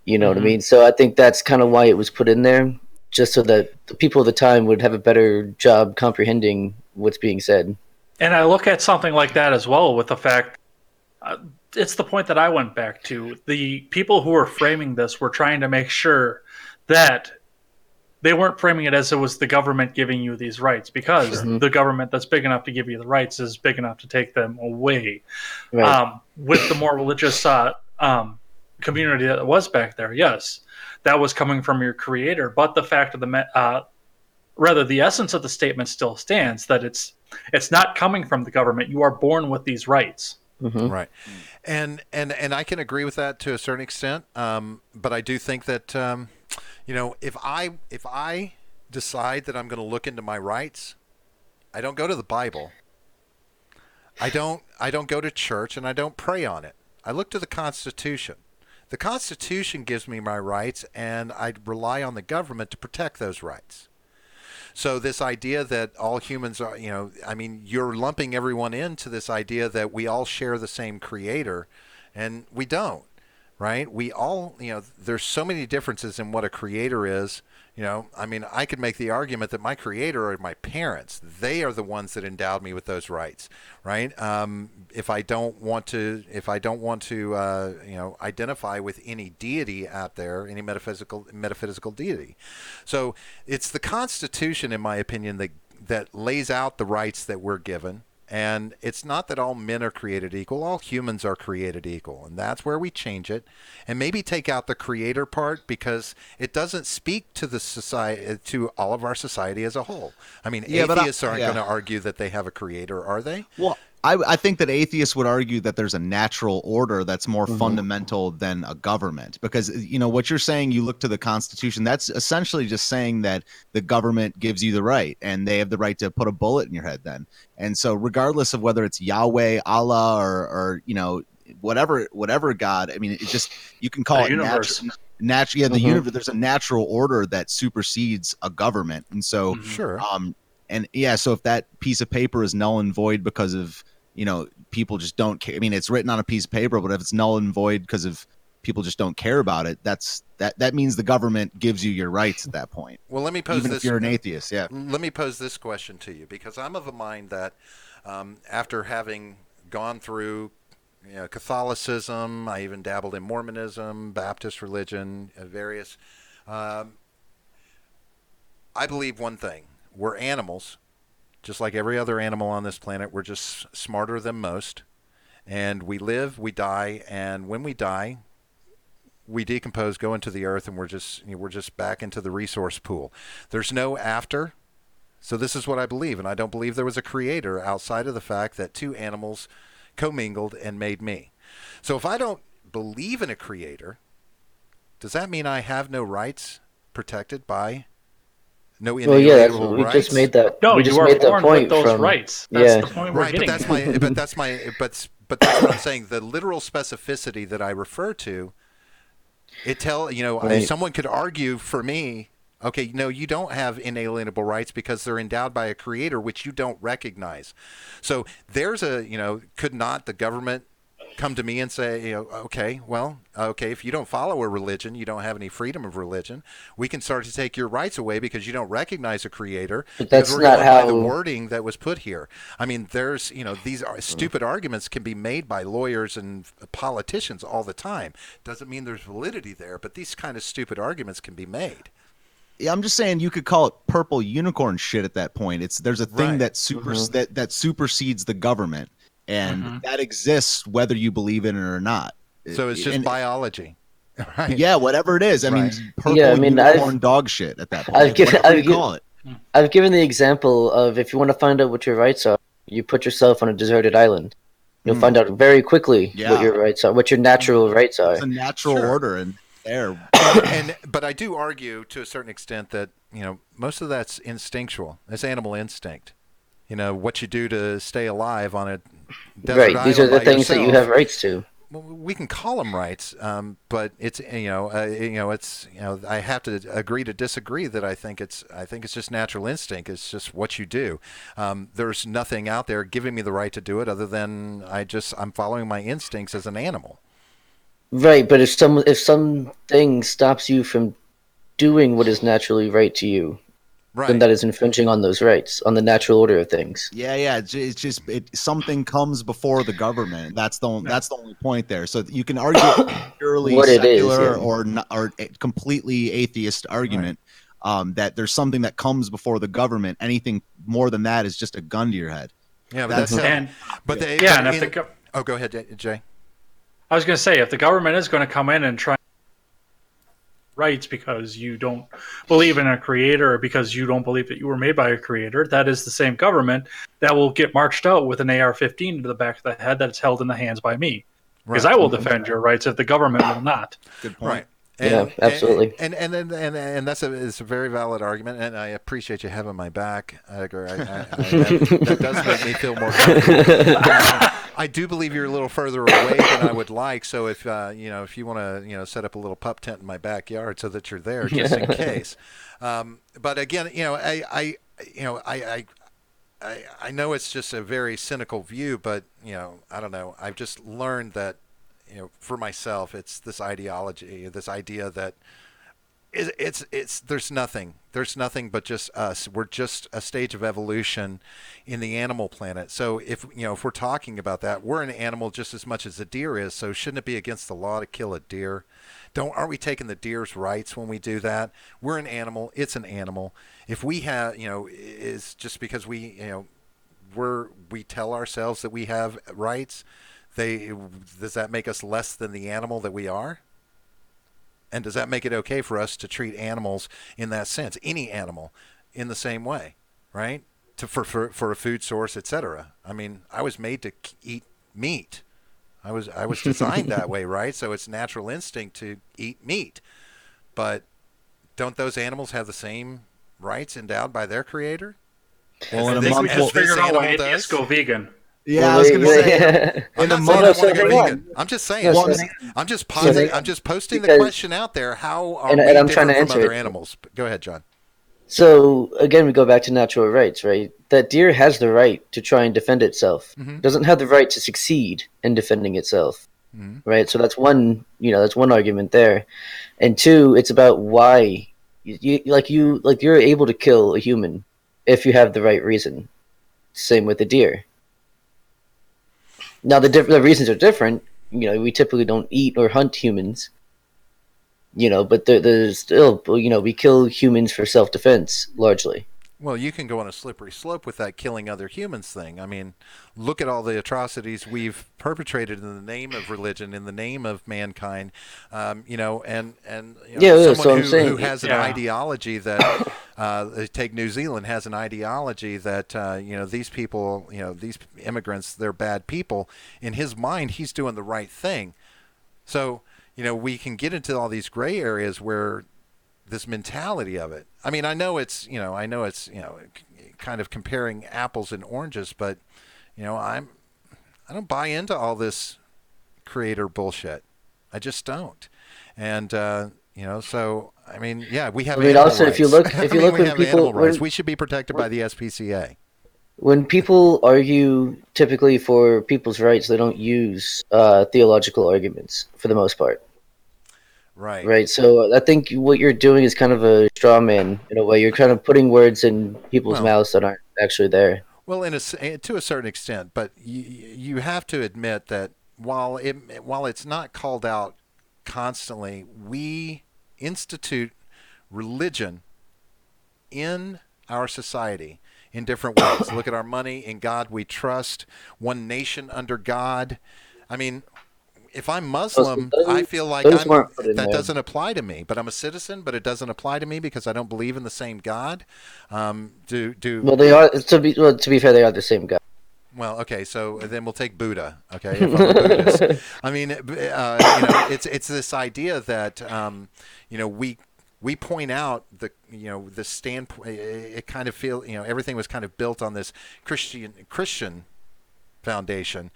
You know what I mean? So I think that's kind of why it was put in there, just so that the people of the time would have a better job comprehending what's being said. And I look at something like that as well with the fact, it's the point that I went back to. The people who were framing this were trying to make sure that they weren't framing it as it was the government giving you these rights, because the government that's big enough to give you the rights is big enough to take them away. Right. With the more religious community that was back there, yes, that was coming from your creator. But the fact of the essence of the statement still stands, that it's not coming from the government. You are born with these rights. Right. And I can agree with that to a certain extent. But I do think that, if I decide that I'm going to look into my rights, I don't go to the Bible. I don't go to church, and I don't pray on it. I look to the Constitution. The Constitution gives me my rights, and I rely on the government to protect those rights. So this idea that all humans are, you're lumping everyone into this idea that we all share the same creator, and we don't, right? We all, there's so many differences in what a creator is. I could make the argument that my creator are my parents. They are the ones that endowed me with those rights, right? If I don't want to, identify with any deity out there, any metaphysical deity. So it's the Constitution, in my opinion, that lays out the rights that we're given. And it's not that all men are created equal. All humans are created equal. And that's where we change it. And maybe take out the creator part, because it doesn't speak to the society, to all of our society as a whole. Atheists aren't going to argue that they have a creator, are they? Well, I think that atheists would argue that there's a natural order that's more fundamental than a government, because what you're saying, you look to the Constitution, that's essentially just saying that the government gives you the right, and they have the right to put a bullet in your head then. And so regardless of whether it's Yahweh, Allah, or whatever God, it's just, you can call it universe. Natural. The universe. There's a natural order that supersedes a government, and so sure. So if that piece of paper is null and void because of people just don't care. It's written on a piece of paper, but if it's null and void because of people just don't care about it, that means the government gives you your rights at that point. Well, let me pose even if you're an atheist. Yeah. Let me pose this question to you, because I'm of a mind that after having gone through Catholicism, I even dabbled in Mormonism, Baptist religion, various. I believe one thing: we're animals. Just like every other animal on this planet, we're just smarter than most. And we live, we die, and when we die, we decompose, go into the earth, and we're just back into the resource pool. There's no after. So this is what I believe, and I don't believe there was a creator outside of the fact that two animals commingled and made me. So if I don't believe in a creator, does that mean I have no rights protected by no inalienable rights? We just made that. No, we just you are made born that point with those rights. That's the point we're getting. But that's what I'm saying. The literal specificity that I refer to, someone could argue for me, okay, no, you don't have inalienable rights because they're endowed by a creator which you don't recognize. So there's could not the government come to me and say, okay, if you don't follow a religion, you don't have any freedom of religion. We can start to take your rights away because you don't recognize a creator. But Because that's we're not going by the how. wording that was put here. I mean, there's, these stupid arguments can be made by lawyers and politicians all the time. Doesn't mean there's validity there, but these kind of stupid arguments can be made. Yeah, I'm just saying you could call it purple unicorn shit at that point. There's a thing Right. that that supersedes the government, and that exists whether you believe in it or not. So it's just biology. Right. Yeah, whatever it is. I mean, Right. purple Yeah, I mean, unicorn dog shit at that point. I've given- Whatever I've you call it. I've given the example of if you want to find out what your rights are, you put yourself on a deserted island. You'll find out very quickly what your rights are, what your natural rights are. It's a natural order, and there. But I do argue to a certain extent that most of that's instinctual. It's animal instinct. What you do to stay alive on a desert Right. island These are the by things that you yourself. have rights to. Well, we can call them rights, but it's I have to agree to disagree that I think it's just natural instinct. It's just what you do. There's nothing out there giving me the right to do it other than I'm following my instincts as an animal. Right, but if something stops you from doing what is naturally right to you, Right. then that is infringing on those rights, on the natural order of things. Yeah. It's just something comes before the government. That's the only point there. So you can argue purely What it is, secular yeah. or a completely atheist argument that there's something that comes before the government. Anything more than that is just a gun to your head. Yeah, but go ahead, Jay. I was going to say, if the government is going to come in and try rights because you don't believe in a creator or because you don't believe that you were made by a creator, that is the same government that will get marched out with an AR-15 to the back of the head that's held in the hands by me. Because I will defend your rights if the government will not. Good point. Right. Yeah, absolutely. And that's a very valid argument, and I appreciate you having my back, Edgar. That does make me feel more comfortable. I do believe you're a little further away than I would like, so if you want to set up a little pup tent in my backyard so that you're there just in case. But again, I know it's just a very cynical view, but I don't know. I've just learned that. For myself, it's this ideology, this idea that there's nothing but just us. We're just a stage of evolution in the animal planet. So if we're talking about that, we're an animal just as much as a deer is. So shouldn't it be against the law to kill a deer? Aren't we taking the deer's rights when we do that? We're an animal. It's an animal. If we have, is just because we tell ourselves that we have rights. Does that make us less than the animal that we are? And does that make it okay for us to treat animals in that sense, any animal, in the same way, right? For a food source, etc. I mean, I was made to eat meat. I was designed that way, right? So it's natural instinct to eat meat. But don't those animals have the same rights endowed by their creator? Well, I think we just figured out why atheists go vegan. Yeah, I was going to say. I'm not saying I want to go vegan. I'm just saying. I'm just posting the question out there. How are we different from other animals? Go ahead, John. So again, we go back to natural rights, right? That deer has the right to try and defend itself. Mm-hmm. Doesn't have the right to succeed in defending itself, right? So that's one argument there, and two, it's about why you're able to kill a human if you have the right reason. Same with the deer. Now the reasons are different. We typically don't eat or hunt humans. But there's still, we kill humans for self-defense largely. Well, you can go on a slippery slope with that killing other humans thing. I mean, look at all the atrocities we've perpetrated in the name of religion, in the name of mankind. Someone who has an ideology that, take New Zealand, has an ideology that, these people, these immigrants, they're bad people. In his mind, he's doing the right thing. So, we can get into all these gray areas where this mentality of it. I mean, I know it's kind of comparing apples and oranges, but I don't buy into all this creator bullshit. I just don't. And so I mean, yeah, we have. I mean, also rights. if you look when people rights, we should be protected by the SPCA. When people argue, typically for people's rights, they don't use theological arguments for the most part. Right. Right. So I think what you're doing is kind of a straw man in a way. You're kind of putting words in people's Well, mouths that aren't actually there. well, to a certain extent, but you have to admit that while it's not called out constantly, we institute religion in our society in different ways. Look at our money. In God we trust. One nation under God. I mean, if I'm Muslim, I feel like Those weren't put in that there. doesn't apply to me. But I'm a citizen, but it doesn't apply to me because I don't believe in the same God. Well, they are to be fair, they are the same guy. Well, okay, so then we'll take Buddha. Okay, if I'm a Buddhist, I mean, it's this idea that we point out the standpoint. It kind of feel everything was kind of built on this Christian foundation,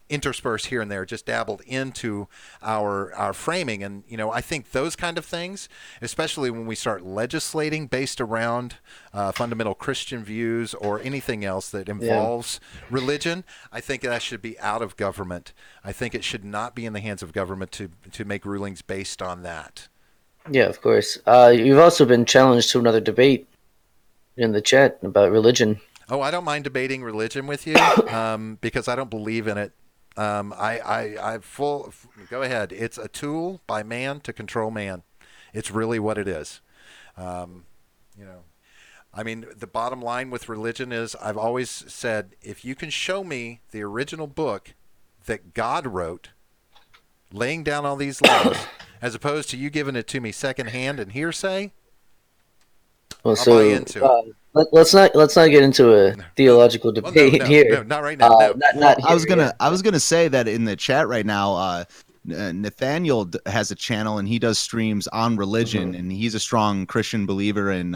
interspersed here and there, just dabbled into our framing. And I think those kind of things, especially when we start legislating based around fundamental Christian views or anything else that involves religion, I think that should be out of government. I think it should not be in the hands of government to make rulings based on that. Yeah, of course. You've also been challenged to another debate in the chat about religion. Oh, I don't mind debating religion with you because I don't believe in it. Go ahead. It's a tool by man to control man. It's really what it is. I mean, the bottom line with religion is I've always said, if you can show me the original book that God wrote, laying down all these laws, as opposed to you giving it to me secondhand and hearsay, Well, I'll buy into it. let's not get into a theological debate here. No, not right now. No. Not I was here, gonna say that in the chat right now. Nathaniel has a channel and he does streams on religion, and he's a strong Christian believer. And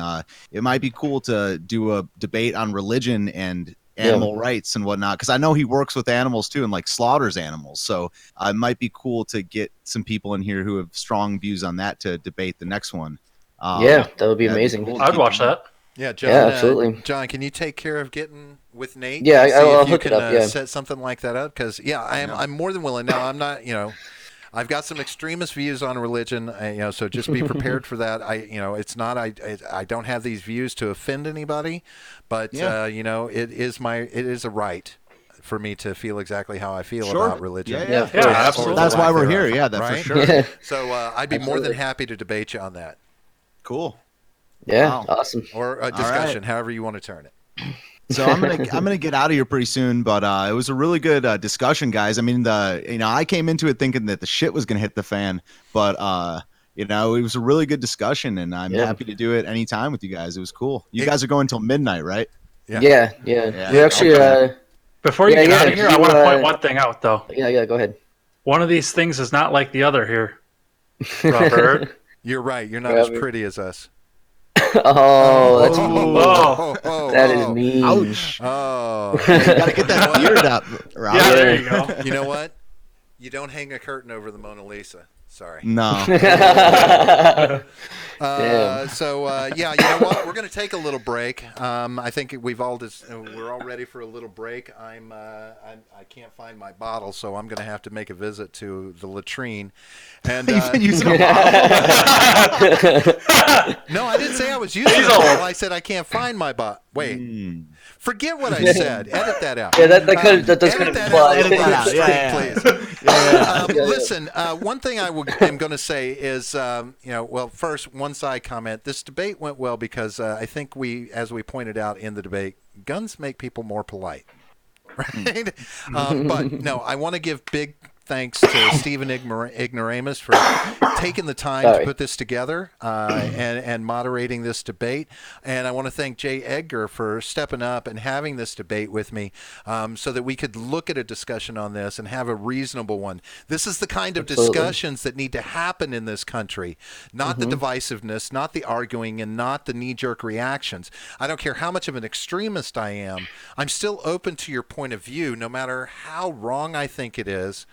it might be cool to do a debate on religion and animal rights and whatnot, because I know he works with animals too and like slaughters animals. So it might be cool to get some people in here who have strong views on that to debate the next one. that would be amazing. Cool. I'd watch that. Yeah, John. Yeah, absolutely. John, can you take care of getting with Nate? Yeah, and see I'll if you hook it can up, yeah. set something like that up. Because I'm more than willing. Now, I'm not. I've got some extremist views on religion. So just be prepared for that. It's not. I don't have these views to offend anybody, but it is a right for me to feel exactly how I feel about religion. Yeah, absolutely. That's why we're here. Yeah, that's right? for sure. So I'd be more than happy to debate you on that. Cool. Yeah, Wow. awesome. Or a discussion, however you want to turn it. So I'm gonna get out of here pretty soon, but it was a really good discussion, guys. I mean, I came into it thinking that the shit was gonna hit the fan, but it was a really good discussion, and I'm happy to do it anytime with you guys. It was cool. You guys are going till midnight, right? Yeah. We're actually Before you get out of here, I want to point one thing out, though. Yeah, go ahead. One of these things is not like the other here, Robert. You're right. You're not as pretty as us. Oh, that's that is oh. mean. Ouch! Oh, You gotta get that beard up, Rob. Yeah, there you go. You know what? You don't hang a curtain over the Mona Lisa. Sorry. No. You know what? We're going to take a little break. I think we're all ready for a little break. I can't find my bottle, so I'm going to have to make a visit to the latrine. And You've been using a no, I didn't say I was using a bottle. I said I can't find my bottle. Wait. Forget what I said. Edit that out. Yeah, that does kind of imply. Edit that out. Yeah. Please. Listen, one thing am going to say is, first, one side comment. This debate went well because I think as we pointed out in the debate, guns make people more polite, right? But no, I want to give big thanks to Stephen Ignoramous for taking the time to put this together and moderating this debate. And I want to thank J. Edgar for stepping up and having this debate with me so that we could look at a discussion on this and have a reasonable one. This is the kind of discussions that need to happen in this country, not the divisiveness, not the arguing, and not the knee-jerk reactions. I don't care how much of an extremist I am. I'm still open to your point of view, no matter how wrong I think it is.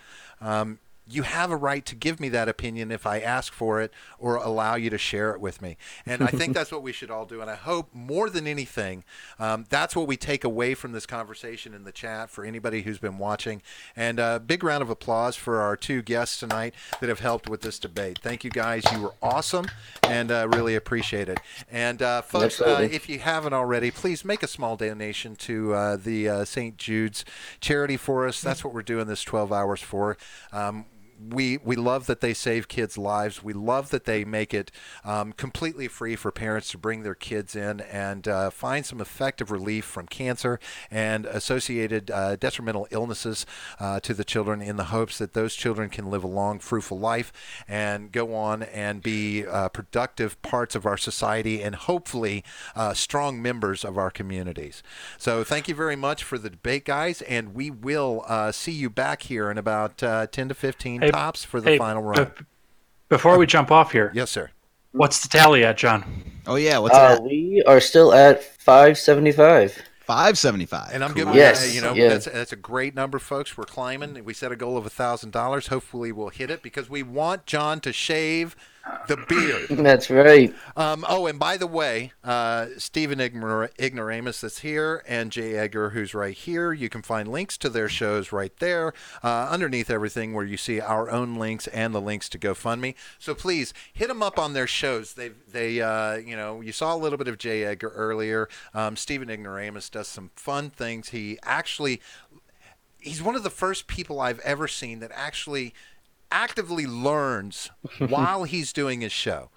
you have a right to give me that opinion if I ask for it or allow you to share it with me. And I think that's what we should all do. And I hope more than anything, that's what we take away from this conversation in the chat for anybody who's been watching. And a big round of applause for our two guests tonight that have helped with this debate. Thank you guys. You were awesome and really appreciate it. And folks, if you haven't already, please make a small donation to the St. Jude's charity for us. That's what we're doing this 12 hours for. We love that they save kids' lives. We love that they make it completely free for parents to bring their kids in and find some effective relief from cancer and associated detrimental illnesses to the children in the hopes that those children can live a long, fruitful life and go on and be productive parts of our society and hopefully strong members of our communities. So thank you very much for the debate, guys, and we will see you back here in about 10 to 15 tops for the final round. Before we jump off here. Yes, sir. What's the tally at, John? Oh, yeah. What's that? We are still at 575. 575. And I'm cool. good with Yes, that. You know, yeah. that's a great number, folks. We're climbing. We set a goal of $1,000. Hopefully we'll hit it because we want John to shave the beard. That's right. Oh, and by the way, Stephen Ignoramous that's here and Jay Edgar who's right here. You can find links to their shows right there underneath everything where you see our own links and the links to GoFundMe. So please hit them up on their shows. They you know, you saw a little bit of Jay Edgar earlier. Stephen Ignoramus does some fun things. He's one of the first people I've ever seen that actually actively learns while he's doing his show.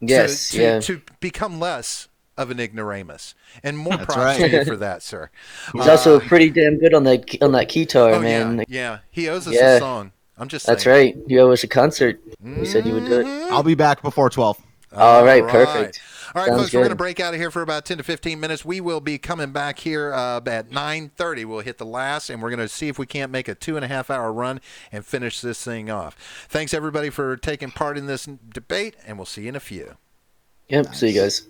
Yes, to become less of an ignoramus. And more That's props right. to you for that, sir. He's also pretty damn good on that guitar, man. Yeah. He owes us a song. I'm just saying. That's right. You owe us a concert. You said you would do it. I'll be back before 12. All right, perfect. All right, Sounds folks, we're going to good. break out of here for about 10 to 15 minutes. We will be coming back here at 9:30. We'll hit the last, and we're going to see if we can't make a 2.5-hour run and finish this thing off. Thanks, everybody, for taking part in this debate, and we'll see you in a few. Yep, see you guys.